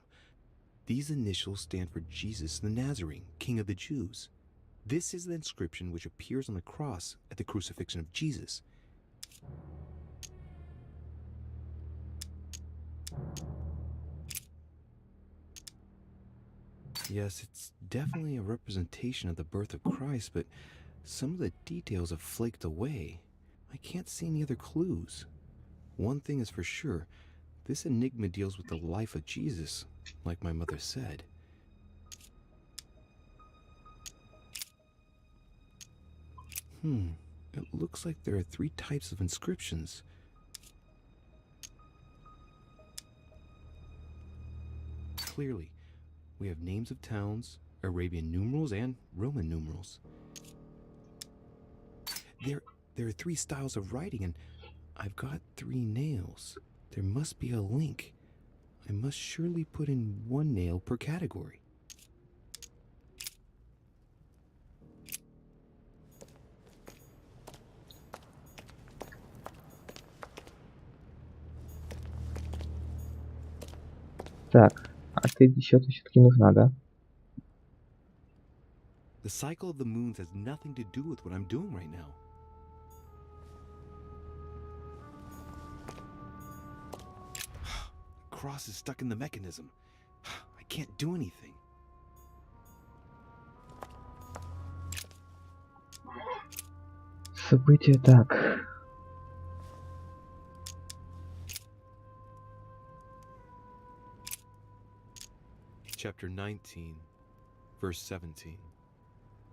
These initials stand for Jesus the Nazarene, King of the Jews. This is the inscription which appears on the cross at the crucifixion of Jesus. Yes, it's definitely a representation of the birth of Christ, but some of the details have flaked away. I can't see any other clues. One thing is for sure, this enigma deals with the life of Jesus, like my mother said. It looks like there are 3 types of inscriptions. Clearly, we have names of towns, Arabian numerals, and Roman numerals. There are 3 styles of writing, and I've got 3 nails. There must be a link. I must surely put in 1 nail per category. Так, а ты что-то все-таки нужна, да? The cycle of the moons has nothing to do with what I'm doing right now. The cross is stuck in the mechanism. I can't do anything. События так. Chapter 19, verse 17.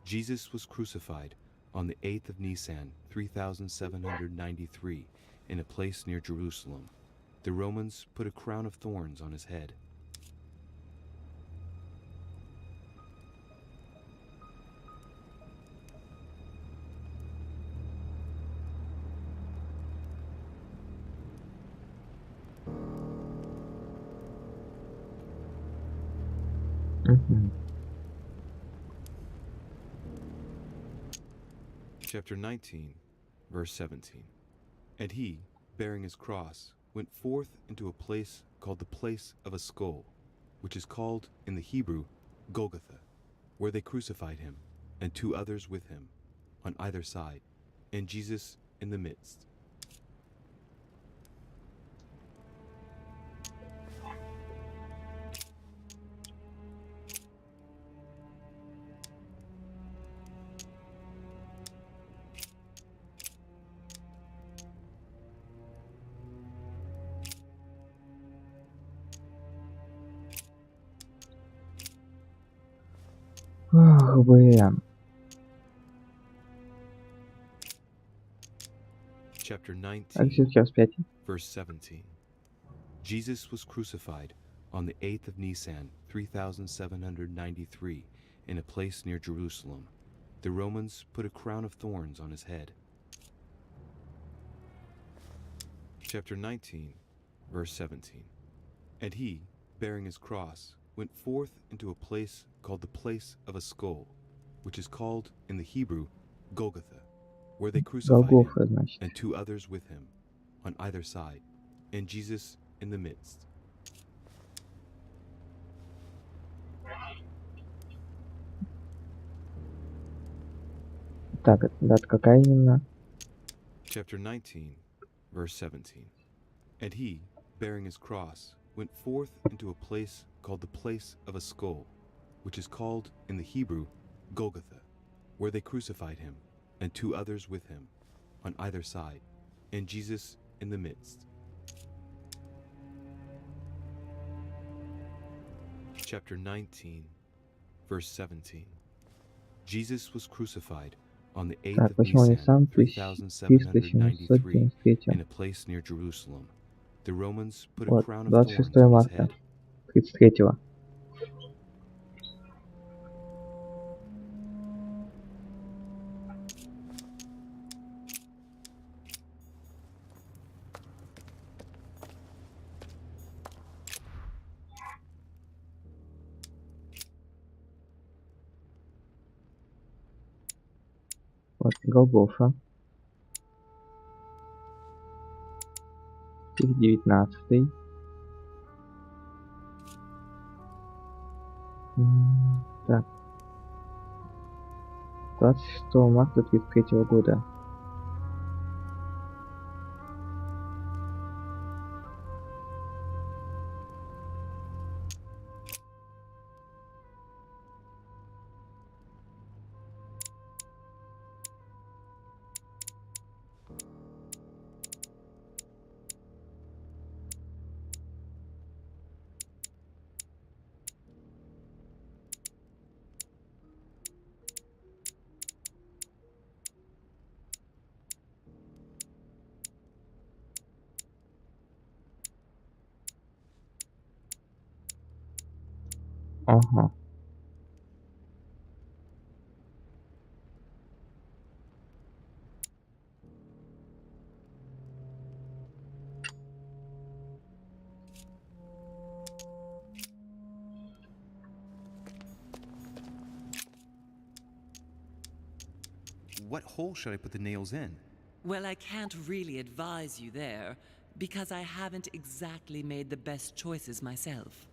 Jesus was crucified on the 8th of Nisan, 3793, in a place near Jerusalem. The Romans put a crown of thorns on his head. Chapter 19, verse 17. And he, bearing his cross, went forth into a place called the place of a skull, which is called in the Hebrew Golgotha, where they crucified him, and 2 others with him, on either side, and Jesus in the midst. Ох, блин. Chapter А 19, сейчас 5. verse 17. Jesus was crucified on the 8th of Nisan, 3793, in a place near Jerusalem. The Romans put a crown of thorns on his head. Chapter 19, verse 17. And he, bearing his cross, went forth into a place called the place of a skull, which is called in the Hebrew Golgotha, where they crucified him, Голгофа, значит. and 2 others with him, on either side, and Jesus in the midst. Так, дата какая именно? Chapter 19, verse 17. And he, bearing his cross, went forth into a place called the place of a skull, which is called in the Hebrew Golgotha, where they crucified him, and 2 others with him, on either side, and Jesus in the midst. Chapter 19, verse 17. Jesus was crucified on the 8th Так, of почему не Nisan, сам 3793, 1793? in a place near Jerusalem. The Romans put a Вот, crown of thorns 26 on his марта head. 33-го. Вот, Голгофа. Стих 19. Так. 26 марта 33 года. Ага. What hole should I put the nails in? Well, I can't really advise you there, because I haven't exactly made the best choices myself.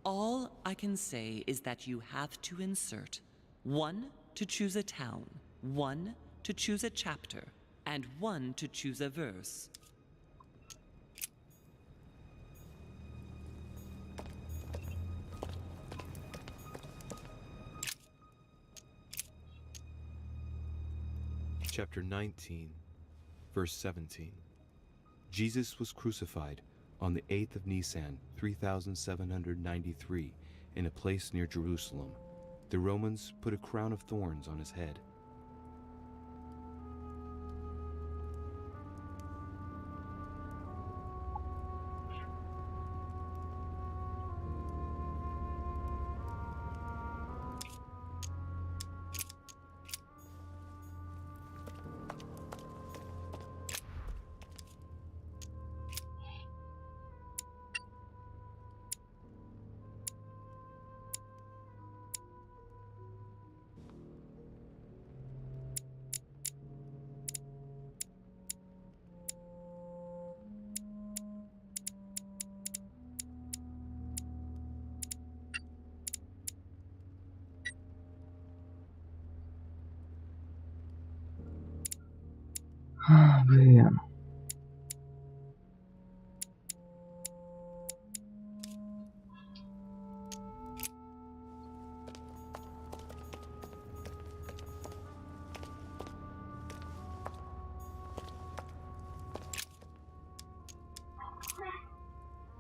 All I can say is that you have to insert 1 to choose a town, 1 to choose a chapter, and 1 to choose a verse. Chapter 19, verse 17. Jesus was crucified on the 8th of Nisan, 3793, in a place near Jerusalem. The Romans put a crown of thorns on his head. Блин.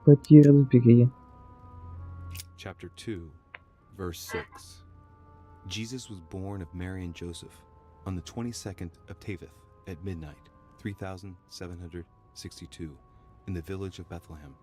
Пойти разбери. Chapter 2, verse 6. Jesus was born of Mary and Joseph on the 22nd of Taveth at midnight, 3762, in the village of Bethlehem.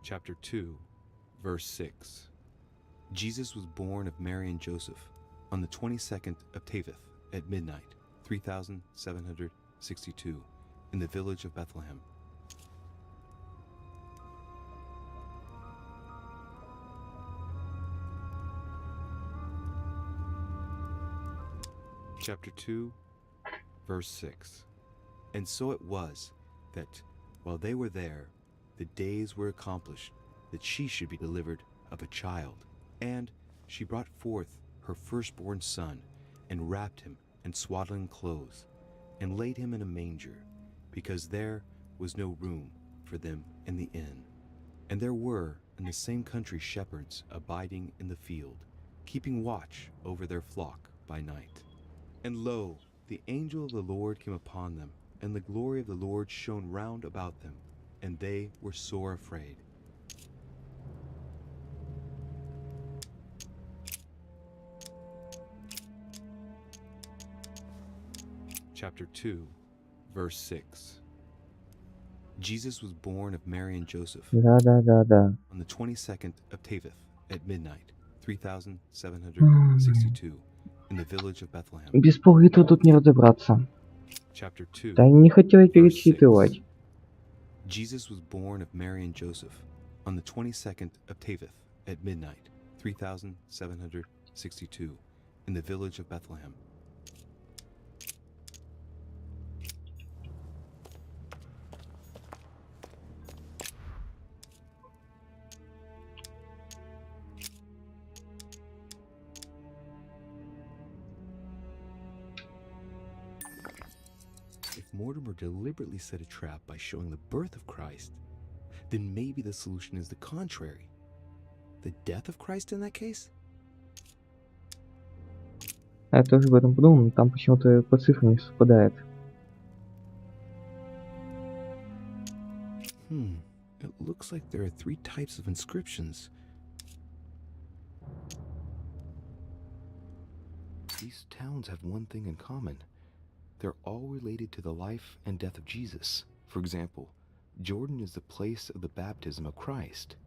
Chapter 2, verse 6. Jesus was born of Mary and Joseph on the 22nd of Taveth at midnight, 3762, in the village of Bethlehem. Chapter 2, verse 6. And so it was that while they were there, the days were accomplished that she should be delivered of a child. And she brought forth her firstborn son, and wrapped him in swaddling clothes, and laid him in a manger, because there was no room for them in the inn. And there were in the same country shepherds abiding in the field, keeping watch over their flock by night. And lo, the angel of the Lord came upon them, and the glory of the Lord shone round about them, and they were sore afraid. Chapter 2, verse 6. Jesus was born of Mary and Joseph on the 22nd of Taveth at midnight, 3762, in the village of Bethlehem. Без полвита тут не разобраться. Chapter 2, Да не хотел я verse 6. перечитывать. Jesus was born of Mary and Joseph on the 22nd of Taveth at midnight, 3762, in the village of Bethlehem. If Mortimer deliberately set a trap by showing the birth of Christ, then maybe the solution is the contrary. The death of Christ in that case? Я тоже об этом подумал, но там почему-то по цифрам не совпадает. It looks like there are 3 types of inscriptions. These towns have one thing in common. They're all related to the life and death of Jesus. For example, Jordan is the place of the baptism of Christ.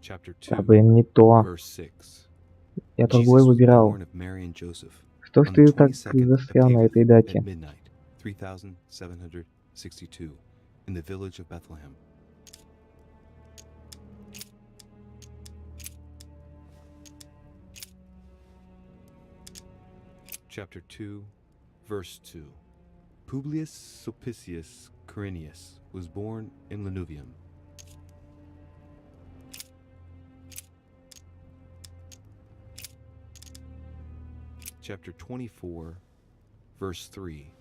Chapter Да, 2, блин, не то. verse 6. Я другой Jesus was выбирал. born of Mary and Joseph Что ж on the ты так 22nd of застрял на Teveth этой at дате? midnight, 3762, in the village of Bethlehem. Chapter 2, verse 2. Publius Sulpicius Quirinius was born in Lanuvium. Chapter 24, verse 3.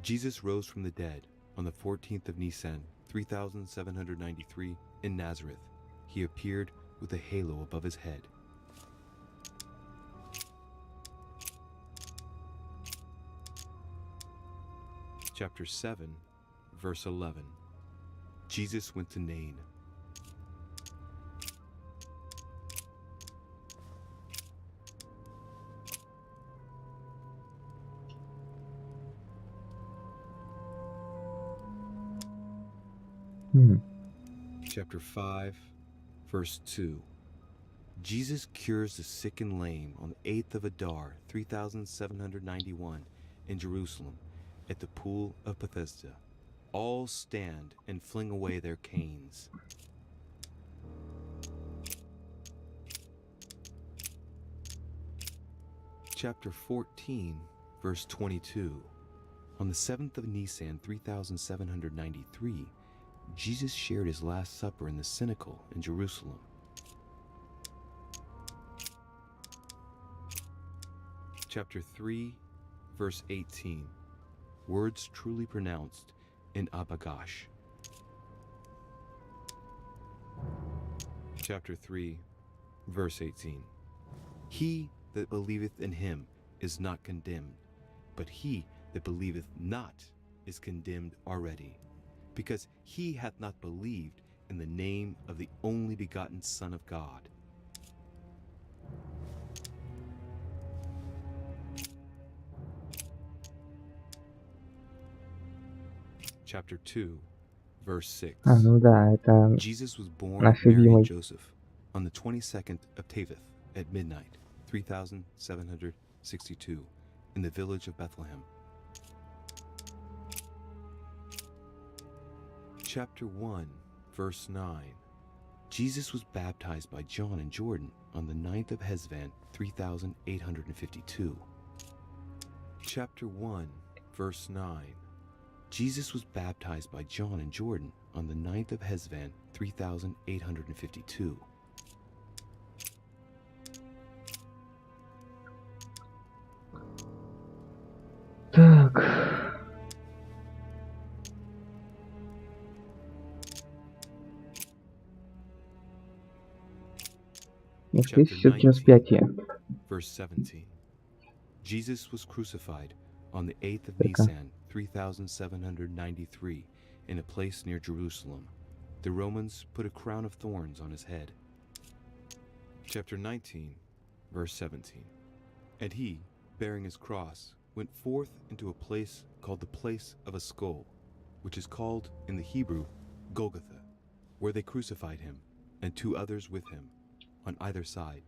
Jesus rose from the dead on the 14th of Nisan, 3793, in Nazareth. He appeared with a halo above his head. Chapter 7, verse 11. Jesus went to Nain. Chapter 5, verse 2. Jesus cures the sick and lame on the 8th of Adar, 3791, in Jerusalem, at the pool of Bethesda. All stand and fling away their canes. Chapter 14, verse 22. On the 7th of Nisan, 3793, Jesus shared his Last Supper in the Cenacle in Jerusalem. Chapter 3, verse 18. Words truly pronounced in Abagash. Chapter 3, verse 18. He that believeth in him is not condemned, but he that believeth not is condemned already, because he hath not believed in the name of the only begotten Son of God. Chapter 2, verse 6. Ну да, это Jesus was born наш of Mary and любимый. Joseph on the 22nd of Teveth at midnight, 3762, in the village of Bethlehem. Chapter 1, verse 9. Jesus was baptized by John in Jordan on the 9th of Hesvan, 3852. Chapter 1, verse 9. Jesus was baptized by John in Jordan on the 9th of Hesvan, 3852. Так. Chapter 19, распятие. verse 17. Jesus was crucified on the 8th of Так. Nisan, 3793, in a place near Jerusalem. The Romans put a crown of thorns on his head. Chapter 19, verse 17. And he, bearing his cross, went forth into a place called the place of a skull, which is called in the Hebrew Golgotha, where they crucified him, and two others with him, on either side,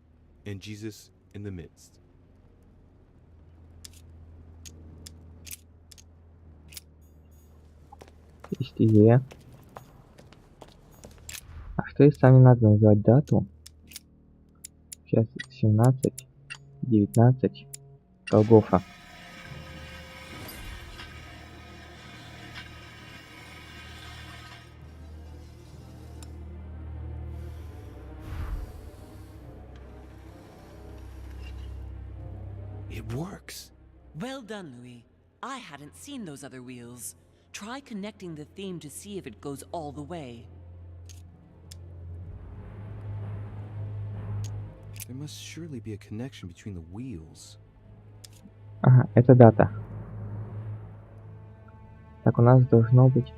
and Jesus in the midst. Истие. А что если сами надо назвать дату? Сейчас 17, 19, Голгофа. works. Well done, Louis. I hadn't seen those other wheels. Try connecting the theme to see if it goes all the way. There must surely be a connection between the wheels. Ага, это дата. Так, у нас должно быть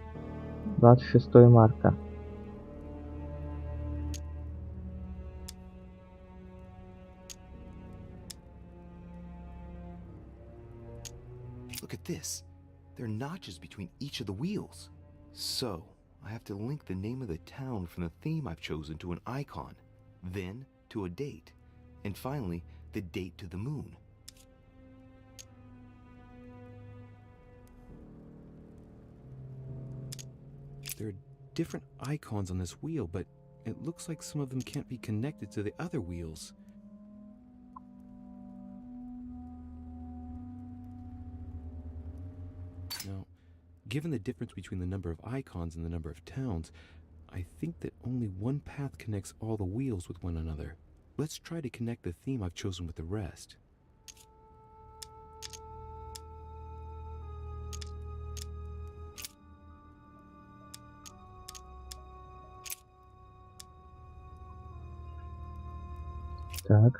26 марта. Look at this. There are notches between each of the wheels. So, I have to link the name of the town from the theme I've chosen to an icon, then to a date, and finally, the date to the moon. There are different icons on this wheel, but it looks like some of them can't be connected to the other wheels. Now, given the difference between the number of icons and the number of towns, I think that only one path connects all the wheels with one another. Let's try to connect the theme I've chosen with the rest. Так.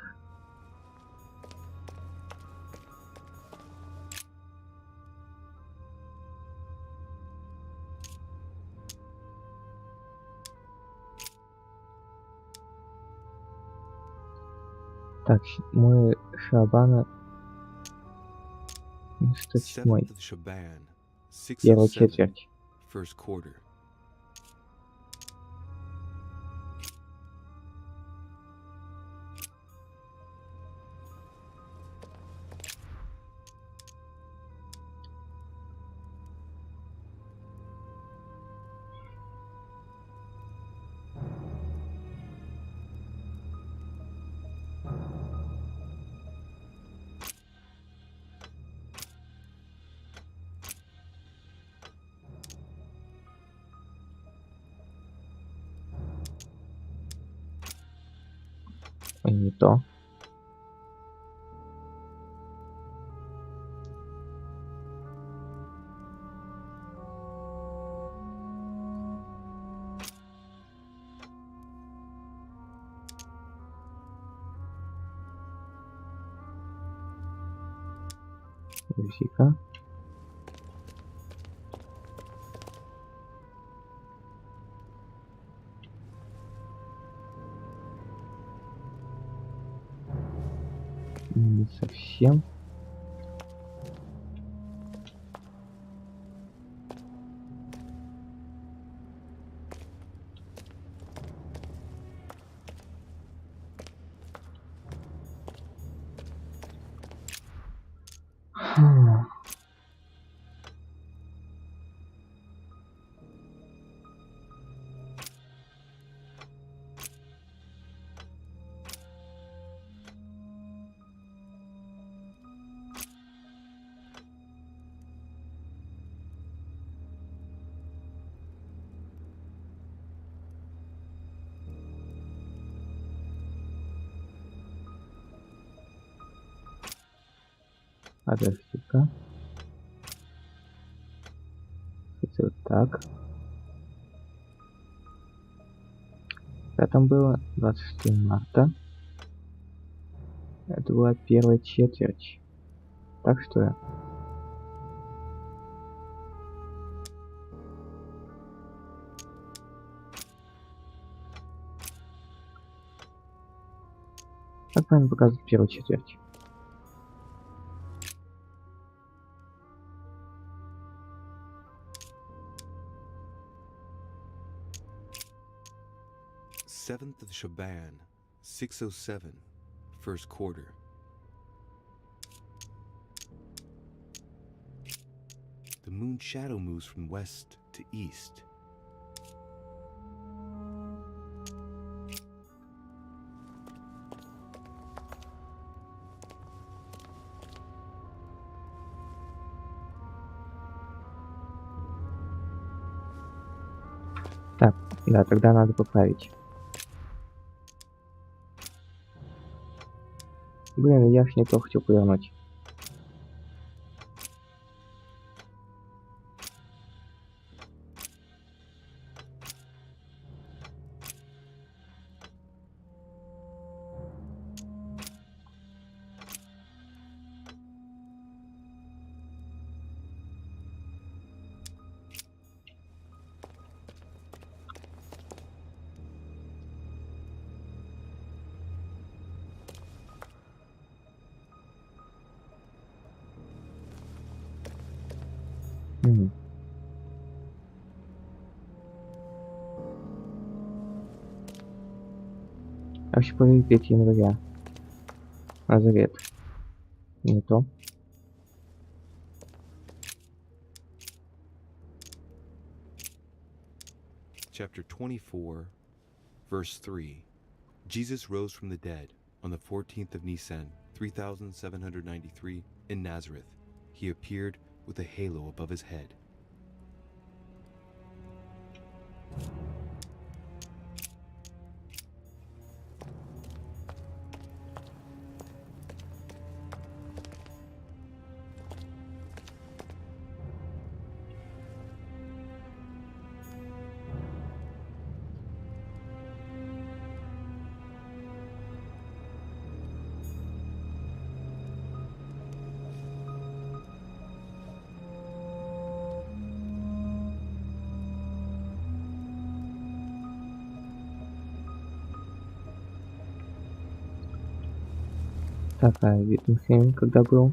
Так, мы Шабана 107. 7th of Shaban, Первая 607, четверть. first quarter. Ой, не то. Русика. Не совсем. Подожди-ка. Вот так. Когда там было 26 марта. Это была первая четверть. Так что я. Как правильно показывать первую четверть? Seventh of Shaban, 607, first quarter. The moon shadow moves from west to east. Так, да, тогда надо поправить. Блин, я ж не то хотел повернуть. Общеполе 3 января. Назарет. Не то. Chapter 24, verse 3. Jesus rose from the dead on the 14th of Nisan, 3793, in Nazareth. He appeared with a halo above his head. Так, а Виттенхейм когда был?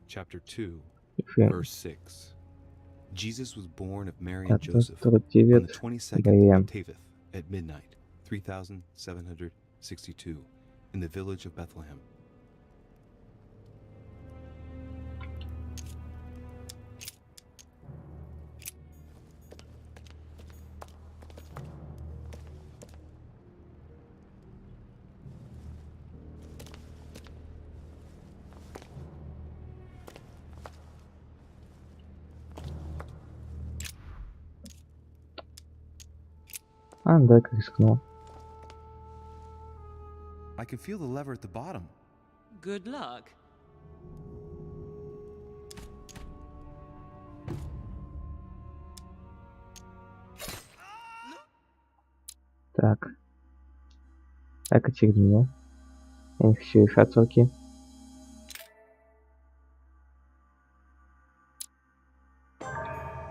Chapter 2, Ефрем. verse 6. Jesus was born of Mary and Так, Joseph on 49 the 22nd ноября. of Teveth at midnight, 3762, in the village of Bethlehem. А, дай-ка рискну. I can feel the lever at the bottom. Good luck. Так. Так, через меню. Я не хочу решать сроки.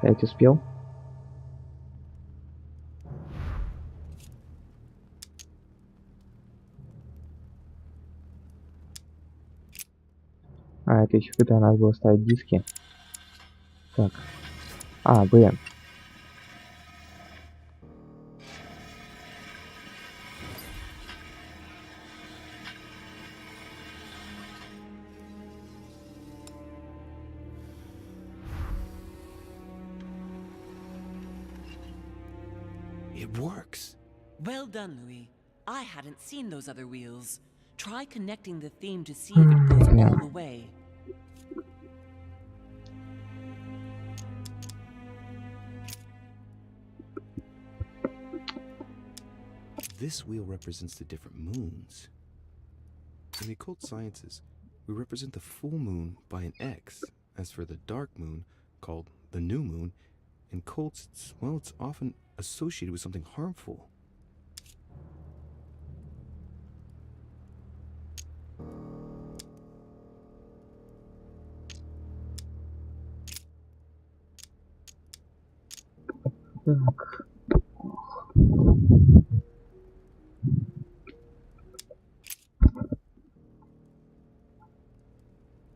Я ведь успел. А, это еще когда надо было ставить диски. Так. А, блин. It works. Well done, Louis. I hadn't seen those other wheels. Try connecting the theme to see if it goes all the way. This wheel represents the different moons. In the occult sciences, we represent the full moon by an X. As for the dark moon, called the new moon, in cults, it's often associated with something harmful. Так.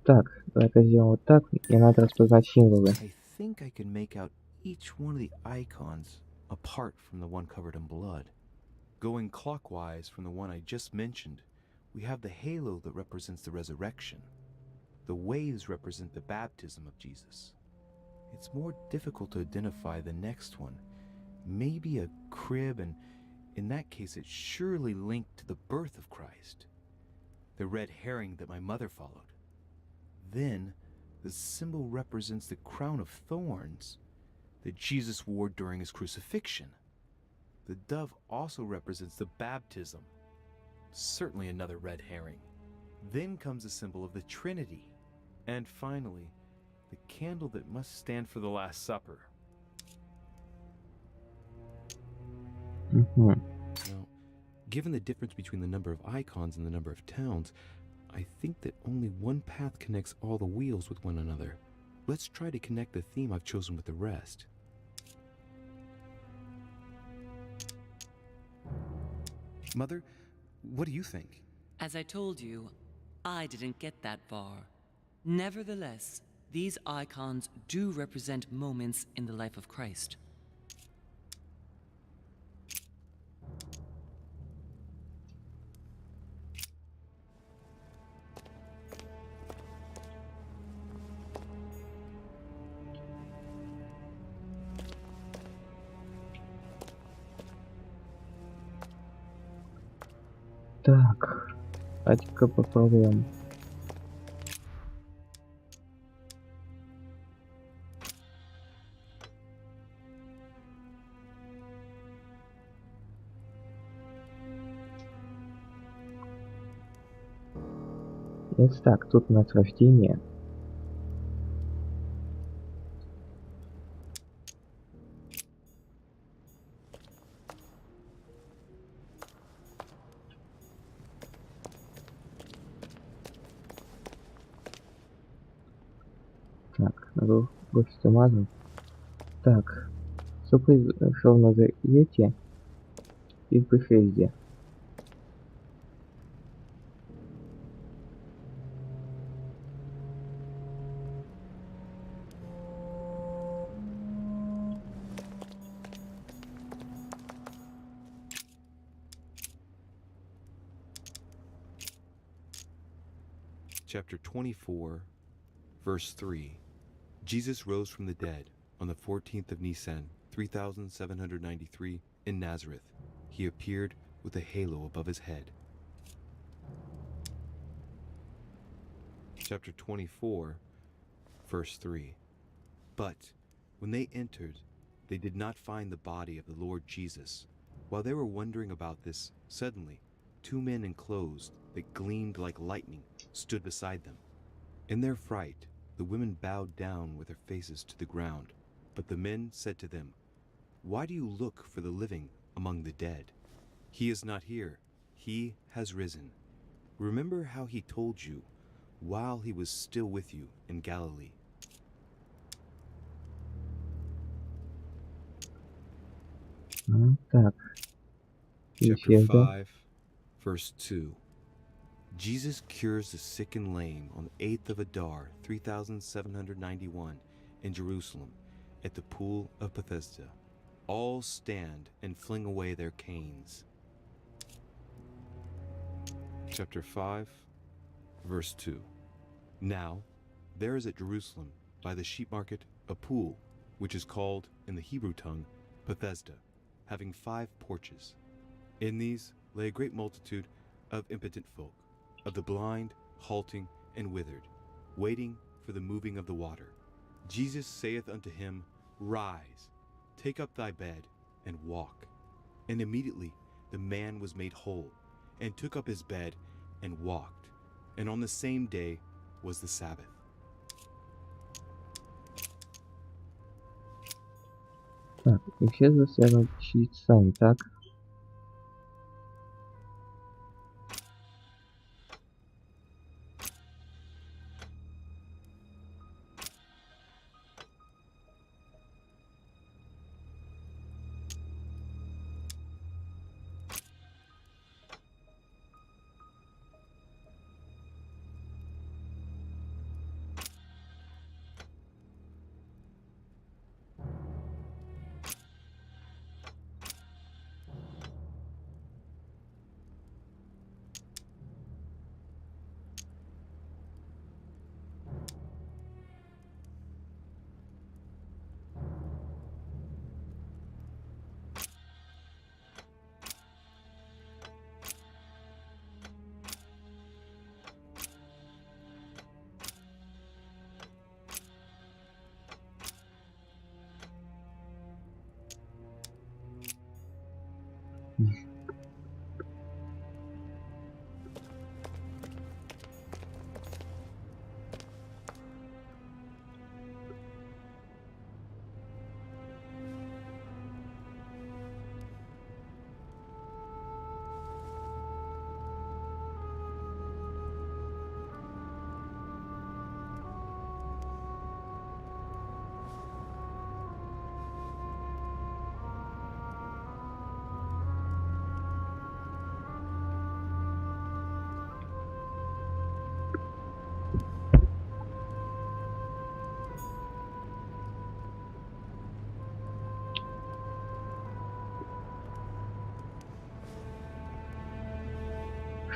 Так, давай-ка сделаем вот так. Мне надо распознать символы. I think I can make out each one of the icons apart from the one covered in blood. Going clockwise from the one I just mentioned, we have the halo that represents the resurrection. The waves represent the baptism of Jesus. It's more difficult to identify the next one. Maybe a crib, and in that case it's surely linked to the birth of Christ. The red herring that my mother followed. Then, the symbol represents the crown of thorns that Jesus wore during his crucifixion. The dove also represents the baptism. Certainly another red herring. Then comes the symbol of the Trinity. And finally, the candle that must stand for the Last Supper. Now, given the difference between the number of icons and the number of towns, I think that only one path connects all the wheels with one another. Let's try to connect the theme I've chosen with the rest. Mother, what do you think? As I told you, I didn't get that far. Nevertheless, these icons do represent moments in the life of Christ. Так, давайте-ка попробуем. Если так, тут у нас рождение. Так, гость замазан. Так, что произошло на Завете и в Бефезде? Chapter 24, verse 3. Jesus rose from the dead on the 14th of Nisan, 3793, in Nazareth. He appeared with a halo above his head. Chapter 24, verse 3. But when they entered, they did not find the body of the Lord Jesus. While they were wondering about this, suddenly 2 men in clothes that gleamed like lightning stood beside them. In their fright, the women bowed down with their faces to the ground. But the men said to them, "Why do you look for the living among the dead? He is not here. He has risen. Remember how he told you while he was still with you in Galilee." Так. Chapter 5, verse 2. Jesus cures the sick and lame on the 8th of Adar, 3791, in Jerusalem, at the pool of Bethesda. All stand and fling away their canes. Chapter 5, verse 2. Now, there is at Jerusalem, by the sheep market, a pool, which is called, in the Hebrew tongue, Bethesda, having 5 porches. In these lay a great multitude of impotent folk, of the blind, halting, and withered, waiting for the moving of the water. Jesus saith unto him, "Rise, take up thy bed, and walk." And immediately the man was made whole, and took up his bed, and walked. And on the same day was the Sabbath. Так, исчезла связана часами, так?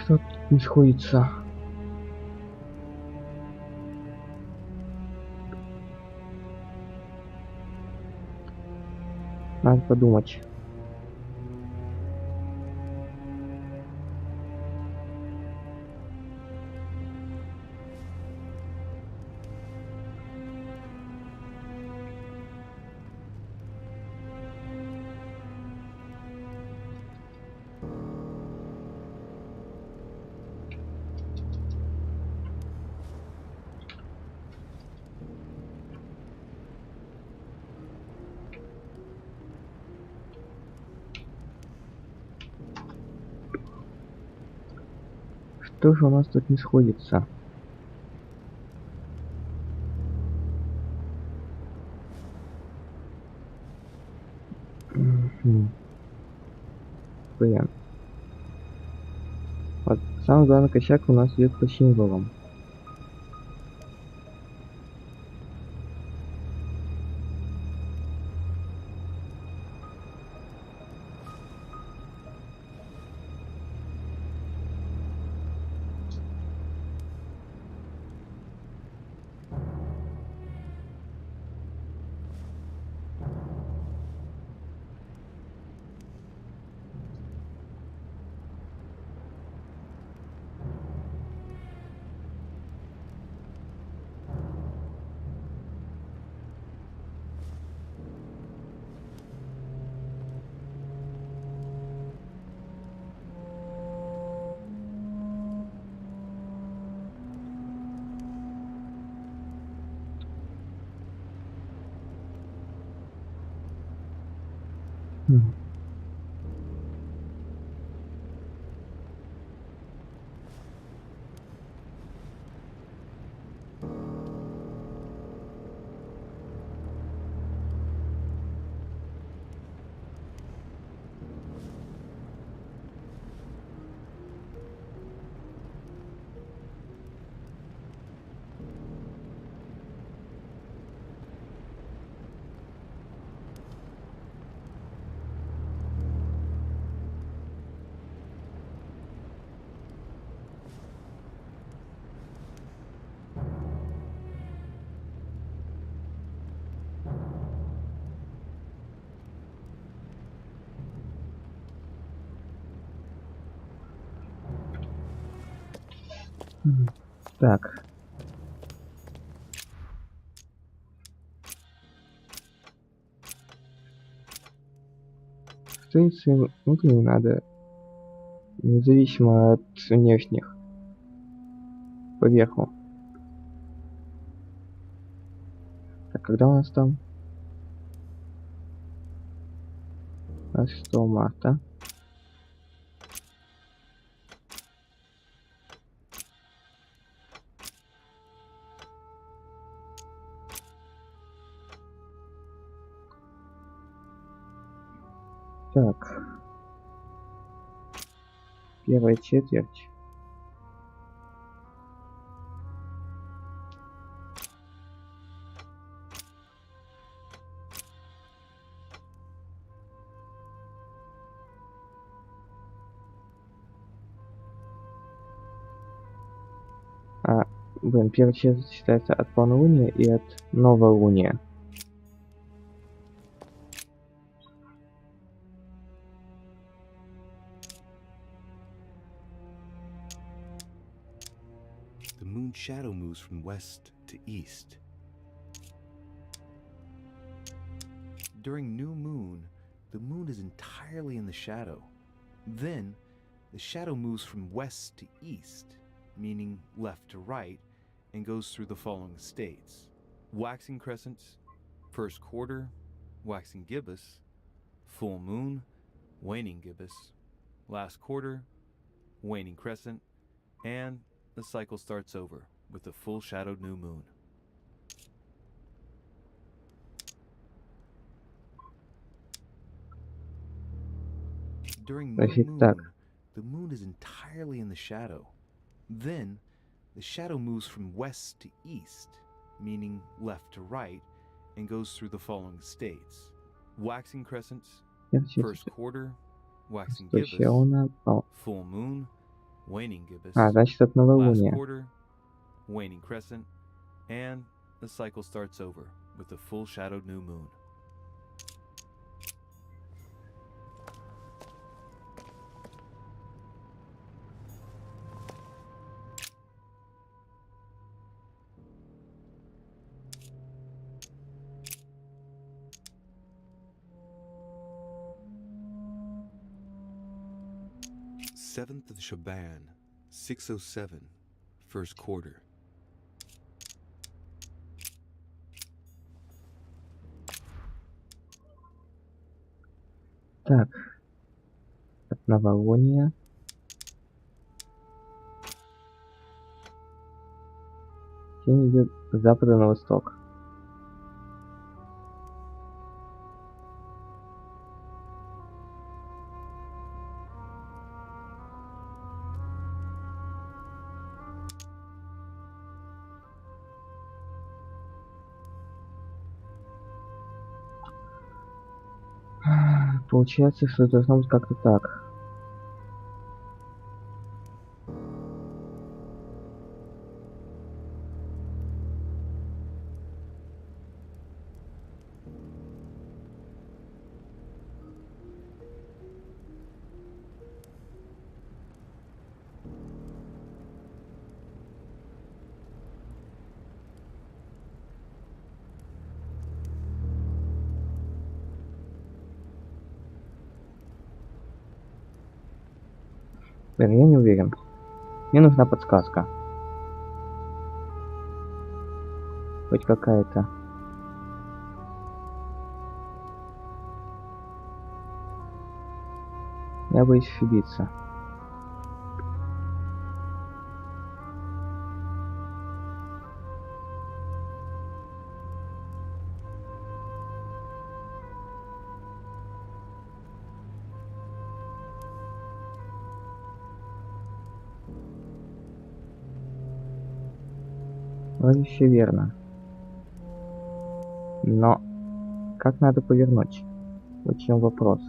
Что тут не сходится? Надо подумать. Что же у нас тут не сходится? Блин. Вот самый главный косяк у нас идет по символам. Так. Страницы внутренне надо, независимо от внешних, поверху. Так, когда у нас там? 6 марта. Так. Первая четверть. Блин, первая четверть считается от полнолуния и от новолуния. The moon's shadow moves from west to east. During new moon, the moon is entirely in the shadow. Then, the shadow moves from west to east, meaning left to right, and goes through the following states: waxing crescent, first quarter, waxing gibbous, full moon, waning gibbous, last quarter, waning crescent, and the cycle starts over with a full shadowed new moon. During new moon, the moon is entirely in the shadow. Then, the shadow moves from west to east, meaning left to right, and goes through the following states: waxing crescent, first quarter, waxing gibbous, full moon, waning gibbous, А, значит, это last новолуние. quarter, waning crescent, and the cycle starts over with the full shadowed new moon. Seventh of Shaban, 607, first quarter. Так. От новолуния. Тень идет с запада на восток. Получается, что должно быть как-то так. Блин, я не уверен. Мне нужна подсказка. Хоть какая-то. Я боюсь ошибиться. Вроде все верно. Но как надо повернуть? Вот в чем вопрос.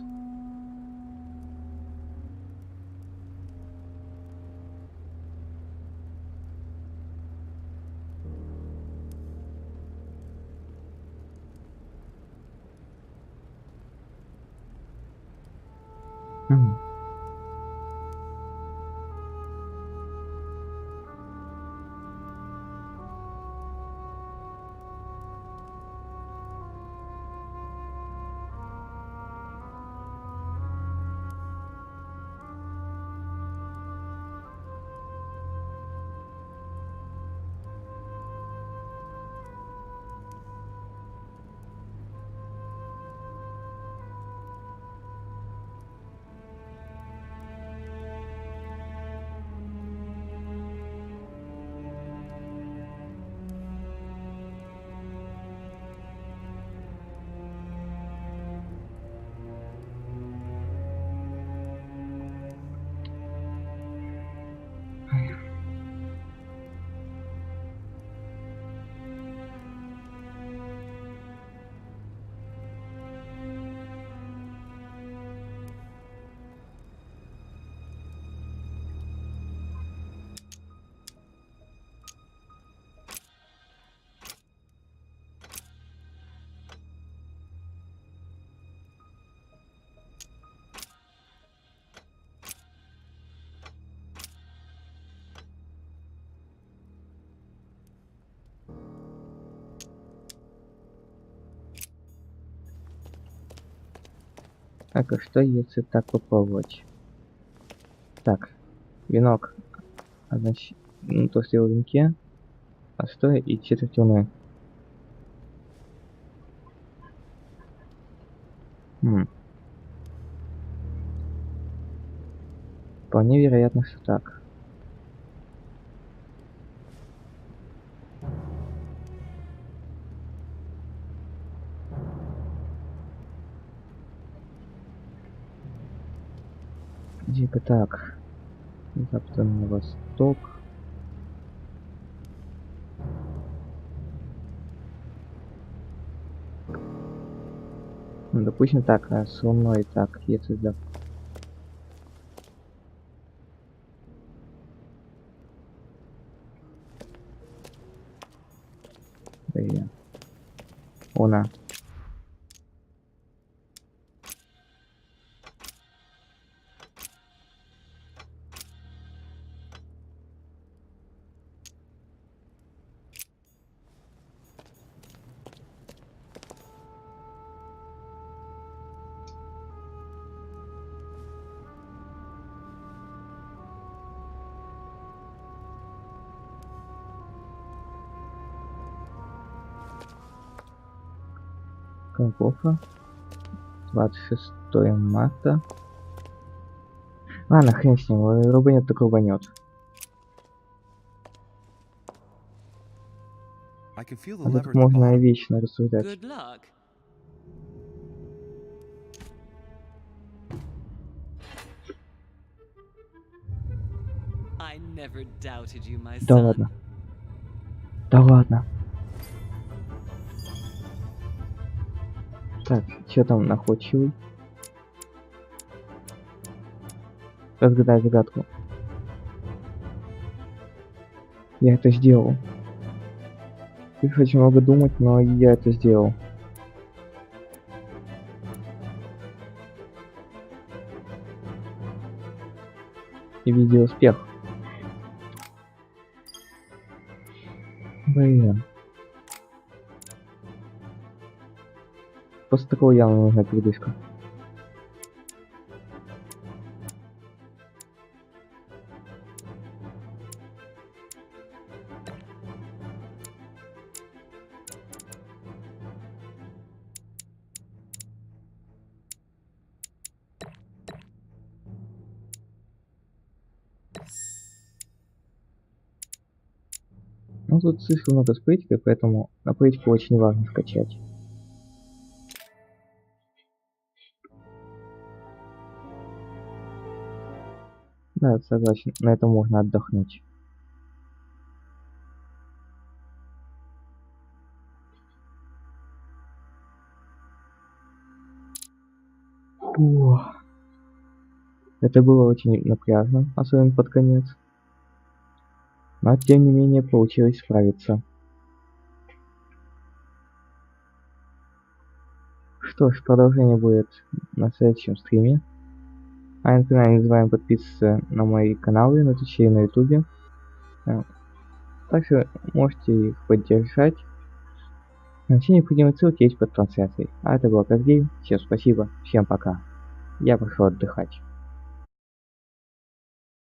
Так, а что если так попробовать? Так, венок. А значит, ну, то что в венке. А что и четверть луны? Вполне вероятно, что так. Типа так. Запад на восток. Ну, допустим так, а с луной так, если да. Она. Плохо. 26 марта. Ладно, хрен с ним, рубанет так рубанет. А тут можно вечно рассуждать. Да ладно. Да ладно. Так, что там находчивый? Разгадай загадку. Я это сделал. Их очень много думать, но я это сделал. И видео успех. Блин. После такого явно нужна передышка. Ну тут слишком много с политикой, поэтому на политику очень важно скачать. Да, согласен, на этом можно отдохнуть. Фу. Это было очень напряжно, особенно под конец. Но тем не менее получилось справиться. Что ж, продолжение будет на следующем стриме. А напоминаю, не забываем подписываться на мои каналы на Твиче и на Ютубе. Также можете их поддержать. Все необходимые ссылки есть под трансляцией. А это был Прохождение. Всем спасибо, всем пока. Я пошел отдыхать.